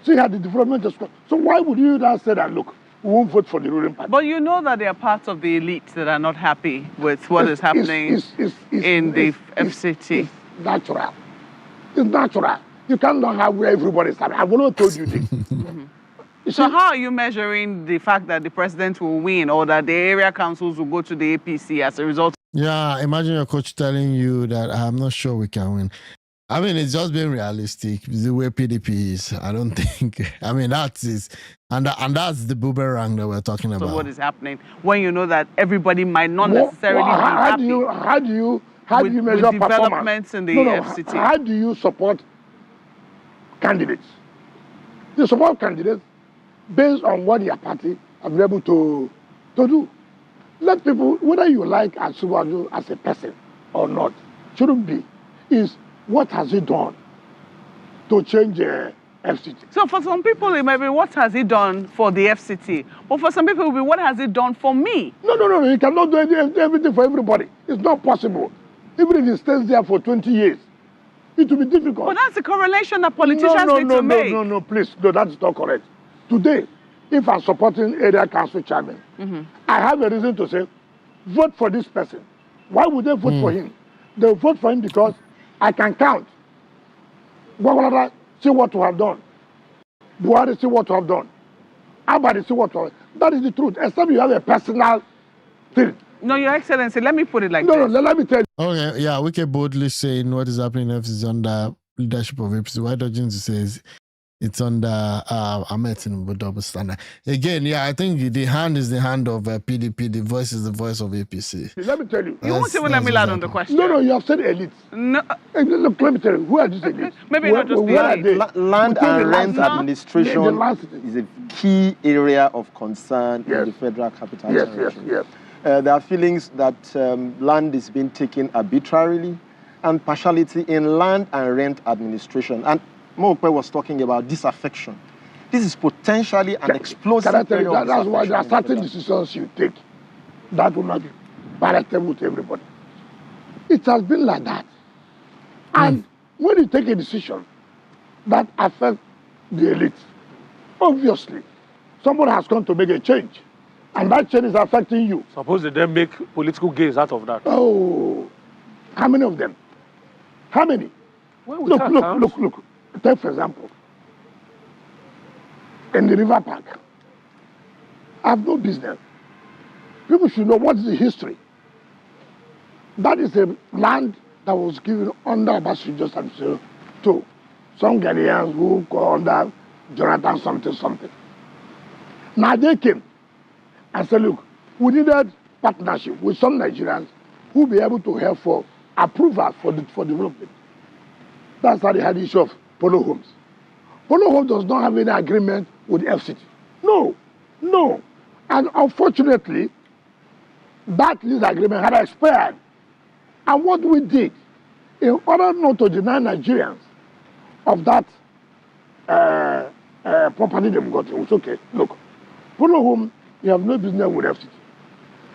[SPEAKER 4] see how the development is going. So why would you now say that, look, we won't vote for the ruling party?
[SPEAKER 6] But you know that there are parts of the elite that are not happy with what is happening in the FCT.
[SPEAKER 4] It's natural. It's natural. You cannot have where everybody is happy. I've always told you this.
[SPEAKER 6] So how are you measuring the fact that the president will win or that the area councils will go to the APC as a result?
[SPEAKER 1] Yeah, imagine your coach telling you that I'm not sure we can win. I mean, it's just being realistic. The way PDP is, I don't think. I mean, that's it, and that's the boomerang that we're talking about.
[SPEAKER 6] So what is happening when you know that everybody might not necessarily be happy?
[SPEAKER 4] How do you measure
[SPEAKER 6] developments in the FCT?
[SPEAKER 4] How do you support candidates? You support candidates based on what your party have been able to do. Let people, whether you like Asuwaju as a person or not, shouldn't be, is what has he done to change FCT?
[SPEAKER 6] So for some people, it might be what has he done for the FCT? But for some people, it will be what has he done for me?
[SPEAKER 4] No. You cannot do everything for everybody. It's not possible. Even if he stays there for 20 years, it will be difficult.
[SPEAKER 6] But that's the correlation that politicians need to make.
[SPEAKER 4] No, please. No, that's not correct. Today, if I'm supporting area council chairman, I have a reason to say, vote for this person. Why would they vote for him? They vote for him because I can count. Gwagwalada, see what we have done. Buhari, see what we have done. Abadi, see what we have done. That is the truth. Except you have a personal thing.
[SPEAKER 6] No, Your Excellency, let me put it like
[SPEAKER 4] No,
[SPEAKER 6] this.
[SPEAKER 4] no, let me tell you.
[SPEAKER 1] Okay, yeah, we can boldly saying what is happening if it's under leadership of APC. Why don't you say it's under Ahmed Tinubu double standard? Again, yeah, I think the hand is the hand of PDP, the voice is the voice of APC.
[SPEAKER 4] Let me tell you.
[SPEAKER 6] You won't even let me land on the question.
[SPEAKER 4] No, you have said elite.
[SPEAKER 6] No.
[SPEAKER 4] Hey, look, let me tell you, who are these elites?
[SPEAKER 6] Maybe not just the
[SPEAKER 8] Well,
[SPEAKER 6] elite.
[SPEAKER 8] land and rent administration is a key area of concern in the Federal Capital Territory.
[SPEAKER 4] Yes.
[SPEAKER 8] There are feelings that land is being taken arbitrarily and partiality in land and rent administration. And Mope was talking about disaffection. This is potentially an explosive.
[SPEAKER 4] Can I tell you that? That's why there are certain decisions you take that will not be palatable to everybody. It has been like that. And when you take a decision that affects the elite, obviously, somebody has come to make a change. And that change is affecting you.
[SPEAKER 9] Suppose they then make political gains out of that.
[SPEAKER 4] Oh, how many of them? How many?
[SPEAKER 9] Well,
[SPEAKER 4] Look. Take for example, in the river park, I have no business. People should know what is the history. That is a land that was given under Obasanjo administration to some Ghanaians who go under Jonathan something. Now they came and said, look, we needed partnership with some Nigerians who will be able to help for approval for development. That's how they had the issue of Polo Homes. Polo Homes does not have any agreement with FCT. No. And unfortunately, that lease agreement had expired. And what we did, in order not to deny Nigerians of that property they've got, it was okay. Look, Polo Home, you have no business with FCT.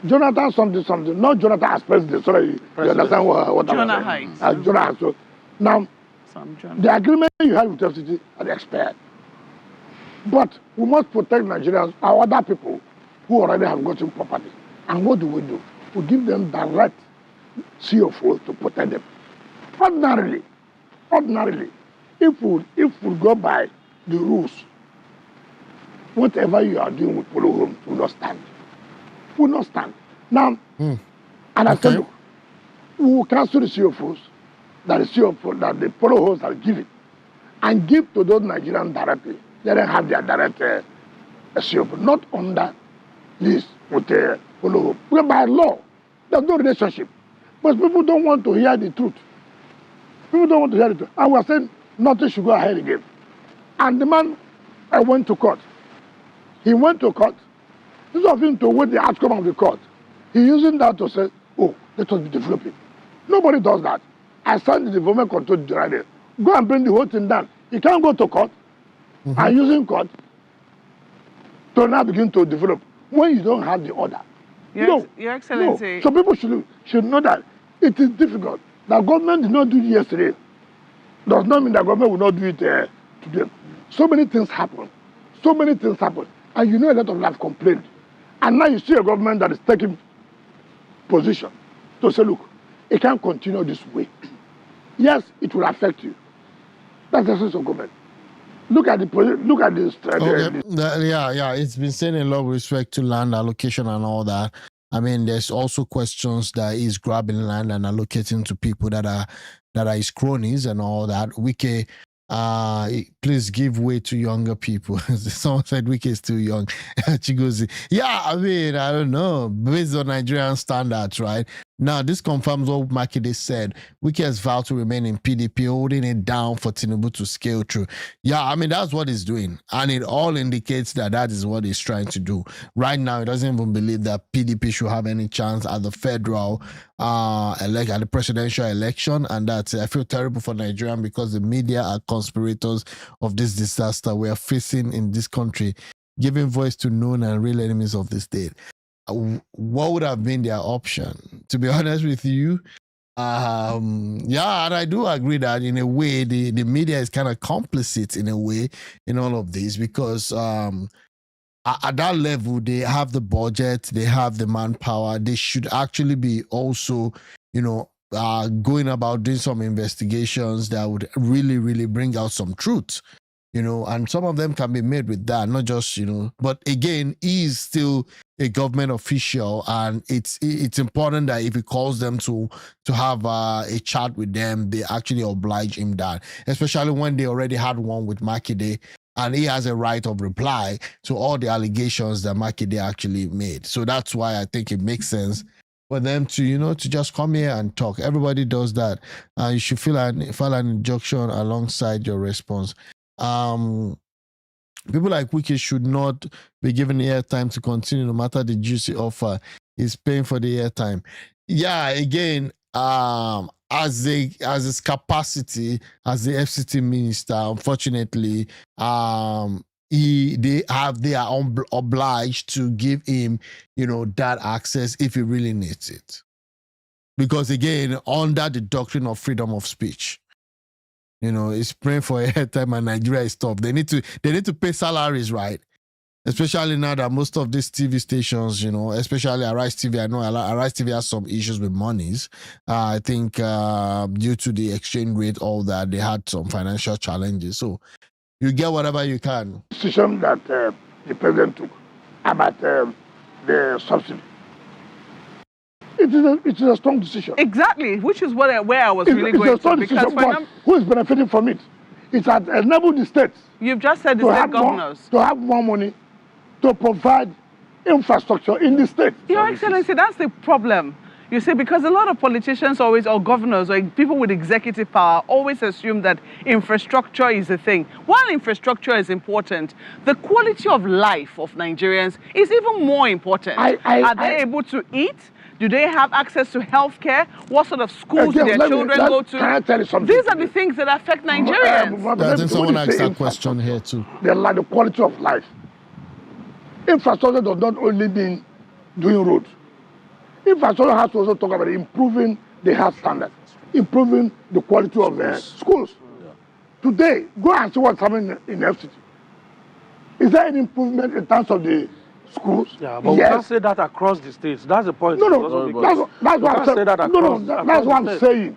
[SPEAKER 4] Jonathan something, not Jonathan as president. Sorry, you understand what
[SPEAKER 6] Jonah
[SPEAKER 4] I'm saying? Jonah. So now, the agreement you had with FCT had expired. But we must protect Nigerians, our other people who already have gotten property. And what do? We give them direct CFO to protect them. Ordinarily, if we go by the rules, whatever you are doing with Polo Homes will not stand. Will not stand. Now, and I said, look, we will cancel the CFOs that the Polo Homes are giving and give to those Nigerians directly. They don't have their direct CFO, not under this with Polo Homes. Well, by law, there's no relationship. But people don't want to hear the truth. And we're saying nothing should go ahead again. And the man went to court. He went to court. Instead of him to wait the outcome of the court, he using that to say, oh, let us be developing. Nobody does that. I signed the development control directive. Go and bring the whole thing down. You can't go to court and using court to now begin to develop when you don't have the order.
[SPEAKER 6] Your Excellency.
[SPEAKER 4] No. So people should know that it is difficult. The government did not do it yesterday. Does not mean the government will not do it today. So many things happen. And you know a lot of them have complained. And now you see a government that is taking position to say, look, it can't continue this way. Yes, it will affect you. That's the sense of government. Look at this.
[SPEAKER 1] It's been saying a lot with respect to land allocation and all that. I mean, there's also questions that is grabbing land and allocating to people that are his cronies and all that. WIKE, please give way to younger people. Someone said WIKE is too young. Chigozi. Yeah, I mean, I don't know. Based on Nigerian standards, right? Now, this confirms what Makinde said. WIKE has vowed to remain in PDP, holding it down for Tinubu to scale through. Yeah, I mean, that's what he's doing. And it all indicates that is what he's trying to do. Right now, he doesn't even believe that PDP should have any chance at the federal, at the presidential election. And that's it. I feel terrible for Nigerians because the media are conspirators of this disaster we are facing in this country, giving voice to known and real enemies of the state. What would have been their option? To be honest with you, and I do agree that in a way the media is kind of complicit in a way in all of this because at that level they have the budget, they have the manpower. They should actually be also, going about doing some investigations that would really, really bring out some truth. and some of them can be made with that, not just, but again, he is still a government official, and it's important that if he calls them to have a chat with them, they actually oblige him that, especially when they already had one with Makinde, and he has a right of reply to all the allegations that Makinde actually made. So that's why I think it makes sense for them to, to just come here and talk. Everybody does that. You should file an injunction alongside your response. People like WIKE should not be given airtime to continue, no matter the juicy offer. Is paying for the airtime. Yeah, again, as his capacity as the FCT minister, unfortunately, they are obliged to give him, that access if he really needs it. Because again, under the doctrine of freedom of speech, it's praying for airtime and Nigeria is tough. They need to pay salaries, right? Especially now that most of these TV stations, especially Arise TV, I know Arise TV has some issues with monies. I think due to the exchange rate, all that, they had some financial challenges. So you get whatever you can.
[SPEAKER 4] Decision that the president took about the subsidy. It is a strong decision.
[SPEAKER 6] Exactly, which is where I was really going
[SPEAKER 4] it's a strong
[SPEAKER 6] to.
[SPEAKER 4] Decision, but who is benefiting from it? It has enabled the states.
[SPEAKER 6] You've just said the state governors.
[SPEAKER 4] To have more money to provide infrastructure in the state.
[SPEAKER 6] Your Excellency, that's the problem. You see, because a lot of politicians always, or governors, or people with executive power, always assume that infrastructure is the thing. While infrastructure is important, the quality of life of Nigerians is even more important. Are they able to eat? Do they have access to health care? What sort of schools do their children go to?
[SPEAKER 4] Can I tell you something?
[SPEAKER 6] These are the things that affect Nigerians.
[SPEAKER 1] I think someone asked that question here too.
[SPEAKER 4] The quality of life. Infrastructure does not only mean doing roads. Infrastructure has to also talk about improving the health standards, improving the quality of schools. Yeah. Today, go and see what's happening in FCT. Is there any improvement in terms of the schools?
[SPEAKER 9] Yeah, but we can't say that across the states. That's the point.
[SPEAKER 4] That's what I'm saying. That's what I'm saying.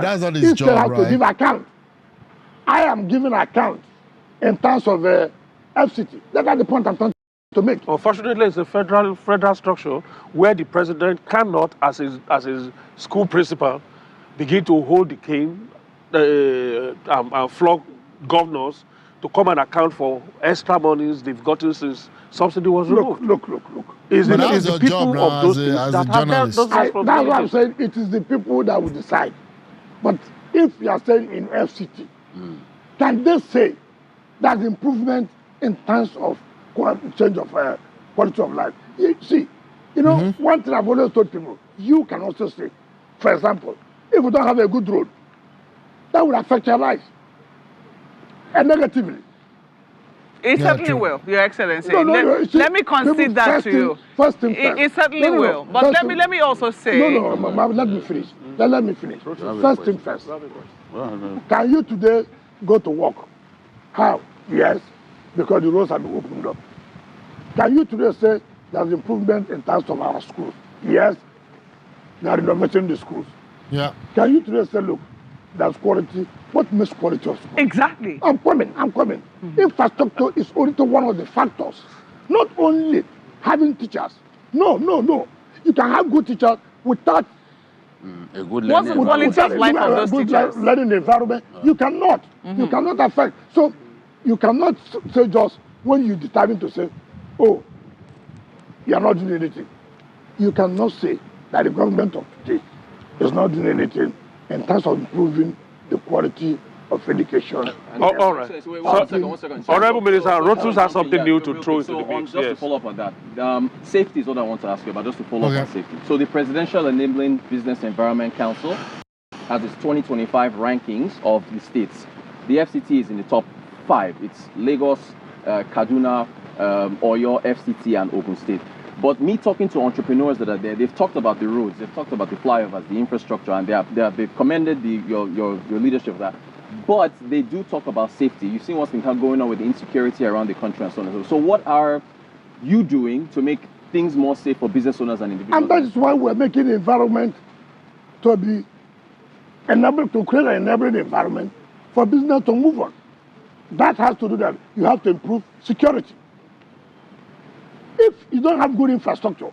[SPEAKER 1] That's not his job, right?
[SPEAKER 4] To give account. I am giving account in terms of FCT. That's the point I'm trying to make.
[SPEAKER 9] Unfortunately, it's a federal structure where the president cannot, as his school principal, begin to hold the cane and flog governors to come and account for extra monies they've gotten since subsidy was removed.
[SPEAKER 4] Look.
[SPEAKER 1] Is the people job now of those as a journalist?
[SPEAKER 4] That's what I'm saying. It is the people that will decide. But if you are saying in FCT, can they say that improvement in terms of change of quality of life? One thing I've always told people, you can also say, for example, if you don't have a good road, that will affect your life. And negatively.
[SPEAKER 6] It certainly will, Your Excellency. Let me concede that to you.
[SPEAKER 4] First thing first.
[SPEAKER 6] It certainly will. But let me also say...
[SPEAKER 4] let me finish. Let me finish. First thing first. Can you today go to work? How? Yes, because the roads have been opened up. Can you today say there's improvement in terms of our schools? Yes, they are renovating the schools.
[SPEAKER 1] Yeah.
[SPEAKER 4] Can you today say, look, there's quality? What makes quality of school?
[SPEAKER 6] Exactly.
[SPEAKER 4] I'm coming. Infrastructure is only one of the factors. Not only having teachers. No. You can have good teachers without
[SPEAKER 6] a good learning environment. Quality of life of those teachers.
[SPEAKER 4] Learning environment. You cannot. You cannot affect. So you cannot say just when you determine to say, oh, you are not doing anything. You cannot say that the government of today is not doing anything in terms of improving the quality of education.
[SPEAKER 9] All right.
[SPEAKER 5] One second.
[SPEAKER 9] Honorable Minister, Rotus has something new to throw into the mix.
[SPEAKER 5] Just to follow up on that, safety is what I want to ask you about, just to follow up on safety. So the Presidential Enabling Business Environment Council has its 2025 rankings of the states. The FCT is in the top 5. It's Lagos, Kaduna, Oyo, FCT, and Ogun State. But me talking to entrepreneurs that are there, they've talked about the roads, they've talked about the flyovers, the infrastructure, and they've commended your leadership of that. But they do talk about safety. You've seen what's been going on with the insecurity around the country and so on and so on. So what are you doing to make things more safe for business owners and individuals?
[SPEAKER 4] And that is why we're making the environment to be enabled, to create an enabling environment for business to move on. That has to do that you have to improve security. If you don't have good infrastructure,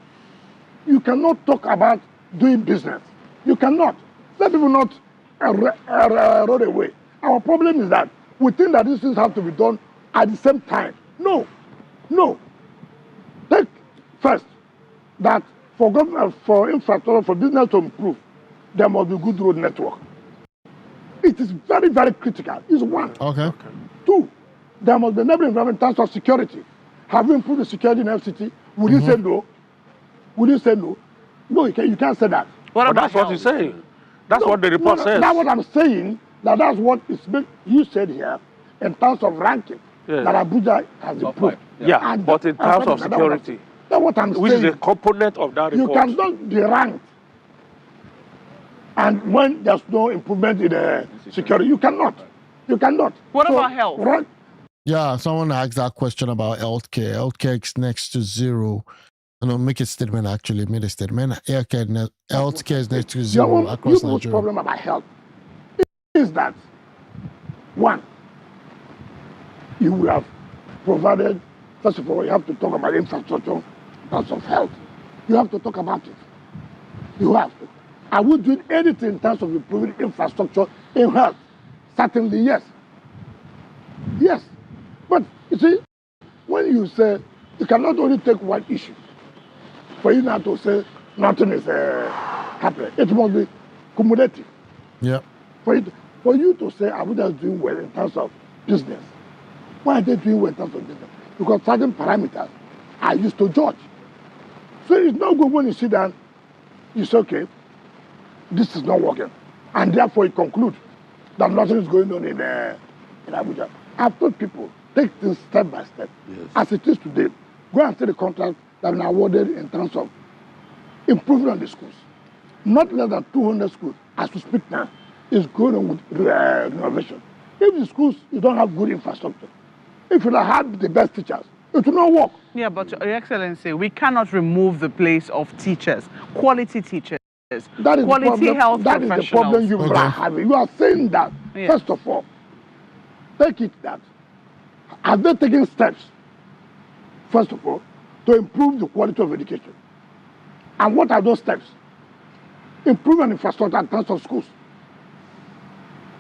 [SPEAKER 4] you cannot talk about doing business. You cannot. Let people not run away. Our problem is that we think that these things have to be done at the same time. No, no. Take first that for government, for infrastructure, for business to improve, there must be good road network. It is very, very critical. It's one.
[SPEAKER 1] Okay.
[SPEAKER 4] Two, there must be enabling environment in terms of security. Have we improved the security in FCT? Would you say no? Would you say no? No, you can't say that.
[SPEAKER 9] Well, that's what he's saying. That's what the report says.
[SPEAKER 4] That's what I'm saying. That's what you said here in terms of ranking.
[SPEAKER 9] Yes.
[SPEAKER 4] That Abuja has improved.
[SPEAKER 9] Yeah, but in terms of security,
[SPEAKER 4] that's what I'm saying.
[SPEAKER 9] Which is a component of that report.
[SPEAKER 4] You cannot be ranked. And when there's no improvement in the security, you cannot. You cannot.
[SPEAKER 6] What about health?
[SPEAKER 4] Right?
[SPEAKER 1] Yeah, someone asked that question about healthcare. Healthcare is next to zero. Make a statement actually. Made a statement. Healthcare is next to zero across
[SPEAKER 4] Nigeria. The problem about health is that, one, you will have provided, first of all, you have to talk about infrastructure in terms of health. You have to talk about it. You have to. Are we doing anything in terms of improving infrastructure in health? Certainly, yes. Yes. But, you see, when you say, you cannot only take one issue for you not to say nothing is happening. It must be cumulative.
[SPEAKER 1] Yeah.
[SPEAKER 4] For you to say Abuja is doing well in terms of business. Why are they doing well in terms of business? Because certain parameters are used to judge. So it's not good when you sit down, you say, okay, this is not working. And therefore you conclude that nothing is going on in Abuja. I've told people, take things step by step. Yes. As it is today, go and see the contract that have been awarded in terms of improving on the schools. Not less than 200 schools, as we speak now, is going on with renovation. If the schools, you don't have good infrastructure, if you don't have the best teachers, it will not work.
[SPEAKER 6] Yeah, but Your Excellency, we cannot remove the place of teachers, quality teachers,
[SPEAKER 4] that is
[SPEAKER 6] quality health
[SPEAKER 4] that
[SPEAKER 6] professionals.
[SPEAKER 4] That is the problem you are having. You are saying that, first of all, take it that, are they taking steps, first of all, to improve the quality of education? And what are those steps? Improve an infrastructure in terms of schools.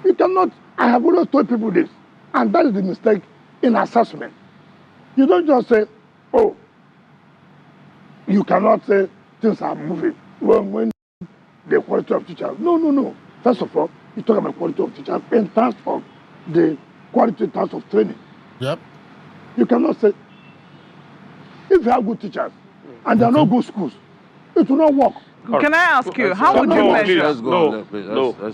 [SPEAKER 4] You cannot, I have always told people this, and that is the mistake in assessment. You don't just say, oh, you cannot say things are moving when the quality of teachers. No, no, no. First of all, you talk about quality of teachers in terms of the quality in terms of training.
[SPEAKER 1] Yep.
[SPEAKER 4] You cannot say, if you have good teachers and there are no good schools, it will not work.
[SPEAKER 6] Can I ask you, how would you measure?
[SPEAKER 9] Let's go. No.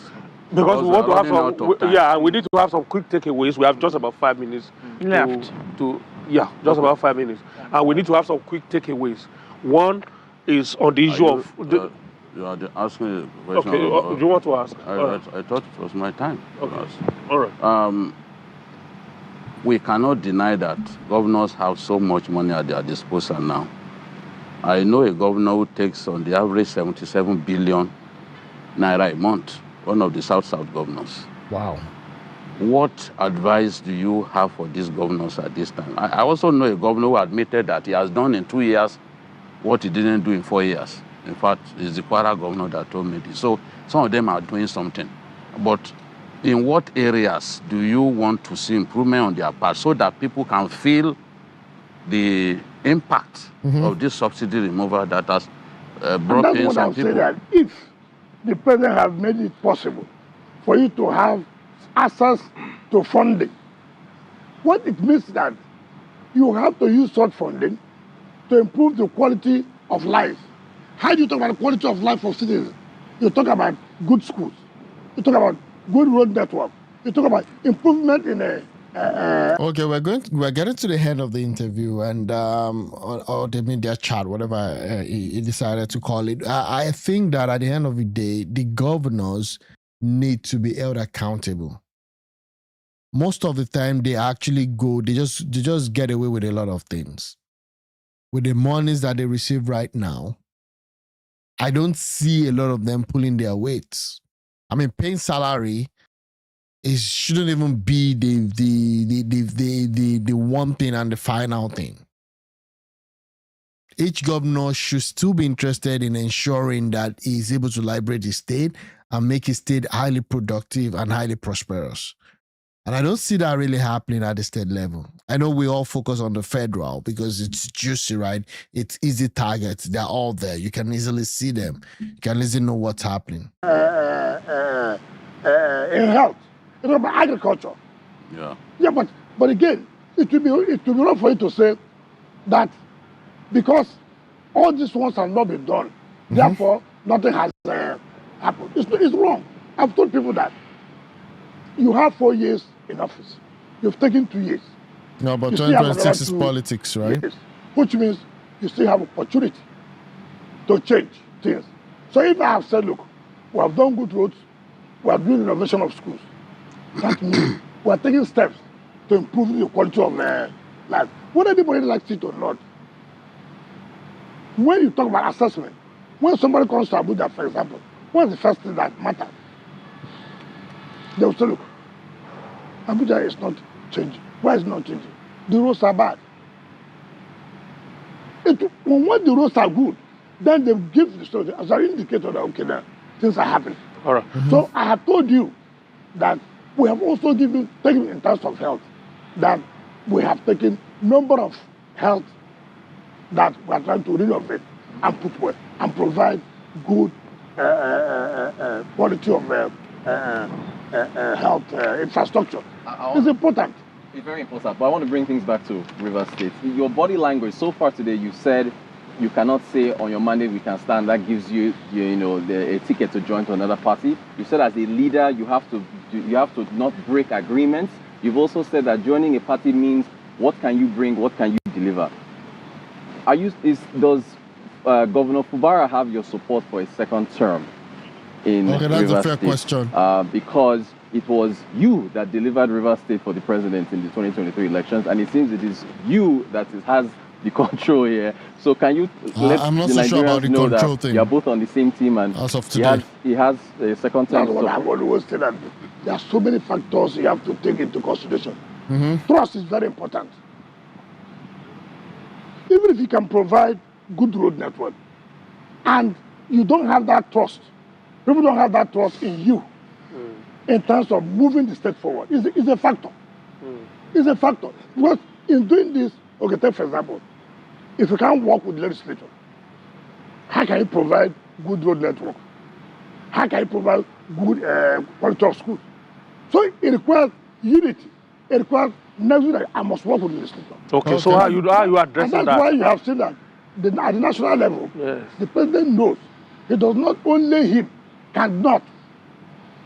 [SPEAKER 9] Because we want to have some, we need to have some quick takeaways. We have just about 5 minutes
[SPEAKER 6] left.
[SPEAKER 9] Just about 5 minutes. And we need to have some quick takeaways. One is on the issue of...
[SPEAKER 10] You are asking a question.
[SPEAKER 9] Okay, do you want to ask?
[SPEAKER 10] I thought it was my time.
[SPEAKER 9] Okay. All right.
[SPEAKER 10] We cannot deny that governors have so much money at their disposal now. I know a governor who takes on the average 77 billion naira a month, one of the South-South governors.
[SPEAKER 1] Wow.
[SPEAKER 10] What advice do you have for these governors at this time? I also know a governor who admitted that he has done in 2 years what he didn't do in 4 years. In fact, it's the Kwara governor that told me this. So some of them are doing something. But in what areas do you want to see improvement on their part so that people can feel the impact of this subsidy removal that has brought in some people?
[SPEAKER 4] That if the president has made it possible for you to have access to funding, what it means that you have to use such funding to improve the quality of life. How do you talk about the quality of life of citizens? You talk about good schools. You talk about good road network. You talk about improvement in
[SPEAKER 1] Okay, we're getting to the end of the interview and or the media chat, whatever he decided to call it. I think that at the end of the day, the governors need to be held accountable. Most of the time, they actually they just get away with a lot of things. With the monies that they receive right now, I don't see a lot of them pulling their weights. I mean, paying salary it shouldn't even be the one thing and the final thing. Each governor should still be interested in ensuring that he is able to liberate his state and make his state highly productive and highly prosperous. And I don't see that really happening at the state level. I know we all focus on the federal because it's juicy, right? It's easy targets. They're all there. You can easily see them. You can easily know what's happening.
[SPEAKER 4] In health, agriculture.
[SPEAKER 10] Yeah.
[SPEAKER 4] Yeah, but again, it will be wrong for you to say that because all these ones have not been done, therefore nothing has happened. It's wrong. I've told people that you have 4 years in office. You've taken 2 years.
[SPEAKER 1] No, but
[SPEAKER 4] You still have
[SPEAKER 1] 2026 is
[SPEAKER 4] another 2
[SPEAKER 1] politics, right?
[SPEAKER 4] years, which means you still have opportunity to change things. So if I have said, look, we have done good roads, we are doing renovation of schools, that means we are taking steps to improve the quality of life. Whether anybody likes it or not, when you talk about assessment, when somebody comes to Abuja, for example, what's the first thing that matters? They will say, look, Abuja is not changing. Why is it not changing? The roads are bad. When the roads are good, then they give the story as an indicator that, okay, now things are happening.
[SPEAKER 9] All right.
[SPEAKER 4] So I have told you that we have also taken in terms of health, that we have taken number of health that we are trying to renovate and put well and provide good quality of health infrastructure. It's important.
[SPEAKER 5] It's very important, but I want to bring things back to Rivers State. Your body language so far today, you said you cannot say on your mandate we can stand. That gives you, a ticket to join to another party. You said as a leader you have to not break agreements. You've also said that joining a party means what can you bring, what can you deliver. Does Governor Fubara have your support for a second term in
[SPEAKER 1] Rivers State? Okay, that's a fair question.
[SPEAKER 5] Because it was you that delivered Rivers State for the president in the 2023 elections, and it seems it is you that has the control here. So can you let
[SPEAKER 1] I'm not
[SPEAKER 5] the
[SPEAKER 1] so
[SPEAKER 5] Nigerians
[SPEAKER 1] sure about the
[SPEAKER 5] know
[SPEAKER 1] control
[SPEAKER 5] that
[SPEAKER 1] thing.
[SPEAKER 5] you're both on the same team and
[SPEAKER 1] As of today.
[SPEAKER 5] he has a second term?
[SPEAKER 4] That's what I've always said, that there are so many factors you have to take into consideration. Trust is very important. Even if you can provide good road network and you don't have that trust, people don't have that trust in you in terms of moving the state forward, it's a factor. It's a factor. Because in doing this, okay, take for example, if you can't work with the legislature, how can you provide good road network? How can you provide good quality of schools? So it requires unity. It requires never that I must work with the legislature.
[SPEAKER 9] Okay, so how you addressing
[SPEAKER 4] and
[SPEAKER 9] that?
[SPEAKER 4] that's why you have seen that at the national level, the president knows it does not only him, cannot.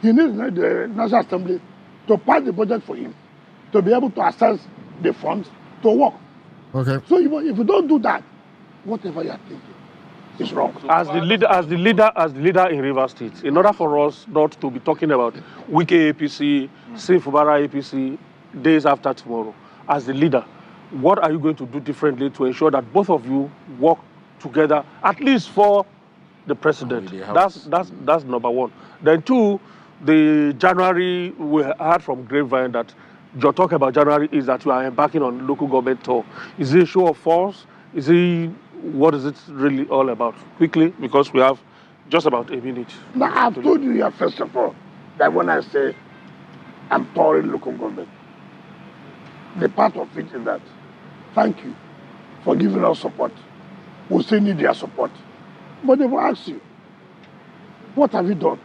[SPEAKER 4] He needs the National Assembly to pass the budget for him, to be able to access the funds to work.
[SPEAKER 1] Okay.
[SPEAKER 4] So if you don't do that, whatever you are thinking is wrong.
[SPEAKER 9] As the leader in Rivers State, in order for us not to be talking about WIKE APC, SEYI Fubara APC days after tomorrow, as the leader, what are you going to do differently to ensure that both of you work together, at least for the president? That's number one. Then two, the January, we heard from Grapevine that your talk about January is that you are embarking on local government tour. Is it a show of force? What is it really all about? Quickly, because we have just about a minute.
[SPEAKER 4] Now, I've told you here, first of all, that when I say I'm touring local government, the part of it is that, thank you for giving us support. We still need your support. But they will ask you, what have you done?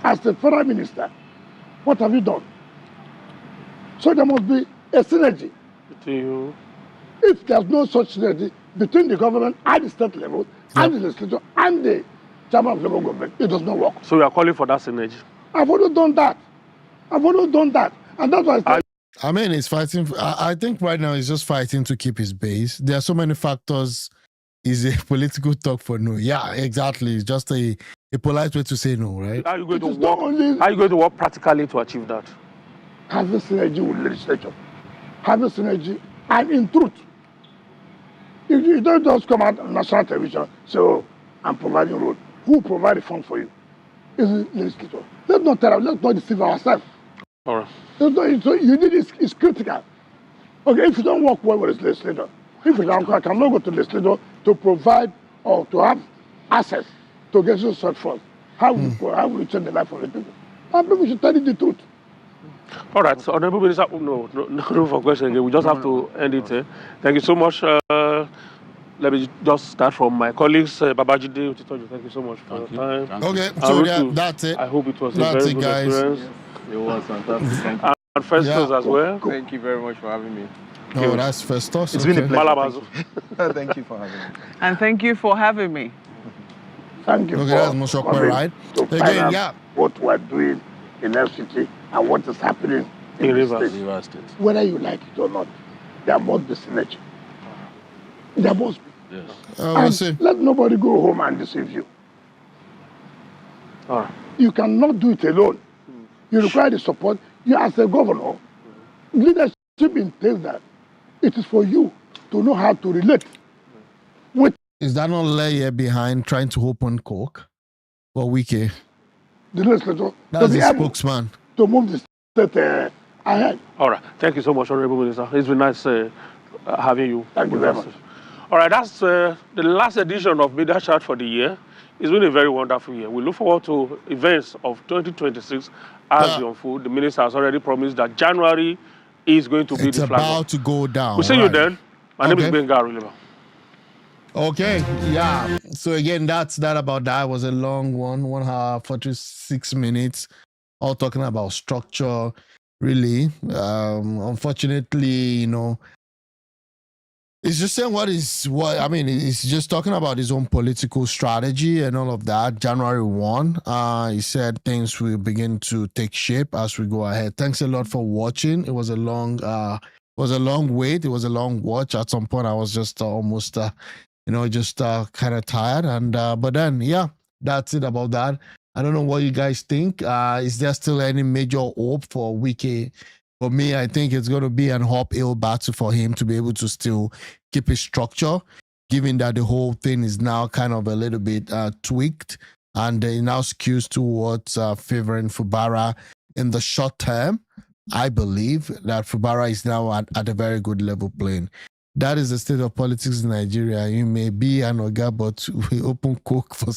[SPEAKER 4] As the federal minister, what have you done? So there must be a synergy. If there's no such synergy between the government at the state level, and the legislature, and the chairman of local government, it does not work.
[SPEAKER 9] So we are calling for that synergy.
[SPEAKER 4] I've always done that. And that's why
[SPEAKER 1] I mean, he's fighting. I think right now he's just fighting to keep his base. There are so many factors. Is a political talk for no. Yeah, exactly. It's just a polite way to say no, right?
[SPEAKER 9] How are you going to work practically to achieve that?
[SPEAKER 4] Having synergy with legislature. Having synergy, and in truth, you don't just come out on national television, say, oh, I'm providing road. Who provide the fund for you? Is the legislature. Let's let's not tell us, let's not deceive ourselves.
[SPEAKER 9] All right.
[SPEAKER 4] So you need is critical. Okay, if you don't work well with the legislator, if you don't, I cannot go to the legislator to provide or to have access to get you such funds. How will you change the life of the people? And people should tell you the truth.
[SPEAKER 9] All right, so Honorable Minister, no room for question again. We just have to end it here. Thank you so much. Let me just start from my colleagues. Babajide Utitoju, thank you so much for your time.
[SPEAKER 1] Okay, so that's it.
[SPEAKER 9] I hope it was
[SPEAKER 1] That's
[SPEAKER 9] a very
[SPEAKER 1] it,
[SPEAKER 9] good
[SPEAKER 1] guys.
[SPEAKER 9] experience.
[SPEAKER 11] It was fantastic. Thank you.
[SPEAKER 9] And Festus as well.
[SPEAKER 11] Thank you very much for having me.
[SPEAKER 1] Oh, that's Festus.
[SPEAKER 8] It's been a pleasure.
[SPEAKER 9] Malabazu.
[SPEAKER 8] Thank you for having me.
[SPEAKER 6] And thank you for having me.
[SPEAKER 4] Thank you
[SPEAKER 1] Okay,
[SPEAKER 4] for
[SPEAKER 1] that's Mosokwe,
[SPEAKER 4] coming
[SPEAKER 1] right?
[SPEAKER 4] to find
[SPEAKER 1] Again,
[SPEAKER 4] out
[SPEAKER 1] yeah.
[SPEAKER 4] what we're doing in FCT and what is happening in the
[SPEAKER 9] Rivers
[SPEAKER 4] state. Whether you like it or not, there must be synergy. There must be.
[SPEAKER 9] Yes.
[SPEAKER 1] We'll see.
[SPEAKER 4] Let nobody go home and deceive you.
[SPEAKER 9] All right.
[SPEAKER 4] You cannot do it alone. You require the support. You, as a governor, leadership entails that it is for you to know how to relate with
[SPEAKER 1] Is that not layer behind trying to open Coke for WIKE?
[SPEAKER 4] the legislature
[SPEAKER 1] That's
[SPEAKER 4] to be
[SPEAKER 1] the
[SPEAKER 4] able
[SPEAKER 1] spokesman.
[SPEAKER 4] to move the state ahead.
[SPEAKER 9] All right. Thank you so much, Honorable Minister. It's been nice having you.
[SPEAKER 4] Thank you very much.
[SPEAKER 9] All right, that's the last edition of Media Chat for the year. It's been a very wonderful year. We look forward to events of 2026 as they unfold. The minister has already promised that January is going to be
[SPEAKER 1] It's
[SPEAKER 9] the flag.
[SPEAKER 1] about to go down.
[SPEAKER 9] We'll see you
[SPEAKER 1] right.
[SPEAKER 9] then. My name is
[SPEAKER 1] Okay.
[SPEAKER 9] Benga Arulema.
[SPEAKER 1] Okay, yeah. So again, that's that about that. It was a long one, 1 hour, 46 minutes, all talking about structure, really. Unfortunately, it's just saying it's just talking about his own political strategy and all of that. January 1, he said things will begin to take shape as we go ahead. Thanks a lot for watching. It was a long wait. It was a long watch. At some point, I was just almost kind of tired. And but then, yeah, that's it about that. I don't know what you guys think. Is there still any major hope for WIKE? For me, I think it's going to be an uphill battle for him to be able to still keep his structure, given that the whole thing is now kind of a little bit tweaked and it now skews towards favoring Fubara in the short term. I believe that Fubara is now at a very good level playing. That is the state of politics in Nigeria. You may be an Oga, but we open Coke for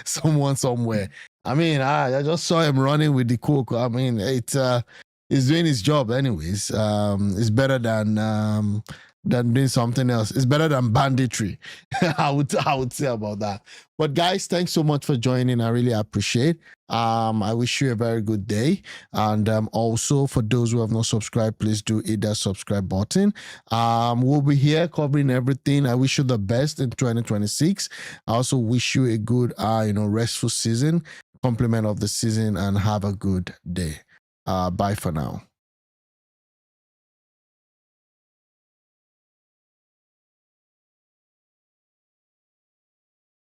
[SPEAKER 1] someone somewhere. I mean, I just saw him running with the Coke. I mean, he's doing his job anyways. It's better than doing something else. It's better than banditry. I would say about that. But guys, thanks so much for joining. I really appreciate. I wish you a very good day. And also for those who have not subscribed, please do hit that subscribe button. We'll be here covering everything. I wish you the best in 2026. I also wish you a good, restful season, complement of the season, and have a good day. Bye for now.